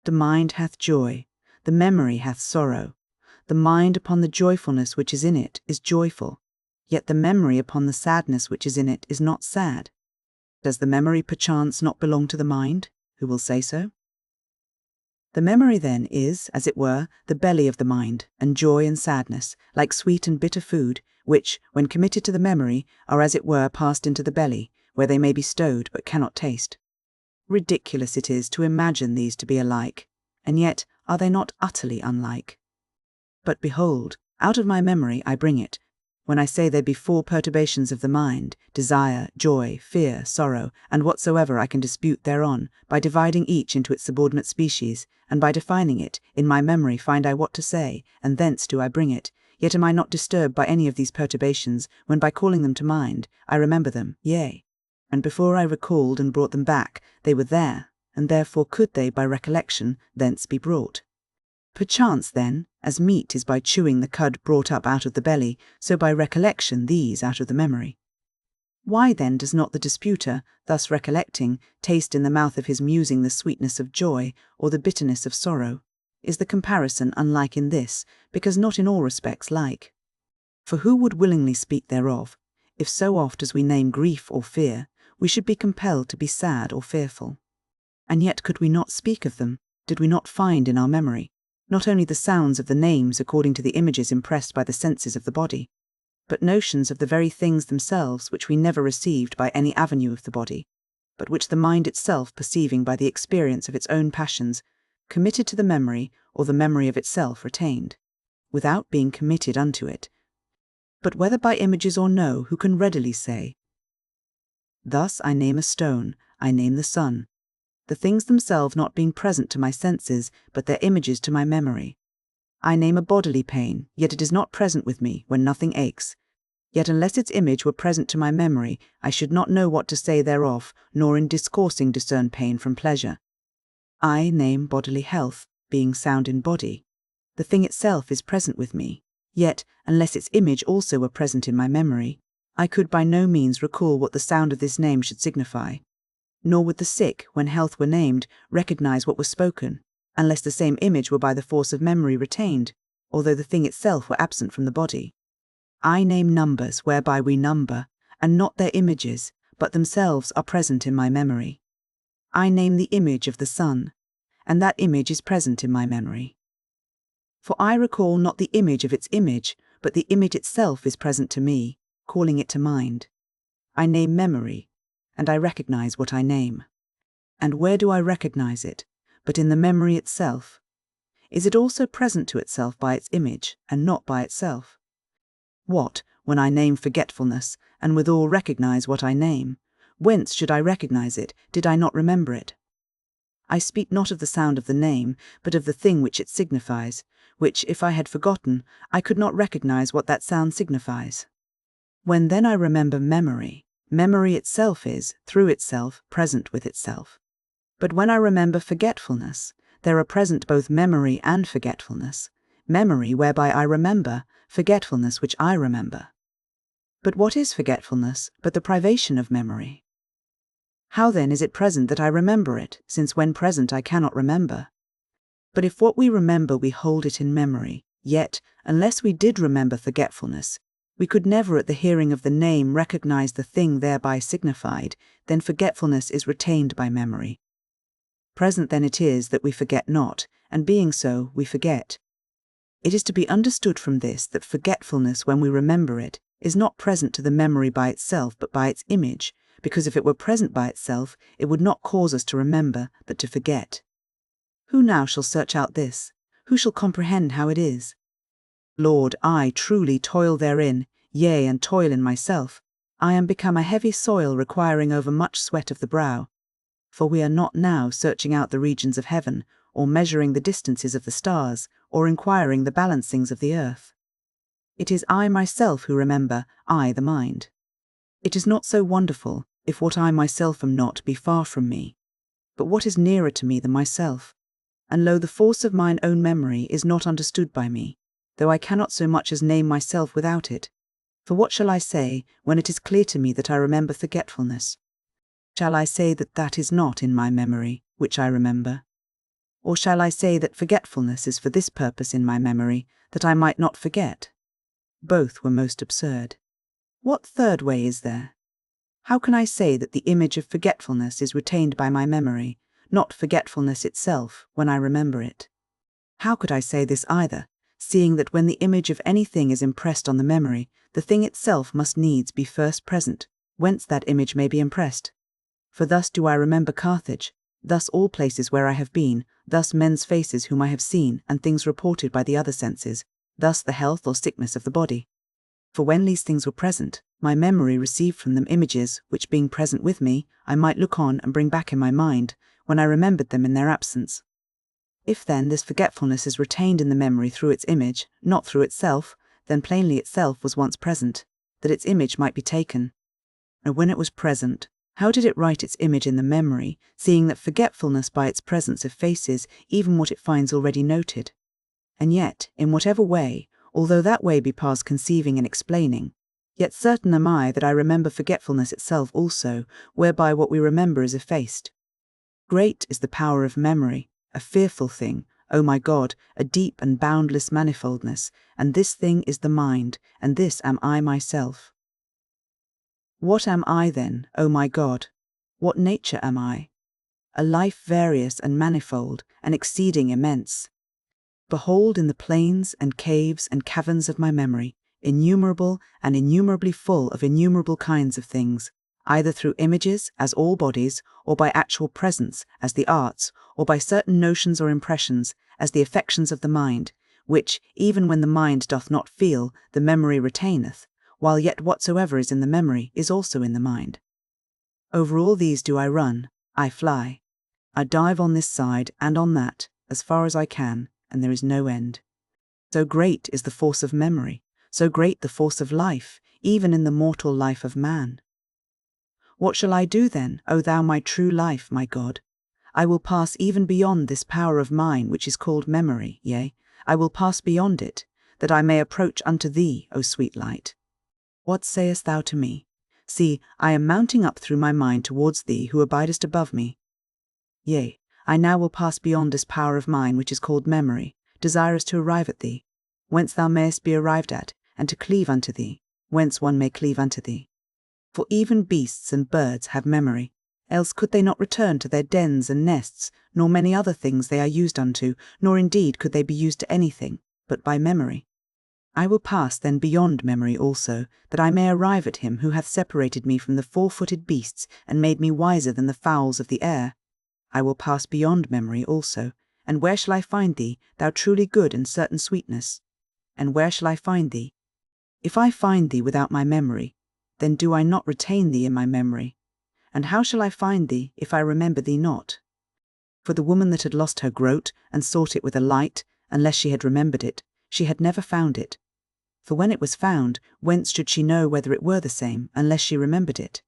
The mind hath joy, the memory hath sorrow. The mind upon the joyfulness which is in it is joyful, yet the memory upon the sadness which is in it is not sad. Does the memory perchance not belong to the mind? Who will say so? The memory then is, as it were, the belly of the mind, and joy and sadness, like sweet and bitter food, which, when committed to the memory, are as it were passed into the belly, where they may be stowed but cannot taste. Ridiculous it is to imagine these to be alike, and yet are they not utterly unlike? But behold, out of my memory I bring it, when I say there be 4 perturbations of the mind, desire, joy, fear, sorrow, and whatsoever I can dispute thereon, by dividing each into its subordinate species, and by defining it, in my memory find I what to say, and thence do I bring it, yet am I not disturbed by any of these perturbations, when by calling them to mind, I remember them, yea, and before I recalled and brought them back, they were there, and therefore could they by recollection thence be brought. Perchance then, as meat is by chewing the cud brought up out of the belly, so by recollection these out of the memory. Why then does not the disputer, thus recollecting, taste in the mouth of his musing the sweetness of joy, or the bitterness of sorrow? Is the comparison unlike in this, because not in all respects like? For who would willingly speak thereof, if so oft as we name grief or fear, we should be compelled to be sad or fearful? And yet could we not speak of them, did we not find in our memory, not only the sounds of the names according to the images impressed by the senses of the body, but notions of the very things themselves which we never received by any avenue of the body, but which the mind itself perceiving by the experience of its own passions, committed to the memory, or the memory of itself retained, without being committed unto it. But whether by images or no, who can readily say? Thus I name a stone, I name the sun, the things themselves not being present to my senses, but their images to my memory. I name a bodily pain, yet it is not present with me when nothing aches. Yet unless its image were present to my memory, I should not know what to say thereof, nor in discoursing discern pain from pleasure. I name bodily health, being sound in body. The thing itself is present with me, yet, unless its image also were present in my memory, I could by no means recall what the sound of this name should signify. Nor would the sick, when health were named, recognize what was spoken, unless the same image were by the force of memory retained, although the thing itself were absent from the body. I name numbers whereby we number, and not their images, but themselves are present in my memory. I name the image of the sun, and that image is present in my memory. For I recall not the image of its image, but the image itself is present to me, calling it to mind. I name memory, and I recognize what I name. And where do I recognize it, but in the memory itself? Is it also present to itself by its image, and not by itself? What, when I name forgetfulness, and withal recognize what I name, whence should I recognize it, did I not remember it? I speak not of the sound of the name, but of the thing which it signifies, which, if I had forgotten, I could not recognize what that sound signifies. When then I remember memory, memory itself is, through itself, present with itself. But when I remember forgetfulness, there are present both memory and forgetfulness, memory whereby I remember, forgetfulness which I remember. But what is forgetfulness but the privation of memory? How then is it present that I remember it, since when present I cannot remember? But if what we remember we hold it in memory, yet, unless we did remember forgetfulness, we could never at the hearing of the name recognize the thing thereby signified, then forgetfulness is retained by memory. Present then it is that we forget not, and being so, we forget. It is to be understood from this that forgetfulness, when we remember it, is not present to the memory by itself, but by its image, because if it were present by itself, it would not cause us to remember, but to forget. Who now shall search out this? Who shall comprehend how it is? Lord, I truly toil therein, yea, and toil in myself. I am become a heavy soil requiring over much sweat of the brow. For we are not now searching out the regions of heaven, or measuring the distances of the stars, or inquiring the balancings of the earth. It is I myself who remember, I the mind. It is not so wonderful, if what I myself am not be far from me. But what is nearer to me than myself? And lo, the force of mine own memory is not understood by me, though I cannot so much as name myself without it. For what shall I say, when it is clear to me that I remember forgetfulness? Shall I say that that is not in my memory, which I remember? Or shall I say that forgetfulness is for this purpose in my memory, that I might not forget? Both were most absurd. What third way is there? How can I say that the image of forgetfulness is retained by my memory, not forgetfulness itself, when I remember it? How could I say this either, seeing that when the image of anything is impressed on the memory, the thing itself must needs be first present, whence that image may be impressed? For thus do I remember Carthage, thus all places where I have been, thus men's faces whom I have seen, and things reported by the other senses, thus the health or sickness of the body. For when these things were present, my memory received from them images, which being present with me, I might look on and bring back in my mind, when I remembered them in their absence. If then this forgetfulness is retained in the memory through its image, not through itself, then plainly itself was once present, that its image might be taken. And when it was present, how did it write its image in the memory, seeing that forgetfulness by its presence effaces even what it finds already noted? And yet, in whatever way, although that way be past conceiving and explaining, yet certain am I that I remember forgetfulness itself also, whereby what we remember is effaced. Great is the power of memory, a fearful thing, O my God, a deep and boundless manifoldness, and this thing is the mind, and this am I myself. What am I then, O my God? What nature am I? A life various and manifold, and exceeding immense. Behold in the plains and caves and caverns of my memory, innumerable and innumerably full of innumerable kinds of things, either through images, as all bodies, or by actual presence, as the arts, or by certain notions or impressions, as the affections of the mind, which, even when the mind doth not feel, the memory retaineth, while yet whatsoever is in the memory is also in the mind. Over all these do I run, I fly. I dive on this side and on that, as far as I can, and there is no end. So great is the force of memory, so great the force of life, even in the mortal life of man. What shall I do then, O thou my true life, my God? I will pass even beyond this power of mine which is called memory, yea, I will pass beyond it, that I may approach unto thee, O sweet light. What sayest thou to me? See, I am mounting up through my mind towards thee who abidest above me. Yea, I now will pass beyond this power of mine which is called memory, desirous to arrive at thee, whence thou mayest be arrived at, and to cleave unto thee, whence one may cleave unto thee. For even beasts and birds have memory, else could they not return to their dens and nests, nor many other things they are used unto, nor indeed could they be used to anything, but by memory. I will pass then beyond memory also, that I may arrive at him who hath separated me from the four-footed beasts, and made me wiser than the fowls of the air. I will pass beyond memory also, and where shall I find thee, thou truly good and certain sweetness? And where shall I find thee? If I find thee without my memory, then do I not retain thee in my memory. And how shall I find thee, if I remember thee not? For the woman that had lost her groat, and sought it with a light, unless she had remembered it, she had never found it. For when it was found, whence should she know whether it were the same, unless she remembered it?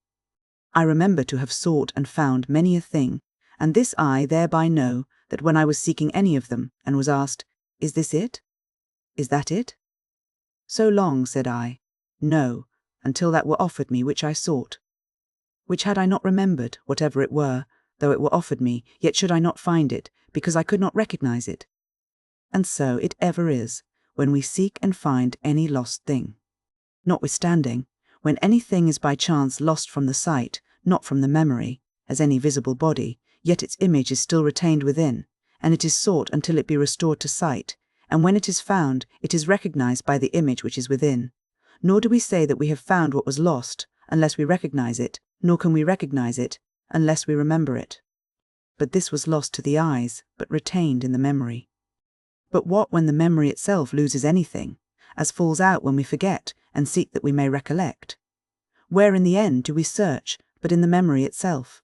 I remember to have sought and found many a thing, and this I thereby know, that when I was seeking any of them, and was asked, Is this it? Is that it? So long, said I, No, until that were offered me which I sought. Which had I not remembered, whatever it were, though it were offered me, yet should I not find it, because I could not recognize it. And so it ever is, when we seek and find any lost thing. Notwithstanding, when anything is by chance lost from the sight, not from the memory, as any visible body, yet its image is still retained within, and it is sought until it be restored to sight, and when it is found, it is recognized by the image which is within. Nor do we say that we have found what was lost, unless we recognize it, nor can we recognize it unless we remember it. But this was lost to the eyes, but retained in the memory. But what when the memory itself loses anything, as falls out when we forget and seek that we may recollect? Where in the end do we search, but in the memory itself?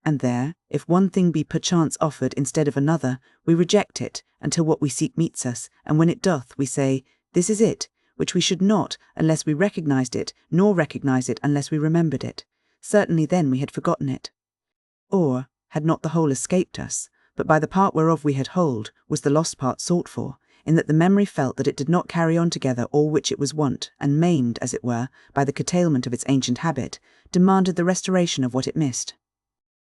And there, if one thing be perchance offered instead of another, we reject it until what we seek meets us, and when it doth, we say, "This is it," which we should not unless we recognized it, nor recognize it unless we remembered it. Certainly then we had forgotten it. Or, had not the whole escaped us, but by the part whereof we had hold was the lost part sought for, in that the memory felt that it did not carry on together all which it was wont, and maimed, as it were, by the curtailment of its ancient habit, demanded the restoration of what it missed.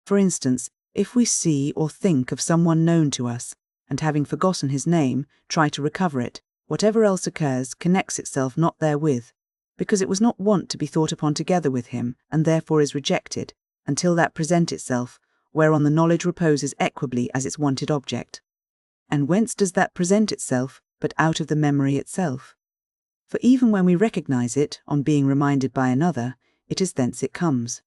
For instance, if we see or think of someone known to us, and having forgotten his name, try to recover it, whatever else occurs connects itself not therewith, because it was not wont to be thought upon together with him, and therefore is rejected, until that present itself, whereon the knowledge reposes equably as its wanted object. And whence does that present itself, but out of the memory itself? For even when we recognize it, on being reminded by another, it is thence it comes.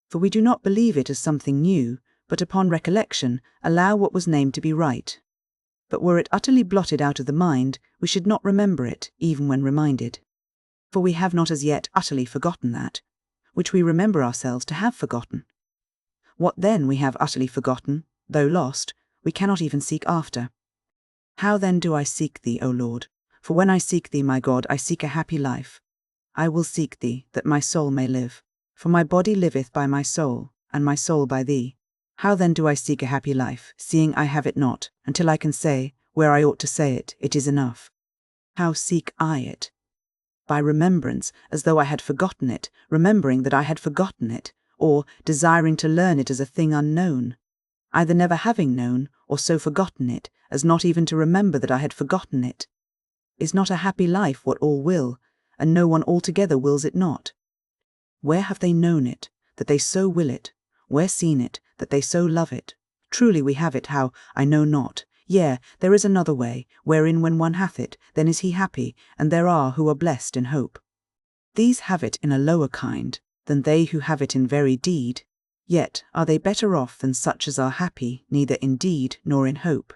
For we do not believe it as something new, but upon recollection allow what was named to be right. But were it utterly blotted out of the mind, we should not remember it, even when reminded. For we have not as yet utterly forgotten that, which we remember ourselves to have forgotten. What then we have utterly forgotten, though lost, we cannot even seek after. How then do I seek thee, O Lord? For when I seek thee, my God, I seek a happy life. I will seek thee, that my soul may live. For my body liveth by my soul, and my soul by thee. How then do I seek a happy life, seeing I have it not, until I can say, where I ought to say it, it is enough? How seek I it? By remembrance, as though I had forgotten it, remembering that I had forgotten it, or desiring to learn it as a thing unknown, either never having known, or so forgotten it, as not even to remember that I had forgotten it. Is not a happy life what all will, and no one altogether wills it not? Where have they known it, that they so will it? Where seen it, that they so love it? Truly we have it, how, I know not. Yea, there is another way, wherein when one hath it, then is he happy, and there are who are blessed in hope. These have it in a lower kind, than they who have it in very deed. Yet are they better off than such as are happy, neither in deed nor in hope.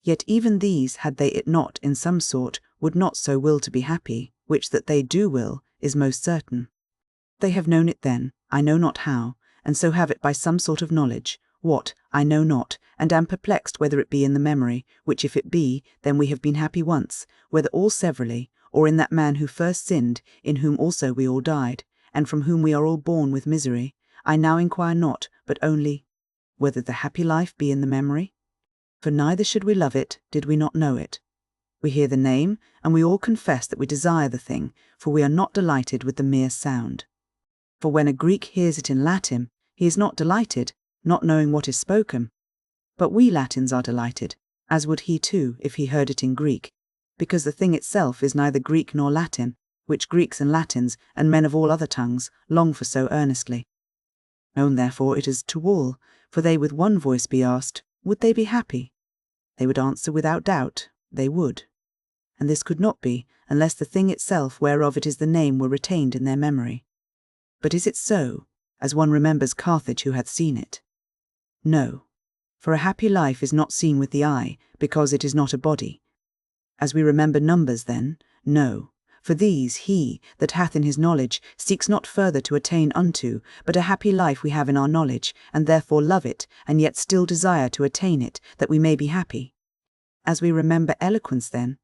Yet even these, had they it not in some sort, would not so will to be happy, which that they do will, is most certain. They have known it then, I know not how, and so have it by some sort of knowledge, what, I know not, and am perplexed whether it be in the memory, which if it be, then we have been happy once, whether all severally, or in that man who first sinned, in whom also we all died, and from whom we are all born with misery, I now inquire not, but only, whether the happy life be in the memory? For neither should we love it, did we not know it. We hear the name, and we all confess that we desire the thing, for we are not delighted with the mere sound. For when a Greek hears it in Latin, he is not delighted, not knowing what is spoken. But we Latins are delighted, as would he too if he heard it in Greek, because the thing itself is neither Greek nor Latin, which Greeks and Latins, and men of all other tongues, long for so earnestly. Known therefore it is to all, for they with one voice be asked, would they be happy? They would answer without doubt, they would. And this could not be, unless the thing itself whereof it is the name were retained in their memory. But is it so, as one remembers Carthage who hath seen it? No, for a happy life is not seen with the eye, because it is not a body. As we remember numbers then, no, for these he, that hath in his knowledge, seeks not further to attain unto, but a happy life we have in our knowledge, and therefore love it, and yet still desire to attain it, that we may be happy. As we remember eloquence then?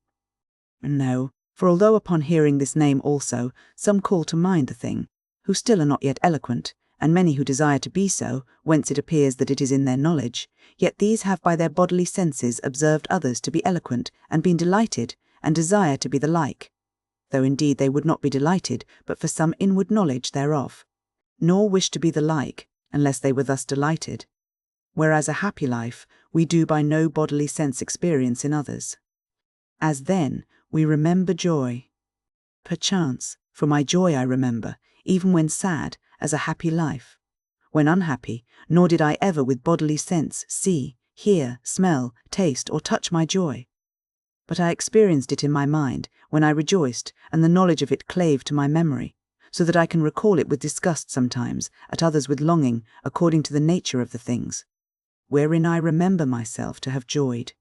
No, for although upon hearing this name also, some call to mind the thing, who still are not yet eloquent, and many who desire to be so, whence it appears that it is in their knowledge, yet these have by their bodily senses observed others to be eloquent, and been delighted, and desire to be the like, though indeed they would not be delighted but for some inward knowledge thereof, nor wish to be the like, unless they were thus delighted, whereas a happy life we do by no bodily sense experience in others. As then we remember joy. Perchance, for my joy I remember, even when sad, as a happy life. When unhappy, nor did I ever with bodily sense see, hear, smell, taste, or touch my joy. But I experienced it in my mind, when I rejoiced, and the knowledge of it clave to my memory, so that I can recall it with disgust sometimes, at others with longing, according to the nature of the things, wherein I remember myself to have joyed.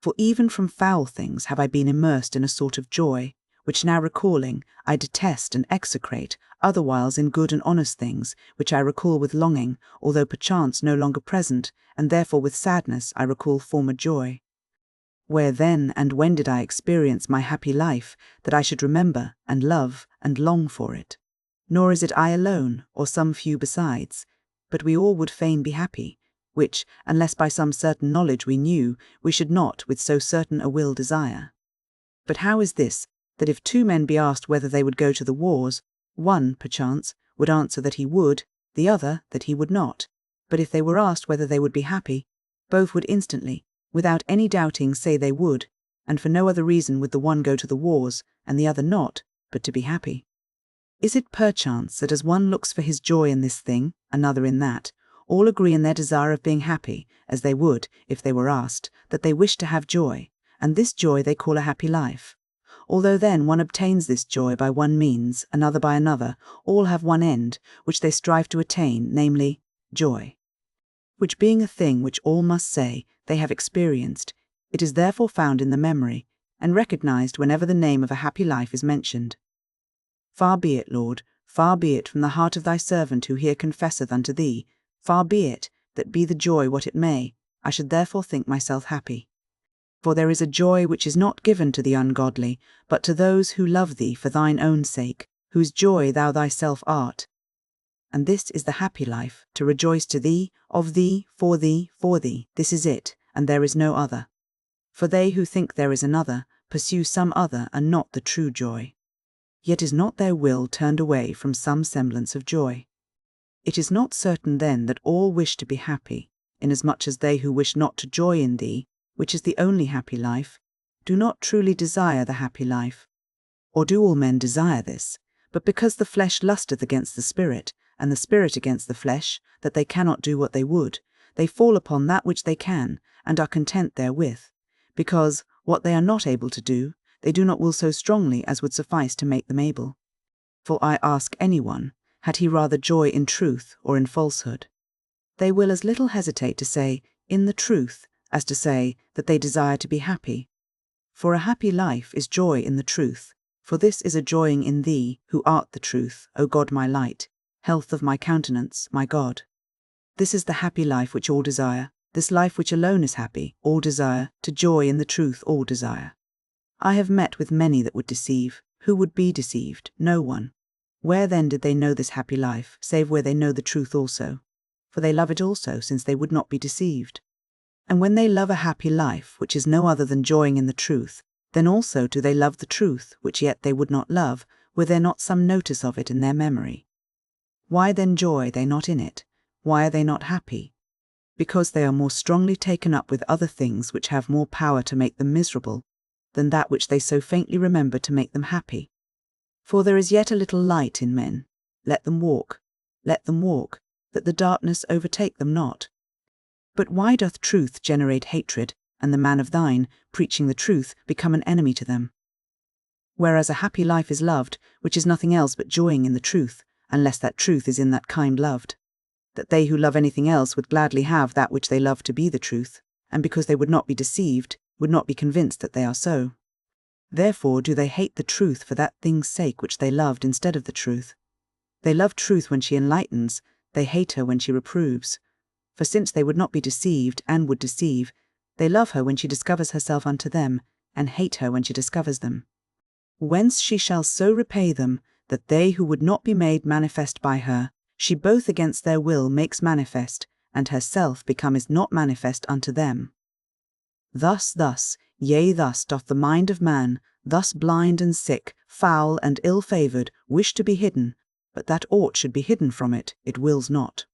For even from foul things have I been immersed in a sort of joy, which now recalling, I detest and execrate, otherwhiles in good and honest things, which I recall with longing, although perchance no longer present, and therefore with sadness I recall former joy. Where then and when did I experience my happy life, that I should remember and love and long for it? Nor is it I alone, or some few besides, but we all would fain be happy, which, unless by some certain knowledge we knew, we should not with so certain a will desire. But how is this, that if two men be asked whether they would go to the wars, one, perchance, would answer that he would, the other that he would not, but if they were asked whether they would be happy, both would instantly, without any doubting, say they would, and for no other reason would the one go to the wars, and the other not, but to be happy? Is it perchance that as one looks for his joy in this thing, another in that, all agree in their desire of being happy, as they would, if they were asked, that they wish to have joy, and this joy they call a happy life? Although then one obtains this joy by one means, another by another, all have one end, which they strive to attain, namely, joy. Which being a thing which all must say they have experienced, it is therefore found in the memory, and recognized whenever the name of a happy life is mentioned. Far be it, Lord, far be it from the heart of thy servant who here confesseth unto thee, far be it, that be the joy what it may, I should therefore think myself happy. For there is a joy which is not given to the ungodly, but to those who love thee for thine own sake, whose joy thou thyself art. And this is the happy life, to rejoice to thee, of thee, for thee, for thee. This is it, and there is no other. For they who think there is another, pursue some other and not the true joy. Yet is not their will turned away from some semblance of joy? It is not certain then that all wish to be happy, inasmuch as they who wish not to joy in thee, which is the only happy life, do not truly desire the happy life. Or do all men desire this, but because the flesh lusteth against the spirit, and the spirit against the flesh, that they cannot do what they would, they fall upon that which they can, and are content therewith, because, what they are not able to do, they do not will so strongly as would suffice to make them able. For I ask any one, had he rather joy in truth or in falsehood? They will as little hesitate to say, in the truth, as to say that they desire to be happy. For a happy life is joy in the truth, for this is a joying in thee, who art the truth, O God my light, health of my countenance, my God. This is the happy life which all desire, this life which alone is happy, all desire, to joy in the truth all desire. I have met with many that would deceive. Who would be deceived? No one. Where then did they know this happy life, save where they know the truth also? For they love it also, since they would not be deceived. And when they love a happy life, which is no other than joying in the truth, then also do they love the truth, which yet they would not love, were there not some notice of it in their memory. Why then joy they not in it? Why are they not happy? Because they are more strongly taken up with other things which have more power to make them miserable, than that which they so faintly remember to make them happy. For there is yet a little light in men. Let them walk, that the darkness overtake them not. But why doth truth generate hatred, and the man of thine, preaching the truth, become an enemy to them? Whereas a happy life is loved, which is nothing else but joying in the truth, unless that truth is in that kind loved. That they who love anything else would gladly have that which they love to be the truth, and because they would not be deceived, would not be convinced that they are so. Therefore do they hate the truth for that thing's sake which they loved instead of the truth. They love truth when she enlightens, they hate her when she reproves. For since they would not be deceived, and would deceive, they love her when she discovers herself unto them, and hate her when she discovers them. Whence she shall so repay them, that they who would not be made manifest by her, she both against their will makes manifest, and herself becometh not manifest unto them. Thus, yea thus doth the mind of man, thus blind and sick, foul and ill-favoured, wish to be hidden, but that aught should be hidden from it, it wills not.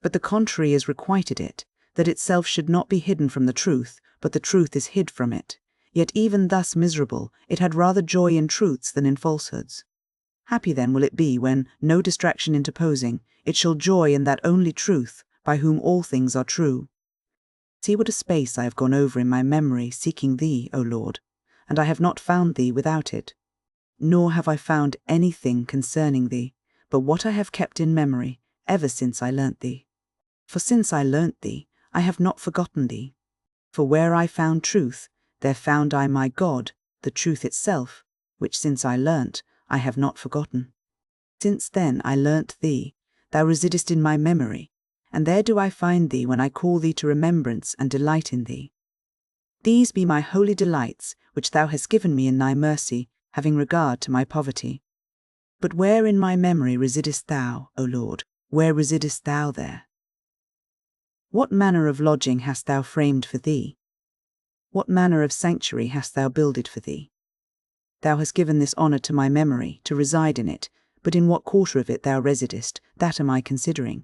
But the contrary is requited it, that itself should not be hidden from the truth, but the truth is hid from it. Yet even thus miserable, it had rather joy in truths than in falsehoods. Happy then will it be when, no distraction interposing, it shall joy in that only truth, by whom all things are true. See what a space I have gone over in my memory, seeking thee, O Lord, and I have not found thee without it. nor have I found anything concerning thee, but what I have kept in memory, ever since I learnt thee. For since I learnt thee, I have not forgotten thee. For where I found truth, there found I my God, the truth itself, which since I learnt, I have not forgotten. Since then I learnt thee, thou residest in my memory, and there do I find thee when I call thee to remembrance and delight in thee. These be my holy delights, which thou hast given me in thy mercy, having regard to my poverty. But where in my memory residest thou, O Lord? Where residest thou there? What manner of lodging hast thou framed for thee? What manner of sanctuary hast thou builded for thee? Thou hast given this honour to my memory, to reside in it, but in what quarter of it thou residest, that am I considering.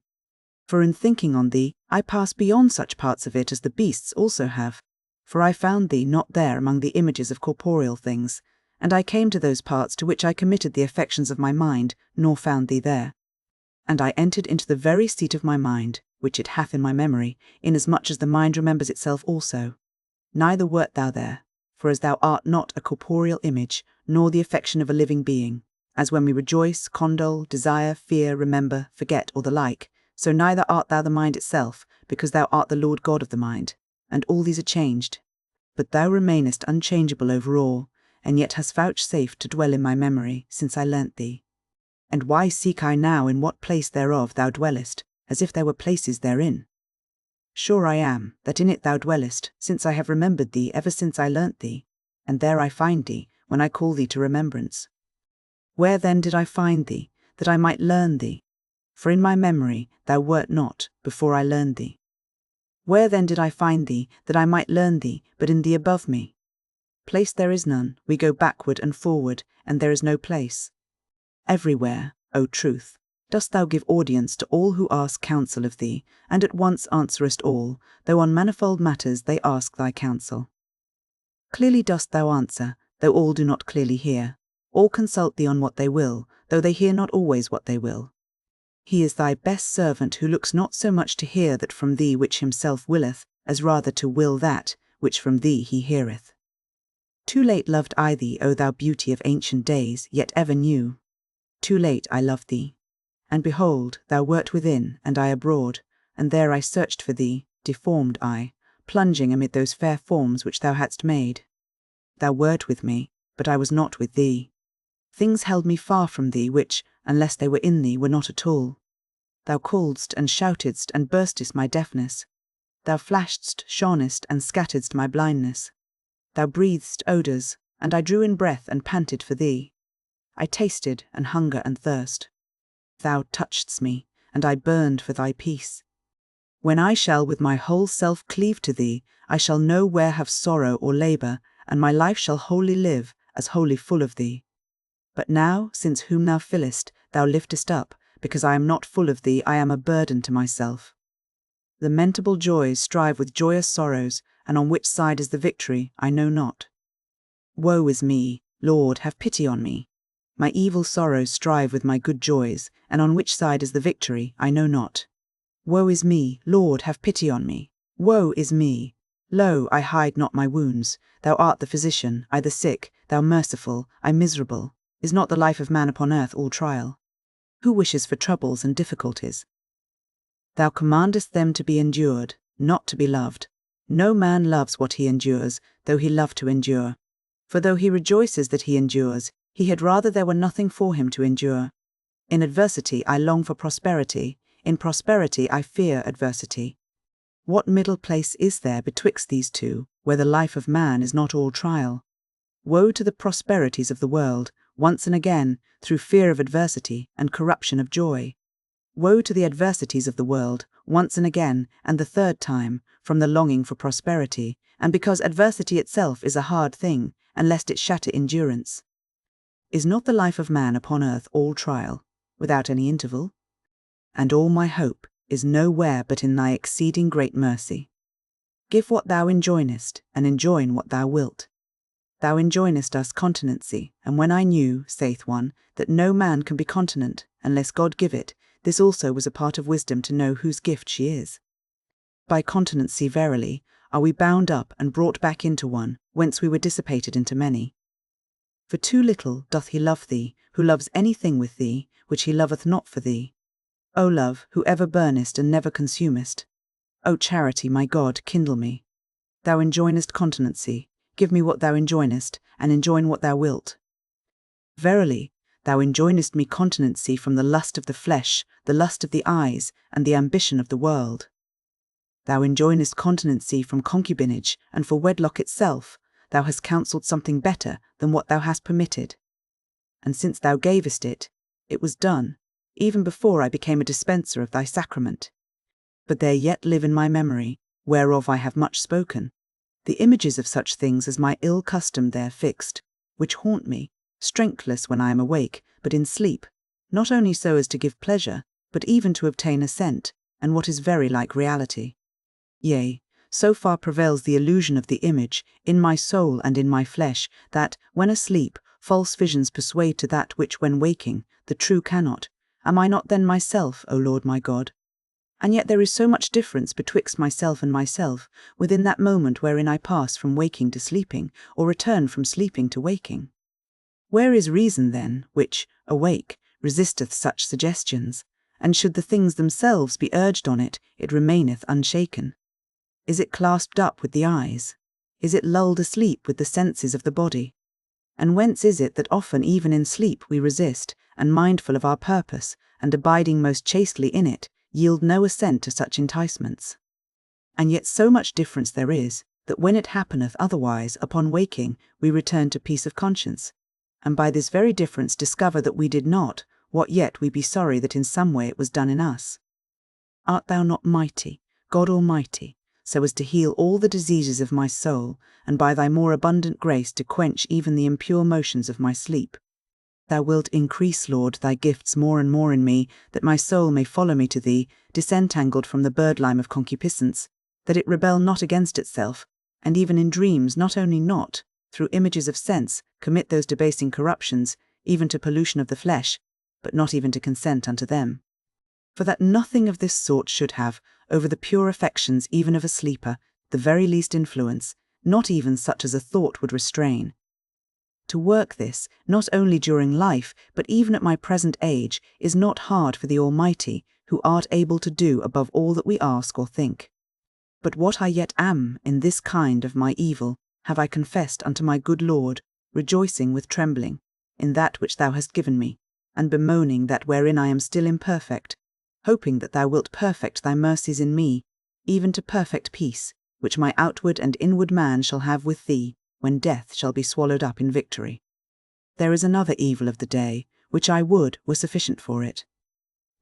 For in thinking on thee, I pass beyond such parts of it as the beasts also have. For I found thee not there among the images of corporeal things, and I came to those parts to which I committed the affections of my mind, nor found thee there. And I entered into the very seat of my mind, which it hath in my memory, inasmuch as the mind remembers itself also. Neither wert thou there, for as thou art not a corporeal image, nor the affection of a living being, as when we rejoice, condole, desire, fear, remember, forget, or the like, so neither art thou the mind itself, because thou art the Lord God of the mind, and all these are changed. But thou remainest unchangeable over all, and yet hast vouchsafed to dwell in my memory, since I learnt thee. And why seek I now in what place thereof thou dwellest, as if there were places therein? Sure I am, that in it thou dwellest, since I have remembered thee ever since I learnt thee, and there I find thee, when I call thee to remembrance. Where then did I find thee, that I might learn thee? For in my memory thou wert not, before I learned thee. Where then did I find thee, that I might learn thee, but in thee above me? Place there is none, we go backward and forward, and there is no place. Everywhere, O truth, dost thou give audience to all who ask counsel of thee, and at once answerest all, though on manifold matters they ask thy counsel. Clearly dost thou answer, though all do not clearly hear. All consult thee on what they will, though they hear not always what they will. He is thy best servant who looks not so much to hear that from thee which himself willeth, as rather to will that, which from thee he heareth. Too late loved I thee, O thou beauty of ancient days, yet ever new. Too late I loved thee. And behold, thou wert within, and I abroad, and there I searched for thee, deformed I, plunging amid those fair forms which thou hadst made. Thou wert with me, but I was not with thee. Things held me far from thee which, unless they were in thee, were not at all. Thou calledst and shoutedst and burstest my deafness. Thou flashedst, shonest, and scatteredst my blindness. Thou breathedst odours, and I drew in breath and panted for thee. I tasted and hunger and thirst. Thou touchedst me, and I burned for thy peace. When I shall with my whole self cleave to thee, I shall nowhere have sorrow or labour, and my life shall wholly live, as wholly full of thee. But now, since whom thou fillest, thou liftest up, because I am not full of thee, I am a burden to myself. Lamentable joys strive with joyous sorrows, and on which side is the victory, I know not. Woe is me, Lord, have pity on me. My evil sorrows strive with my good joys, and on which side is the victory, I know not. Woe is me, Lord, have pity on me. Woe is me. Lo, I hide not my wounds. Thou art the physician, I the sick, thou merciful, I miserable. Is not the life of man upon earth all trial? Who wishes for troubles and difficulties? Thou commandest them to be endured, not to be loved. No man loves what he endures, though he love to endure. For though he rejoices that he endures, he had rather there were nothing for him to endure. In adversity I long for prosperity, in prosperity I fear adversity. What middle place is there betwixt these two, where the life of man is not all trial? Woe to the prosperities of the world, once and again, through fear of adversity and corruption of joy. Woe to the adversities of the world, once and again, and the third time, from the longing for prosperity, and because adversity itself is a hard thing, and lest it shatter endurance. Is not the life of man upon earth all trial, without any interval? And all my hope is nowhere but in thy exceeding great mercy. Give what thou enjoinest, and enjoin what thou wilt. Thou enjoinest us continency, and when I knew, saith one, that no man can be continent, unless God give it, this also was a part of wisdom to know whose gift she is. By continency, verily, are we bound up and brought back into one, whence we were dissipated into many. For too little doth he love thee, who loves anything with thee, which he loveth not for thee. O love, who ever burnest and never consumest. O charity, my God, kindle me. Thou enjoinest continency, give me what thou enjoinest, and enjoin what thou wilt. Verily, thou enjoinest me continency from the lust of the flesh, the lust of the eyes, and the ambition of the world. Thou enjoinest continency from concubinage, and for wedlock itself, thou hast counselled something better than what thou hast permitted. And since thou gavest it, it was done, even before I became a dispenser of thy sacrament. But there yet live in my memory, whereof I have much spoken, the images of such things as my ill custom there fixed, which haunt me, strengthless when I am awake, but in sleep, not only so as to give pleasure, but even to obtain assent, and what is very like reality. Yea, so far prevails the illusion of the image, in my soul and in my flesh, that, when asleep, false visions persuade to that which, when waking, the true cannot. Am I not then myself, O Lord my God? And yet there is so much difference betwixt myself and myself, within that moment wherein I pass from waking to sleeping, or return from sleeping to waking. Where is reason then, which, awake, resisteth such suggestions, and should the things themselves be urged on it, it remaineth unshaken? Is it clasped up with the eyes? Is it lulled asleep with the senses of the body? And whence is it that often even in sleep we resist, and mindful of our purpose, and abiding most chastely in it, yield no assent to such enticements? And yet so much difference there is, that when it happeneth otherwise, upon waking, we return to peace of conscience, and by this very difference discover that we did not, what yet we be sorry that in some way it was done in us. Art thou not mighty, God Almighty, so as to heal all the diseases of my soul, and by thy more abundant grace to quench even the impure motions of my sleep? Thou wilt increase, Lord, thy gifts more and more in me, that my soul may follow me to thee, disentangled from the birdlime of concupiscence, that it rebel not against itself, and even in dreams not only not, through images of sense, commit those debasing corruptions, even to pollution of the flesh, but not even to consent unto them. For that nothing of this sort should have, over the pure affections even of a sleeper, the very least influence, not even such as a thought would restrain. To work this, not only during life, but even at my present age, is not hard for the Almighty, who art able to do above all that we ask or think. But what I yet am in this kind of my evil, have I confessed unto my good Lord, rejoicing with trembling, in that which thou hast given me, and bemoaning that wherein I am still imperfect, hoping that thou wilt perfect thy mercies in me, even to perfect peace, which my outward and inward man shall have with thee, when death shall be swallowed up in victory. There is another evil of the day, which I would were sufficient for it.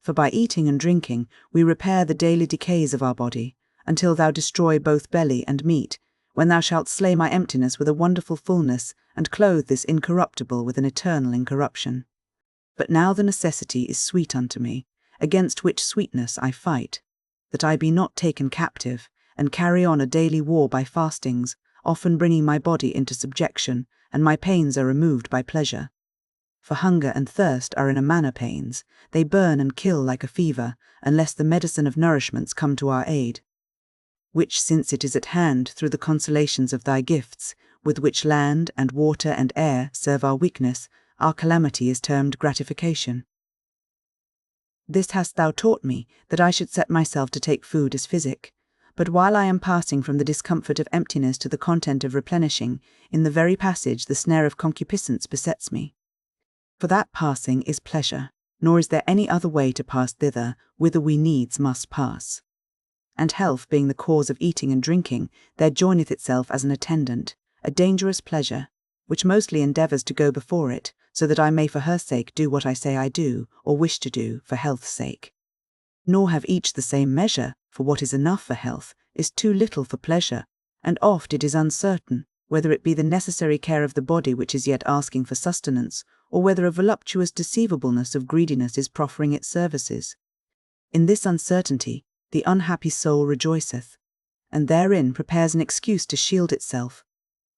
For by eating and drinking we repair the daily decays of our body, until thou destroy both belly and meat, when thou shalt slay my emptiness with a wonderful fullness, and clothe this incorruptible with an eternal incorruption. But now the necessity is sweet unto me, against which sweetness I fight, that I be not taken captive, and carry on a daily war by fastings, often bringing my body into subjection, and my pains are removed by pleasure. For hunger and thirst are in a manner pains, they burn and kill like a fever, unless the medicine of nourishments come to our aid. Which since it is at hand through the consolations of thy gifts, with which land and water and air serve our weakness, our calamity is termed gratification. This hast thou taught me, that I should set myself to take food as physic. But while I am passing from the discomfort of emptiness to the content of replenishing, in the very passage the snare of concupiscence besets me. For that passing is pleasure, nor is there any other way to pass thither, whither we needs must pass. And health being the cause of eating and drinking, there joineth itself as an attendant, a dangerous pleasure, which mostly endeavours to go before it, so that I may for her sake do what I say I do, or wish to do, for health's sake. Nor have each the same measure, for what is enough for health is too little for pleasure, and oft it is uncertain, whether it be the necessary care of the body which is yet asking for sustenance, or whether a voluptuous deceivableness of greediness is proffering its services. In this uncertainty, the unhappy soul rejoiceth, and therein prepares an excuse to shield itself,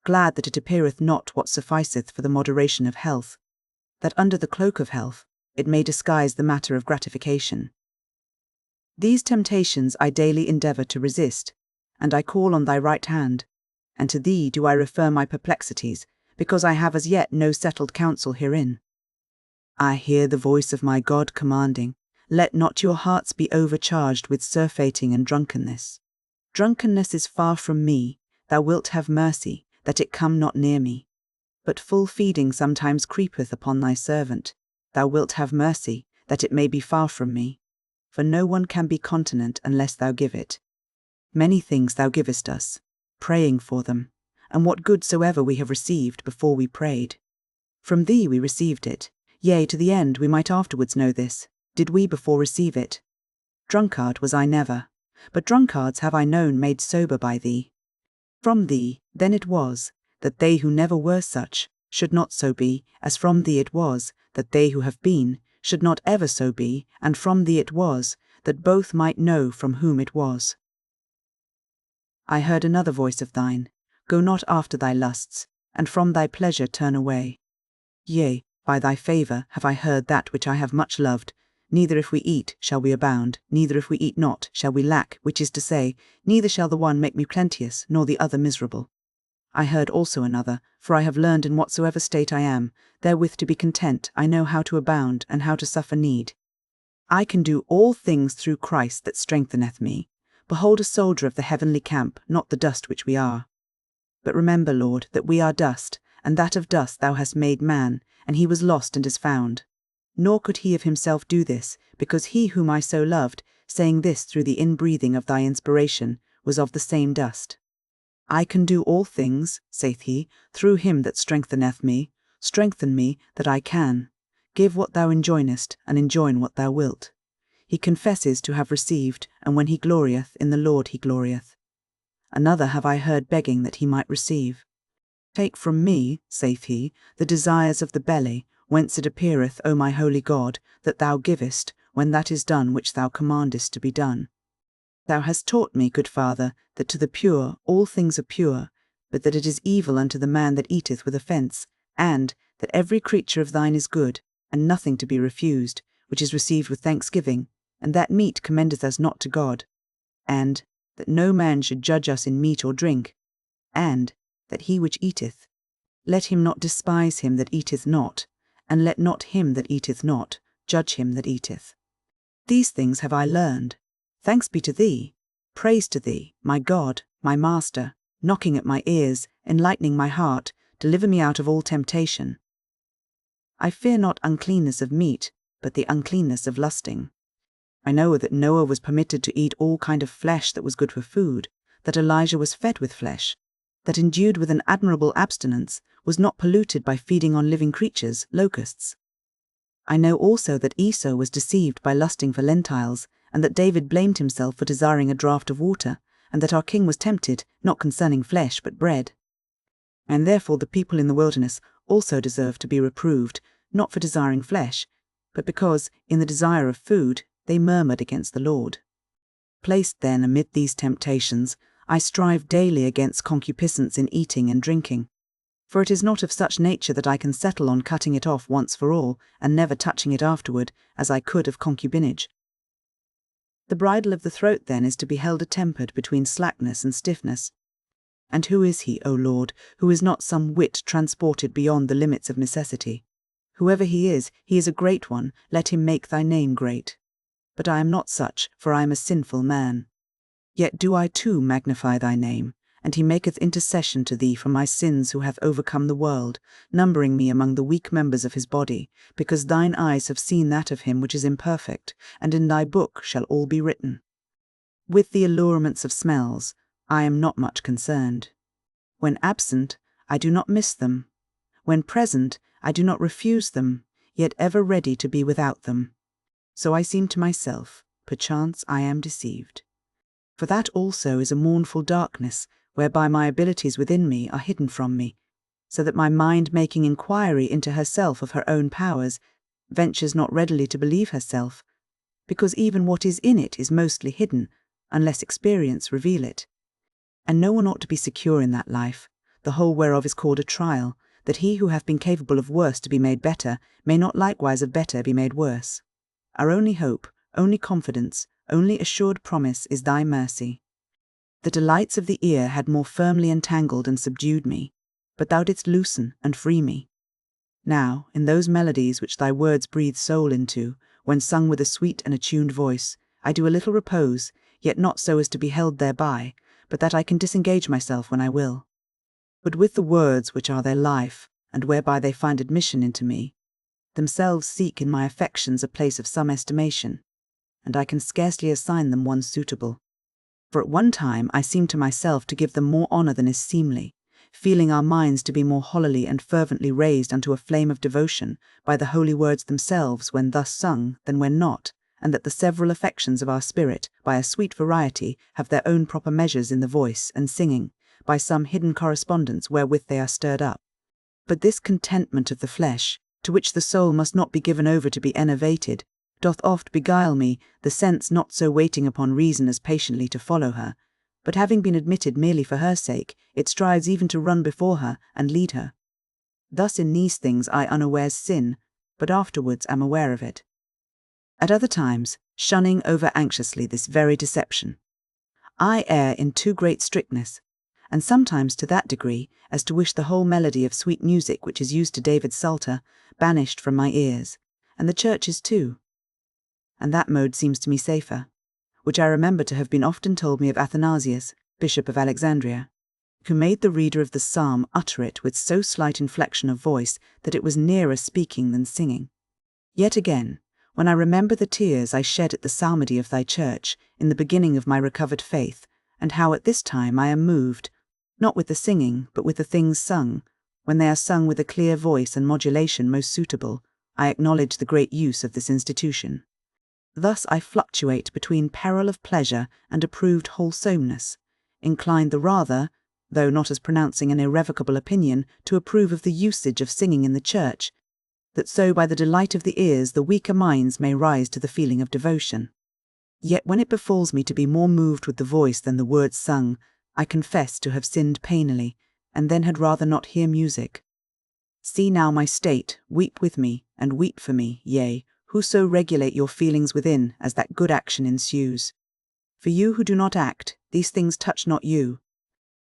glad that it appeareth not what sufficeth for the moderation of health, that under the cloak of health it may disguise the matter of gratification. These temptations I daily endeavour to resist, and I call on thy right hand, and to thee do I refer my perplexities, because I have as yet no settled counsel herein. I hear the voice of my God commanding, let not your hearts be overcharged with surfeiting and drunkenness. Drunkenness is far from me, thou wilt have mercy, that it come not near me. But full feeding sometimes creepeth upon thy servant, thou wilt have mercy, that it may be far from me. For no one can be continent unless thou give it. Many things thou givest us, praying for them, and what good soever we have received before we prayed. From thee we received it, yea, to the end we might afterwards know this, did we before receive it. Drunkard was I never, but drunkards have I known made sober by thee. From thee, then it was, that they who never were such, should not so be, as from thee it was, that they who have been, should not ever so be, and from thee it was, that both might know from whom it was. I heard another voice of thine, go not after thy lusts, and from thy pleasure turn away. Yea, by thy favour have I heard that which I have much loved, neither if we eat shall we abound, neither if we eat not shall we lack, which is to say, neither shall the one make me plenteous, nor the other miserable. I heard also another, for I have learned in whatsoever state I am, therewith to be content. I know how to abound, and how to suffer need. I can do all things through Christ that strengtheneth me. Behold a soldier of the heavenly camp, not the dust which we are. But remember, Lord, that we are dust, and that of dust thou hast made man, and he was lost and is found. Nor could he of himself do this, because he whom I so loved, saying this through the inbreathing of thy inspiration, was of the same dust. I can do all things, saith he, through him that strengtheneth me. Strengthen me, that I can. Give what thou enjoinest, and enjoin what thou wilt. He confesses to have received, and when he glorieth, in the Lord he glorieth. Another have I heard begging that he might receive. Take from me, saith he, the desires of the belly, whence it appeareth, O my holy God, that thou givest, when that is done which thou commandest to be done. Thou hast taught me, good Father, that to the pure all things are pure, but that it is evil unto the man that eateth with offence, and that every creature of thine is good, and nothing to be refused, which is received with thanksgiving, and that meat commendeth us not to God, and that no man should judge us in meat or drink, and that he which eateth, let him not despise him that eateth not, and let not him that eateth not judge him that eateth. These things have I learned. Thanks be to thee, praise to thee, my God, my Master, knocking at my ears, enlightening my heart, deliver me out of all temptation. I fear not uncleanness of meat, but the uncleanness of lusting. I know that Noah was permitted to eat all kind of flesh that was good for food, that Elijah was fed with flesh, that endued with an admirable abstinence, was not polluted by feeding on living creatures, locusts. I know also that Esau was deceived by lusting for lentiles, and that David blamed himself for desiring a draught of water, and that our king was tempted, not concerning flesh, but bread. And therefore the people in the wilderness also deserve to be reproved, not for desiring flesh, but because, in the desire of food, they murmured against the Lord. Placed then amid these temptations, I strive daily against concupiscence in eating and drinking. For it is not of such nature that I can settle on cutting it off once for all, and never touching it afterward, as I could of concubinage. The bridle of the throat then is to be held attempered between slackness and stiffness. And who is he, O Lord, who is not some wit transported beyond the limits of necessity? Whoever he is a great one, let him make thy name great. But I am not such, for I am a sinful man. Yet do I too magnify thy name, and he maketh intercession to thee for my sins who hath overcome the world, numbering me among the weak members of his body, because thine eyes have seen that of him which is imperfect, and in thy book shall all be written. With the allurements of smells, I am not much concerned. When absent, I do not miss them. When present, I do not refuse them, yet ever ready to be without them. So I seem to myself, perchance I am deceived. For that also is a mournful darkness, whereby my abilities within me are hidden from me, so that my mind making inquiry into herself of her own powers, ventures not readily to believe herself, because even what is in it is mostly hidden, unless experience reveal it. And no one ought to be secure in that life, the whole whereof is called a trial, that he who hath been capable of worse to be made better, may not likewise of better be made worse. Our only hope, only confidence, only assured promise is thy mercy. The delights of the ear had more firmly entangled and subdued me. but thou didst loosen and free me. Now, in those melodies which thy words breathe soul into, when sung with a sweet and attuned voice, I do a little repose, yet not so as to be held thereby, but that I can disengage myself when I will. But with the words which are their life, and whereby they find admission into me, themselves seek in my affections a place of some estimation, and I can scarcely assign them one suitable. For at one time I seem to myself to give them more honour than is seemly, feeling our minds to be more hollowly and fervently raised unto a flame of devotion by the holy words themselves when thus sung than when not, and that the several affections of our spirit, by a sweet variety, have their own proper measures in the voice and singing, by some hidden correspondence wherewith they are stirred up. But this contentment of the flesh, to which the soul must not be given over to be enervated, doth oft beguile me, the sense not so waiting upon reason as patiently to follow her, but having been admitted merely for her sake, it strives even to run before her and lead her. Thus in these things I unawares sin, but afterwards am aware of it. At other times, shunning over anxiously this very deception, I err in too great strictness, and sometimes to that degree as to wish the whole melody of sweet music which is used to David's Psalter banished from my ears, and the churches too. And that mode seems to me safer, which I remember to have been often told me of Athanasius, Bishop of Alexandria, who made the reader of the psalm utter it with so slight inflection of voice that it was nearer speaking than singing. Yet again, when I remember the tears I shed at the psalmody of thy church in the beginning of my recovered faith, and how at this time I am moved, not with the singing, but with the things sung, when they are sung with a clear voice and modulation most suitable, I acknowledge the great use of this institution. Thus I fluctuate between peril of pleasure and approved wholesomeness, inclined the rather, though not as pronouncing an irrevocable opinion, to approve of the usage of singing in the church, that so by the delight of the ears the weaker minds may rise to the feeling of devotion. Yet when it befalls me to be more moved with the voice than the words sung, I confess to have sinned painfully, and then had rather not hear music. See now my state, weep with me, and weep for me, yea, whoso regulate your feelings within, as that good action ensues. For you who do not act, these things touch not you.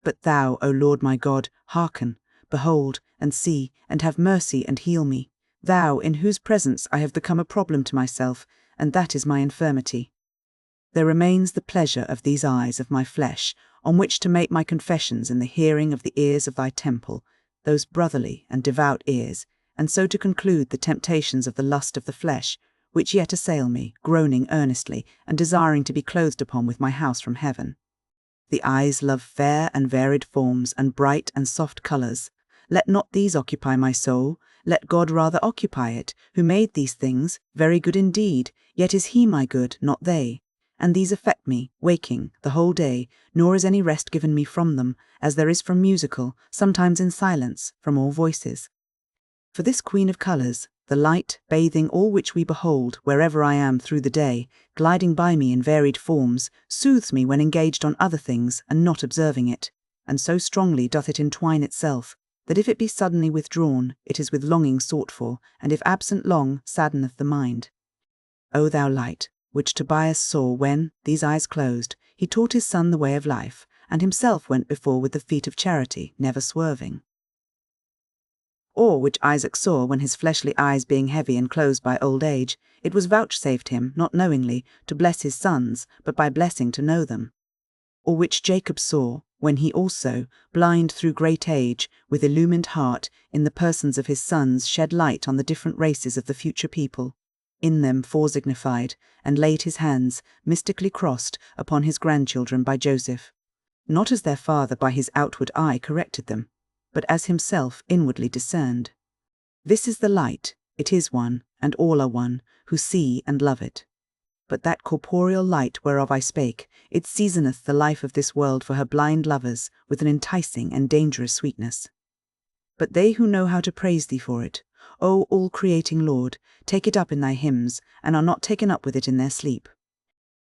But thou, O Lord my God, hearken, behold, and see, and have mercy, and heal me, thou, in whose presence I have become a problem to myself, and that is my infirmity. There remains the pleasure of these eyes of my flesh, on which to make my confessions in the hearing of the ears of thy temple, those brotherly and devout ears, and so to conclude the temptations of the lust of the flesh, which yet assail me, groaning earnestly, and desiring to be clothed upon with my house from heaven. The eyes love fair and varied forms, and bright and soft colours. Let not these occupy my soul, let God rather occupy it, who made these things, very good indeed, yet is he my good, not they. And these affect me, waking, the whole day, nor is any rest given me from them, as there is from musical, sometimes in silence, from all voices. For this queen of colours, the light, bathing all which we behold, wherever I am through the day, gliding by me in varied forms, soothes me when engaged on other things, and not observing it, and so strongly doth it entwine itself, that if it be suddenly withdrawn, it is with longing sought for, and if absent long, saddeneth the mind. O thou light, which Tobias saw when, these eyes closed, he taught his son the way of life, and himself went before with the feet of charity, never swerving. Or which Isaac saw when his fleshly eyes being heavy and closed by old age, it was vouchsafed him, not knowingly, to bless his sons, but by blessing to know them. Or which Jacob saw, when he also, blind through great age, with illumined heart, in the persons of his sons shed light on the different races of the future people, in them foresignified, and laid his hands, mystically crossed, upon his grandchildren by Joseph, not as their father by his outward eye corrected them, but as himself inwardly discerned. This is the light, it is one, and all are one, who see and love it. But that corporeal light whereof I spake, it seasoneth the life of this world for her blind lovers with an enticing and dangerous sweetness. But they who know how to praise thee for it, O all-creating Lord, take it up in thy hymns, and are not taken up with it in their sleep.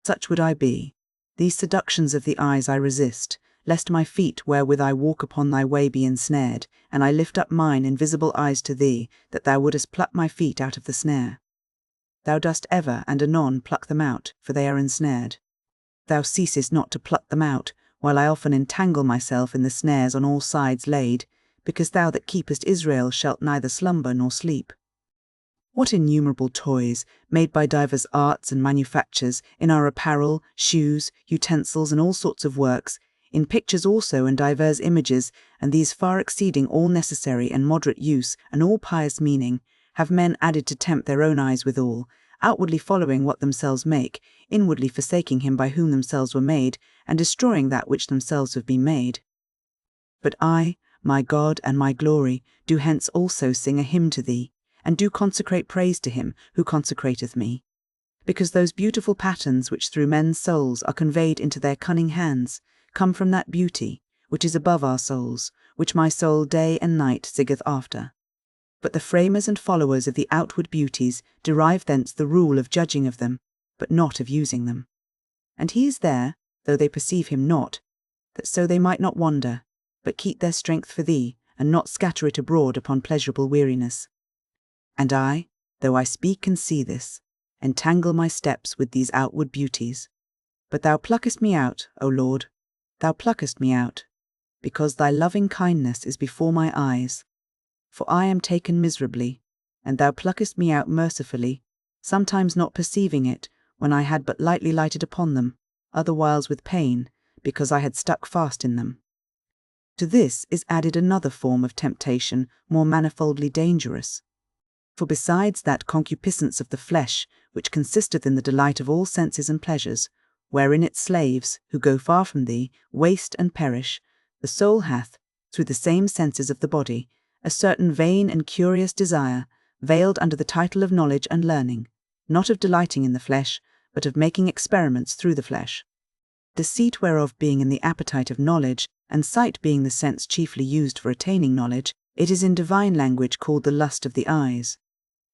Such would I be. These seductions of the eyes I resist, lest my feet wherewith I walk upon thy way be ensnared, and I lift up mine invisible eyes to thee, that thou wouldest pluck my feet out of the snare. Thou dost ever and anon pluck them out, for they are ensnared. Thou ceasest not to pluck them out, while I often entangle myself in the snares on all sides laid, because thou that keepest Israel shalt neither slumber nor sleep. What innumerable toys, made by divers arts and manufactures, in our apparel, shoes, utensils, and all sorts of works, in pictures also and divers images, and these far exceeding all necessary and moderate use and all pious meaning, have men added to tempt their own eyes withal, outwardly following what themselves make, inwardly forsaking him by whom themselves were made, and destroying that which themselves have been made. But I, my God and my glory, do hence also sing a hymn to thee, and do consecrate praise to him who consecrateth me. Because those beautiful patterns which through men's souls are conveyed into their cunning hands, come from that beauty, which is above our souls, which my soul day and night seeketh after. But the framers and followers of the outward beauties derive thence the rule of judging of them, but not of using them. And he is there, though they perceive him not, that so they might not wander, but keep their strength for thee, and not scatter it abroad upon pleasurable weariness. And I, though I speak and see this, entangle my steps with these outward beauties. But thou pluckest me out, O Lord, thou pluckest me out, because thy loving kindness is before my eyes. For I am taken miserably, and thou pluckest me out mercifully, sometimes not perceiving it, when I had but lightly lighted upon them, other whiles with pain, because I had stuck fast in them. To this is added another form of temptation more manifoldly dangerous. For besides that concupiscence of the flesh, which consisteth in the delight of all senses and pleasures, wherein its slaves, who go far from thee, waste and perish, the soul hath, through the same senses of the body, a certain vain and curious desire, veiled under the title of knowledge and learning, not of delighting in the flesh, but of making experiments through the flesh. Deceit whereof being in the appetite of knowledge, and sight being the sense chiefly used for attaining knowledge, it is in divine language called the lust of the eyes.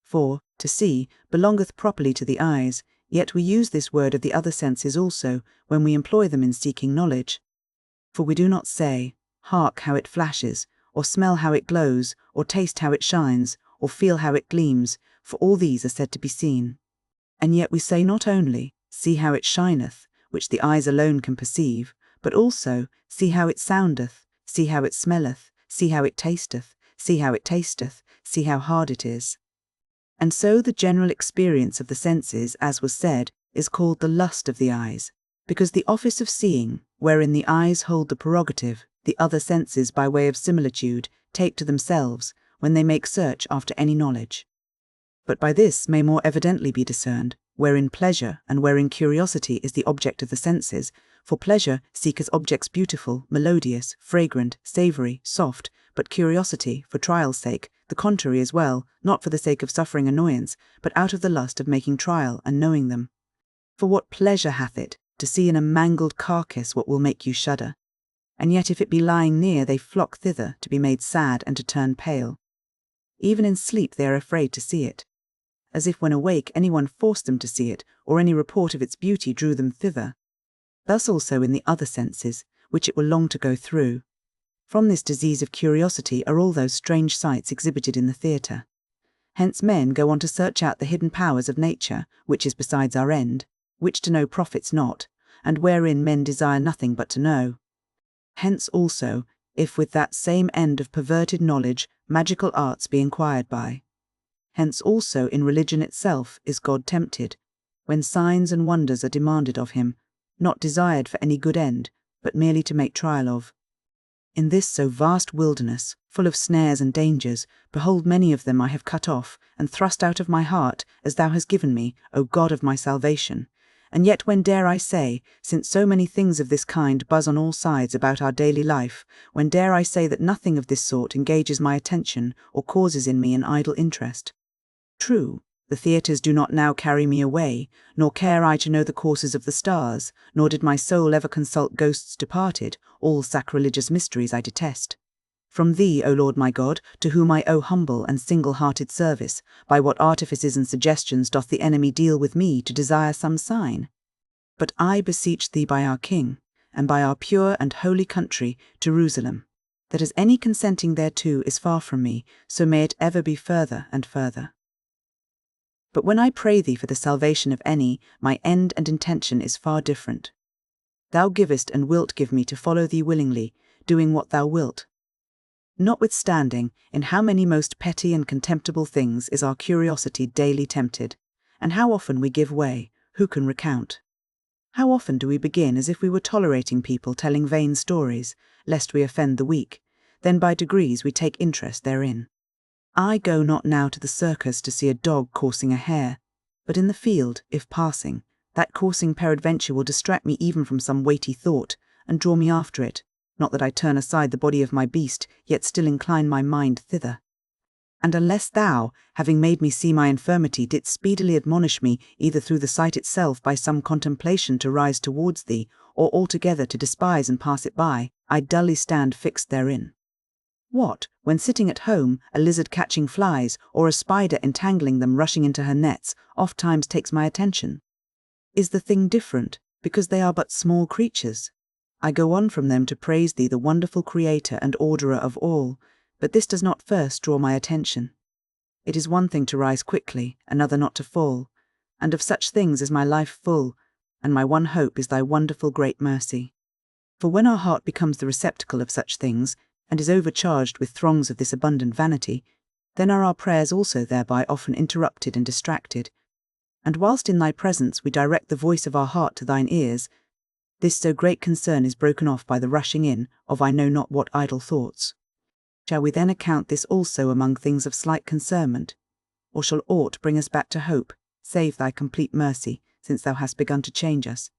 For, to see, belongeth properly to the eyes, yet we use this word of the other senses also, when we employ them in seeking knowledge. For we do not say, hark how it flashes, or smell how it glows, or taste how it shines, or feel how it gleams, for all these are said to be seen. And yet we say not only, see how it shineth, which the eyes alone can perceive, but also, see how it soundeth, see how it smelleth, see how it tasteth, see how it tasteth, see how hard it is. And so the general experience of the senses, as was said, is called the lust of the eyes, because the office of seeing, wherein the eyes hold the prerogative, the other senses by way of similitude take to themselves, when they make search after any knowledge. But by this may more evidently be discerned, wherein pleasure and wherein curiosity is the object of the senses, for pleasure seeketh objects beautiful, melodious, fragrant, savoury, soft, but curiosity, for trial's sake, the contrary as well, not for the sake of suffering annoyance, but out of the lust of making trial and knowing them. For what pleasure hath it, to see in a mangled carcass what will make you shudder? And yet if it be lying near, they flock thither to be made sad and to turn pale. Even in sleep they are afraid to see it, as if when awake any one forced them to see it, or any report of its beauty drew them thither. Thus also in the other senses, which it were long to go through. From this disease of curiosity are all those strange sights exhibited in the theatre. Hence men go on to search out the hidden powers of nature, which is besides our end, which to know profits not, and wherein men desire nothing but to know. Hence also, if with that same end of perverted knowledge magical arts be inquired by. Hence also in religion itself is God tempted, when signs and wonders are demanded of him, not desired for any good end, but merely to make trial of. In this so vast wilderness, full of snares and dangers, behold many of them I have cut off, and thrust out of my heart, as thou hast given me, O God of my salvation. And yet when dare I say, since so many things of this kind buzz on all sides about our daily life, when dare I say that nothing of this sort engages my attention, or causes in me an idle interest? True, the theatres do not now carry me away, nor care I to know the courses of the stars, nor did my soul ever consult ghosts departed, all sacrilegious mysteries I detest. From thee, O Lord my God, to whom I owe humble and single-hearted service, by what artifices and suggestions doth the enemy deal with me to desire some sign? But I beseech thee by our King, and by our pure and holy country, Jerusalem, that as any consenting thereto is far from me, so may it ever be further and further. But when I pray thee for the salvation of any, my end and intention is far different. Thou givest and wilt give me to follow thee willingly, doing what thou wilt. Notwithstanding, in how many most petty and contemptible things is our curiosity daily tempted, and how often we give way, who can recount? How often do we begin as if we were tolerating people telling vain stories, lest we offend the weak, then by degrees we take interest therein. I go not now to the circus to see a dog coursing a hare, but in the field, if passing, that coursing peradventure will distract me even from some weighty thought, and draw me after it, not that I turn aside the body of my beast, yet still incline my mind thither. And unless thou, having made me see my infirmity, didst speedily admonish me either through the sight itself by some contemplation to rise towards thee, or altogether to despise and pass it by, I dully stand fixed therein. What, when sitting at home, a lizard catching flies, or a spider entangling them rushing into her nets, oft times takes my attention? Is the thing different, because they are but small creatures? I go on from them to praise thee, the wonderful Creator and Orderer of all, but this does not first draw my attention. It is one thing to rise quickly, another not to fall, and of such things is my life full, and my one hope is thy wonderful great mercy. For when our heart becomes the receptacle of such things, and is overcharged with throngs of this abundant vanity, then are our prayers also thereby often interrupted and distracted. And whilst in thy presence we direct the voice of our heart to thine ears, this so great concern is broken off by the rushing in of I know not what idle thoughts. Shall we then account this also among things of slight concernment? Or shall aught bring us back to hope, save thy complete mercy, since thou hast begun to change us?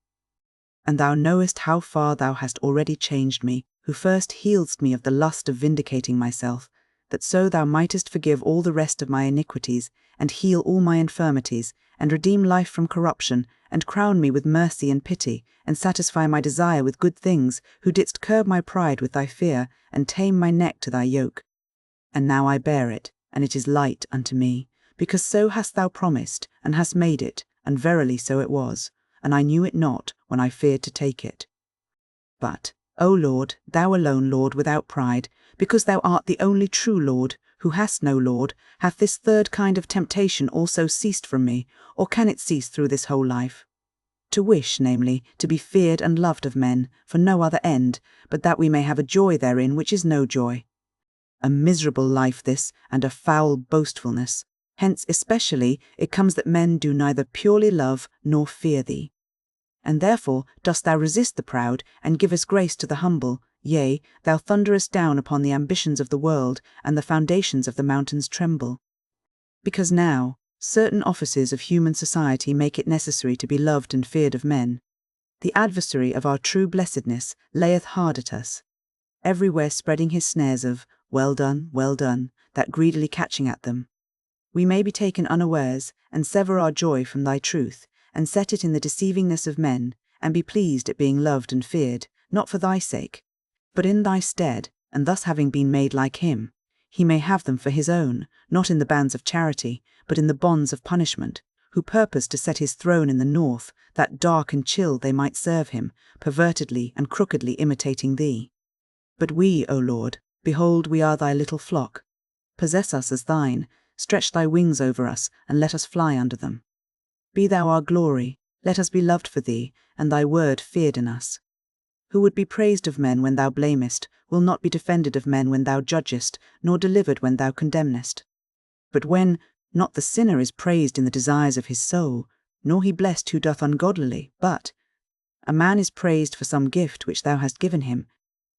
And thou knowest how far thou hast already changed me, who first healedst me of the lust of vindicating myself, that so thou mightest forgive all the rest of my iniquities, and heal all my infirmities, and redeem life from corruption, and crown me with mercy and pity, and satisfy my desire with good things, who didst curb my pride with thy fear, and tame my neck to thy yoke. And now I bear it, and it is light unto me, because so hast thou promised, and hast made it, and verily so it was, and I knew it not when I feared to take it. But, O Lord, thou alone, Lord, without pride, because thou art the only true Lord, who hast no Lord, hath this third kind of temptation also ceased from me, or can it cease through this whole life? To wish, namely, to be feared and loved of men, for no other end, but that we may have a joy therein which is no joy. A miserable life this, and a foul boastfulness. Hence especially it comes that men do neither purely love nor fear thee. And therefore dost thou resist the proud, and givest grace to the humble, yea, thou thunderest down upon the ambitions of the world, and the foundations of the mountains tremble. Because now certain offices of human society make it necessary to be loved and feared of men, the adversary of our true blessedness layeth hard at us, everywhere spreading his snares of well done, that greedily catching at them. We may be taken unawares, and sever our joy from thy truth, and set it in the deceivingness of men, and be pleased at being loved and feared, not for thy sake, but in thy stead, and thus having been made like him, he may have them for his own, not in the bands of charity, but in the bonds of punishment, who purposed to set his throne in the north, that dark and chill they might serve him, pervertedly and crookedly imitating thee. But we, O Lord, behold, we are thy little flock. Possess us as thine, stretch thy wings over us, and let us fly under them. Be thou our glory, let us be loved for thee, and thy word feared in us. Who would be praised of men when thou blamest, will not be defended of men when thou judgest, nor delivered when thou condemnest. But when not the sinner is praised in the desires of his soul, nor he blessed who doth ungodlily, but a man is praised for some gift which thou hast given him,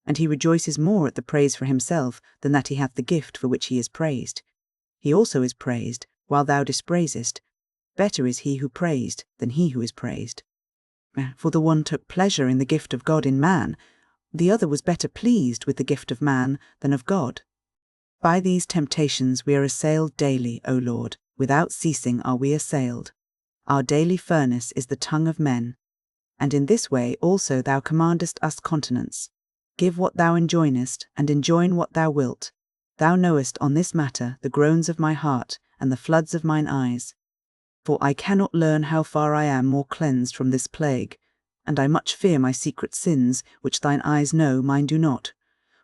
and he rejoices more at the praise for himself than that he hath the gift for which he is praised. He also is praised, while thou dispraisest. Better is he who praised than he who is praised. For the one took pleasure in the gift of God in man, the other was better pleased with the gift of man than of God. By these temptations we are assailed daily, O Lord, without ceasing are we assailed. Our daily furnace is the tongue of men, and in this way also thou commandest us continence. Give what thou enjoinest, and enjoin what thou wilt. Thou knowest on this matter the groans of my heart, and the floods of mine eyes. For I cannot learn how far I am more cleansed from this plague, and I much fear my secret sins, which thine eyes know, mine do not.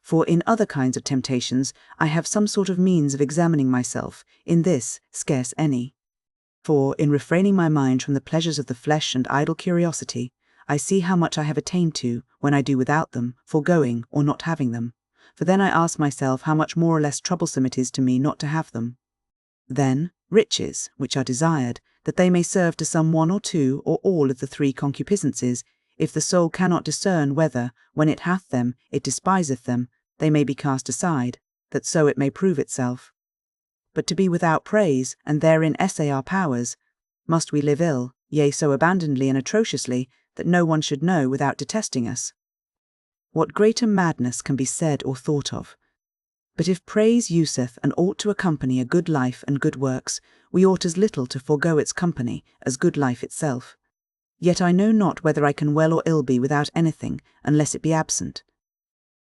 For in other kinds of temptations I have some sort of means of examining myself, in this scarce any. For in refraining my mind from the pleasures of the flesh and idle curiosity, I see how much I have attained to, when I do without them, foregoing or not having them. for then I ask myself how much more or less troublesome it is to me not to have them. Then, riches, which are desired, that they may serve to some one or two or all of the three concupiscences, if the soul cannot discern whether, when it hath them, it despiseth them, they may be cast aside, that so it may prove itself. But to be without praise, and therein essay our powers, must we live ill, yea, so abandonedly and atrociously, that no one should know without detesting us? What greater madness can be said or thought of? But if praise useth and ought to accompany a good life and good works, we ought as little to forego its company as good life itself. Yet I know not whether I can well or ill be without anything, unless it be absent.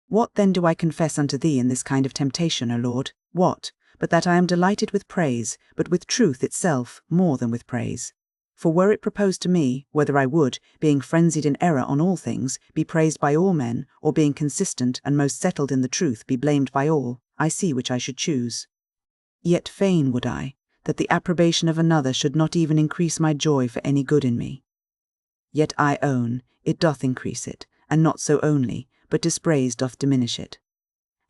What then do I confess unto thee in this kind of temptation, O Lord? What, but that I am delighted with praise, but with truth itself more than with praise? For were it proposed to me, whether I would, being frenzied in error on all things, be praised by all men, or being consistent and most settled in the truth, be blamed by all, I see which I should choose. Yet fain would I, that the approbation of another should not even increase my joy for any good in me. Yet I own, it doth increase it, and not so only, but dispraise doth diminish it.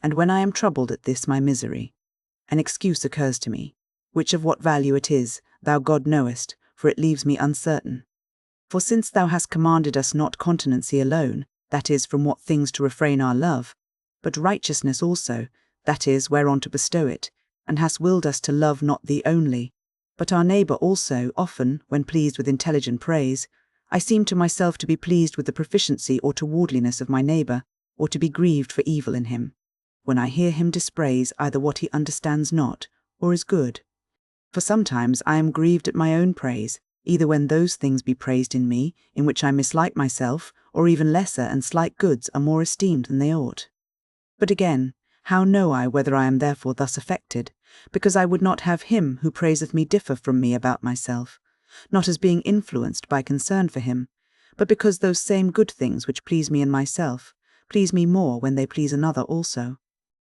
And when I am troubled at this my misery, an excuse occurs to me, which of what value it is, thou God knowest, for it leaves me uncertain. For since thou hast commanded us not continency alone, that is, from what things to refrain our love, but righteousness also, that is, whereon to bestow it, and hast willed us to love not thee only, but our neighbour also, often, when pleased with intelligent praise, I seem to myself to be pleased with the proficiency or towardliness of my neighbour, or to be grieved for evil in him, when I hear him dispraise either what he understands not, or is good. For sometimes I am grieved at my own praise, either when those things be praised in me, in which I mislike myself, or even lesser and slight goods are more esteemed than they ought. But again, how know I whether I am therefore thus affected? Because I would not have him who praiseth me differ from me about myself, not as being influenced by concern for him, but because those same good things which please me in myself, please me more when they please another also.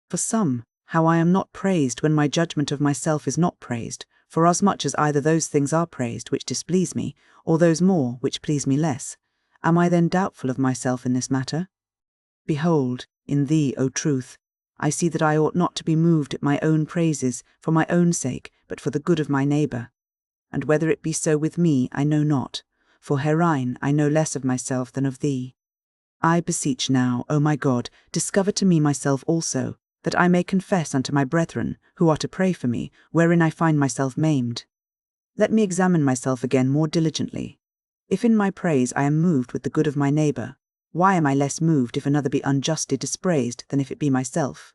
For some, how I am not praised when my judgment of myself is not praised, forasmuch as either those things are praised which displease me, or those more which please me less. Am I then doubtful of myself in this matter? Behold, in thee, O truth, I see that I ought not to be moved at my own praises for my own sake, but for the good of my neighbour. And whether it be so with me, I know not, for herein I know less of myself than of thee. I beseech now, O my God, discover to me myself also, that I may confess unto my brethren, who are to pray for me, wherein I find myself maimed. Let me examine myself again more diligently. If in my praise I am moved with the good of my neighbour, why am I less moved if another be unjustly dispraised than if it be myself?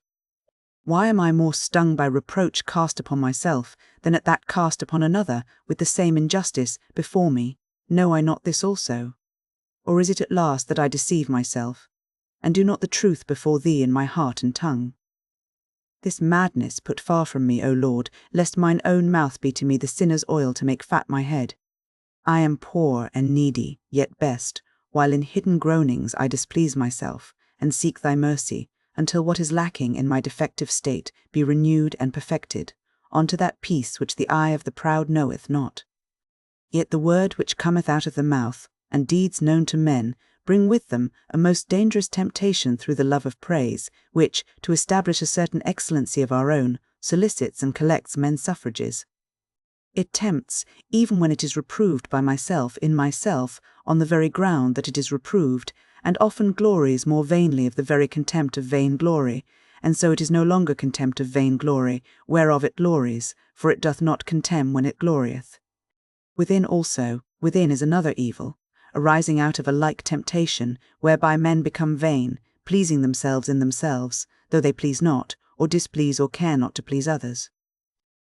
Why am I more stung by reproach cast upon myself than at that cast upon another with the same injustice before me? Know I not this also? Or is it at last that I deceive myself, and do not the truth before thee in my heart and tongue? This madness put far from me, O Lord, lest mine own mouth be to me the sinner's oil to make fat my head. I am poor and needy, yet best, while in hidden groanings I displease myself, and seek thy mercy, until what is lacking in my defective state be renewed and perfected, unto that peace which the eye of the proud knoweth not. Yet the word which cometh out of the mouth, and deeds known to men, bring with them a most dangerous temptation through the love of praise, which, to establish a certain excellency of our own, solicits and collects men's suffrages. It tempts, even when it is reproved by myself in myself, on the very ground that it is reproved, and often glories more vainly of the very contempt of vain glory, and so it is no longer contempt of vain glory, whereof it glories, for it doth not contemn when it glorieth. Within also, within is another evil, arising out of a like temptation, whereby men become vain, pleasing themselves in themselves, though they please not, or displease or care not to please others.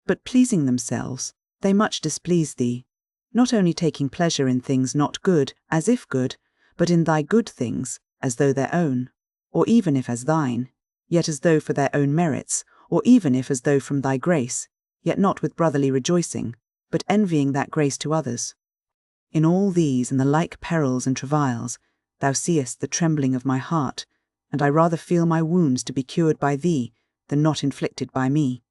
But pleasing themselves, they much displease thee, not only taking pleasure in things not good, as if good, but in thy good things, as though their own, or even if as thine, yet as though for their own merits, or even if as though from thy grace, yet not with brotherly rejoicing, but envying that grace to others. In all these and the like perils and travails, thou seest the trembling of my heart, and I rather feel my wounds to be cured by thee than not inflicted by me.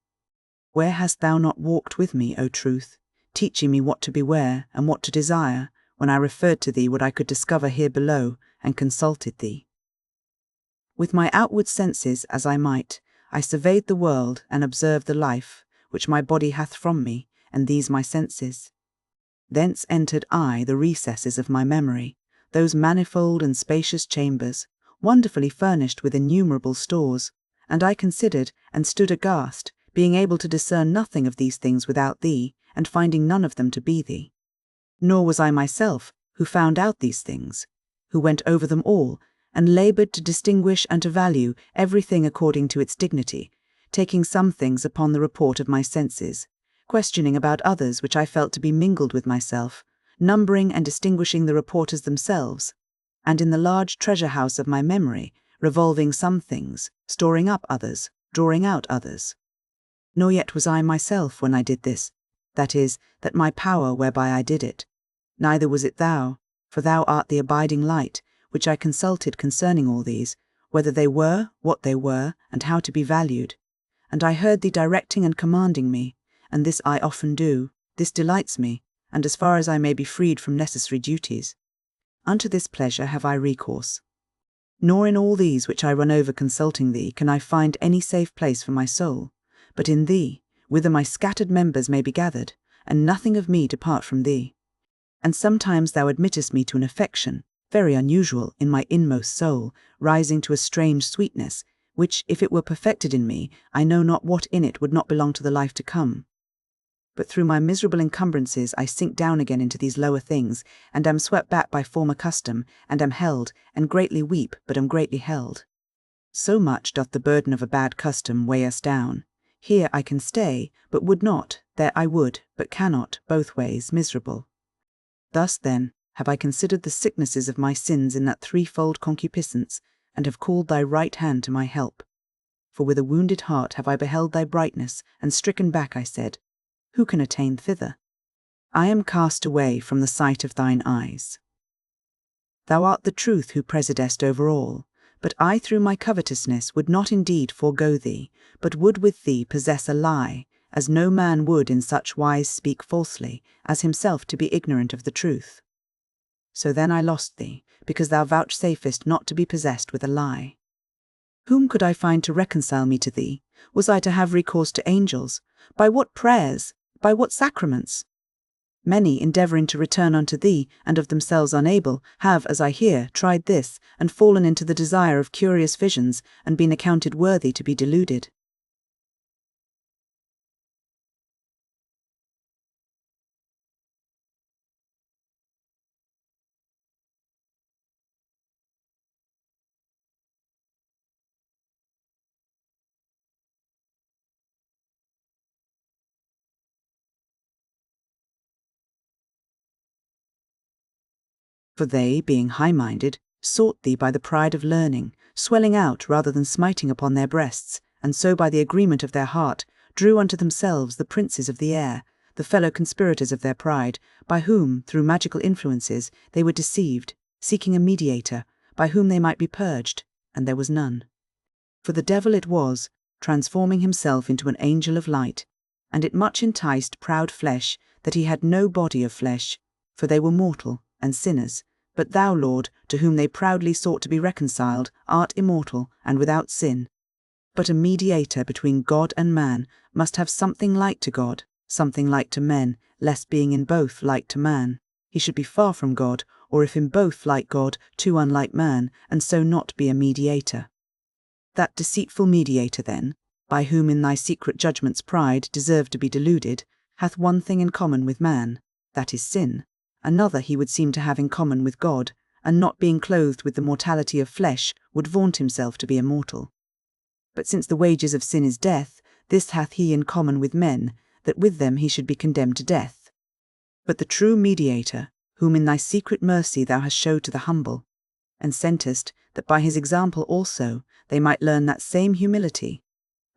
Where hast thou not walked with me, O truth, teaching me what to beware and what to desire, when I referred to thee what I could discover here below, and consulted thee? With my outward senses, as I might, I surveyed the world and observed the life which my body hath from me, and these my senses. Thence entered I the recesses of my memory, those manifold and spacious chambers, wonderfully furnished with innumerable stores, and I considered and stood aghast, being able to discern nothing of these things without thee, and finding none of them to be thee. Nor was I myself, who found out these things, who went over them all, and laboured to distinguish and to value everything according to its dignity, taking some things upon the report of my senses, questioning about others which I felt to be mingled with myself, numbering and distinguishing the reporters themselves, and in the large treasure house of my memory, revolving some things, storing up others, drawing out others. Nor yet was I myself when I did this, that is, that my power whereby I did it. Neither was it thou, for thou art the abiding light, which I consulted concerning all these, whether they were, what they were, and how to be valued. And I heard thee directing and commanding me, and this I often do, this delights me, and as far as I may be freed from necessary duties. Unto this pleasure have I recourse. Nor in all these which I run over consulting thee can I find any safe place for my soul, but in thee, whither my scattered members may be gathered, and nothing of me depart from thee. And sometimes thou admittest me to an affection, very unusual in my inmost soul, rising to a strange sweetness, which, if it were perfected in me, I know not what in it would not belong to the life to come. But through my miserable encumbrances I sink down again into these lower things, and am swept back by former custom, and am held, and greatly weep, but am greatly held. So much doth the burden of a bad custom weigh us down. Here I can stay, but would not, there I would, but cannot, both ways, miserable. Thus, then, have I considered the sicknesses of my sins in that threefold concupiscence, and have called thy right hand to my help. For with a wounded heart have I beheld thy brightness, and stricken back I said, who can attain thither? I am cast away from the sight of thine eyes. Thou art the truth who presidest over all, but I through my covetousness would not indeed forego thee, but would with thee possess a lie, as no man would in such wise speak falsely, as himself to be ignorant of the truth. So then I lost thee, because thou vouchsafest not to be possessed with a lie. Whom could I find to reconcile me to thee? Was I to have recourse to angels? By what prayers? By what sacraments? Many, endeavouring to return unto thee, and of themselves unable, have, as I hear, tried this, and fallen into the desire of curious visions, and been accounted worthy to be deluded. For they, being high-minded, sought thee by the pride of learning, swelling out rather than smiting upon their breasts, and so by the agreement of their heart drew unto themselves the princes of the air, the fellow conspirators of their pride, by whom, through magical influences, they were deceived, seeking a mediator, by whom they might be purged, and there was none. For the devil it was, transforming himself into an angel of light, and it much enticed proud flesh that he had no body of flesh, for they were mortal and sinners, but thou, Lord, to whom they proudly sought to be reconciled, art immortal and without sin. But a mediator between God and man must have something like to God, something like to men, lest being in both like to man, he should be far from God, or if in both like God, too unlike man, and so not be a mediator. That deceitful mediator, then, by whom in thy secret judgment's pride deserved to be deluded, hath one thing in common with man, that is sin. Another he would seem to have in common with God, and not being clothed with the mortality of flesh, would vaunt himself to be immortal. But since the wages of sin is death, this hath he in common with men, that with them he should be condemned to death. But the true mediator, whom in thy secret mercy thou hast showed to the humble, and sentest, that by his example also they might learn that same humility,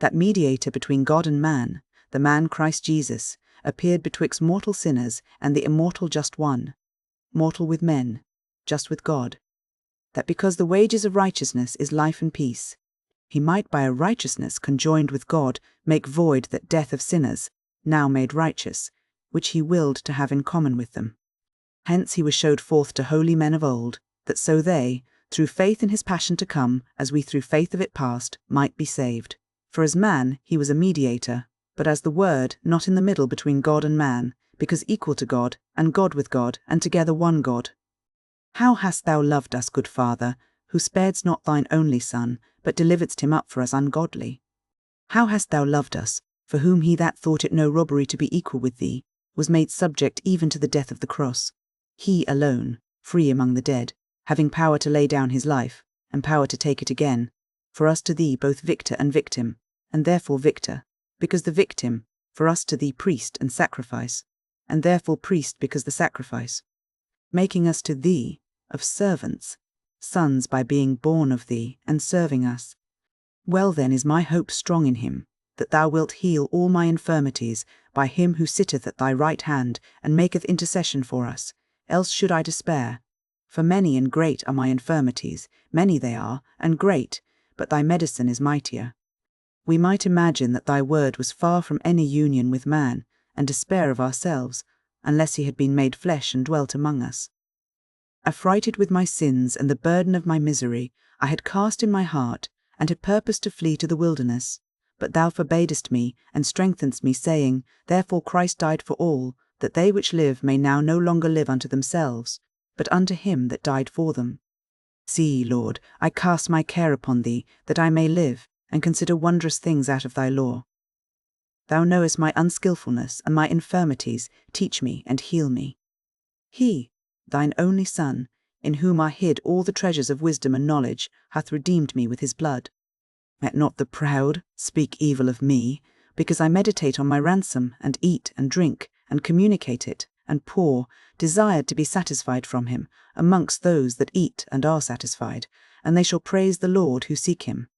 that mediator between God and man, the man Christ Jesus, appeared betwixt mortal sinners and the immortal just one, mortal with men, just with God, that because the wages of righteousness is life and peace, he might by a righteousness conjoined with God make void that death of sinners, now made righteous, which he willed to have in common with them. Hence he was showed forth to holy men of old, that so they, through faith in his passion to come, as we through faith of it past, might be saved. For as man he was a mediator, but as the Word not in the middle between God and man, because equal to God, and God with God, and together one God. How hast thou loved us, good Father, who sparedst not thine only Son, but deliveredst him up for us ungodly? How hast thou loved us, for whom he that thought it no robbery to be equal with thee, was made subject even to the death of the cross, he alone, free among the dead, having power to lay down his life, and power to take it again, for us to thee both victor and victim, and therefore victor, because the victim, for us to thee priest and sacrifice, and therefore priest because the sacrifice, making us to thee of servants, sons by being born of thee, and serving us. Well then is my hope strong in him, that thou wilt heal all my infirmities by him who sitteth at thy right hand, and maketh intercession for us. Else should I despair. For many and great are my infirmities, many they are, and great, but thy medicine is mightier. We might imagine that thy word was far from any union with man, and despair of ourselves, unless he had been made flesh and dwelt among us. Affrighted with my sins and the burden of my misery, I had cast in my heart, and had purposed to flee to the wilderness. But thou forbadest me, and strengthenedst me, saying, Therefore Christ died for all, that they which live may now no longer live unto themselves, but unto him that died for them. See, Lord, I cast my care upon thee, that I may live, and consider wondrous things out of thy law. Thou knowest my unskilfulness and my infirmities, teach me and heal me. He, thine only Son, in whom are hid all the treasures of wisdom and knowledge, hath redeemed me with his blood. Let not the proud speak evil of me, because I meditate on my ransom, and eat and drink, and communicate it, and poor, desired to be satisfied from him, amongst those that eat and are satisfied, and they shall praise the Lord who seek him.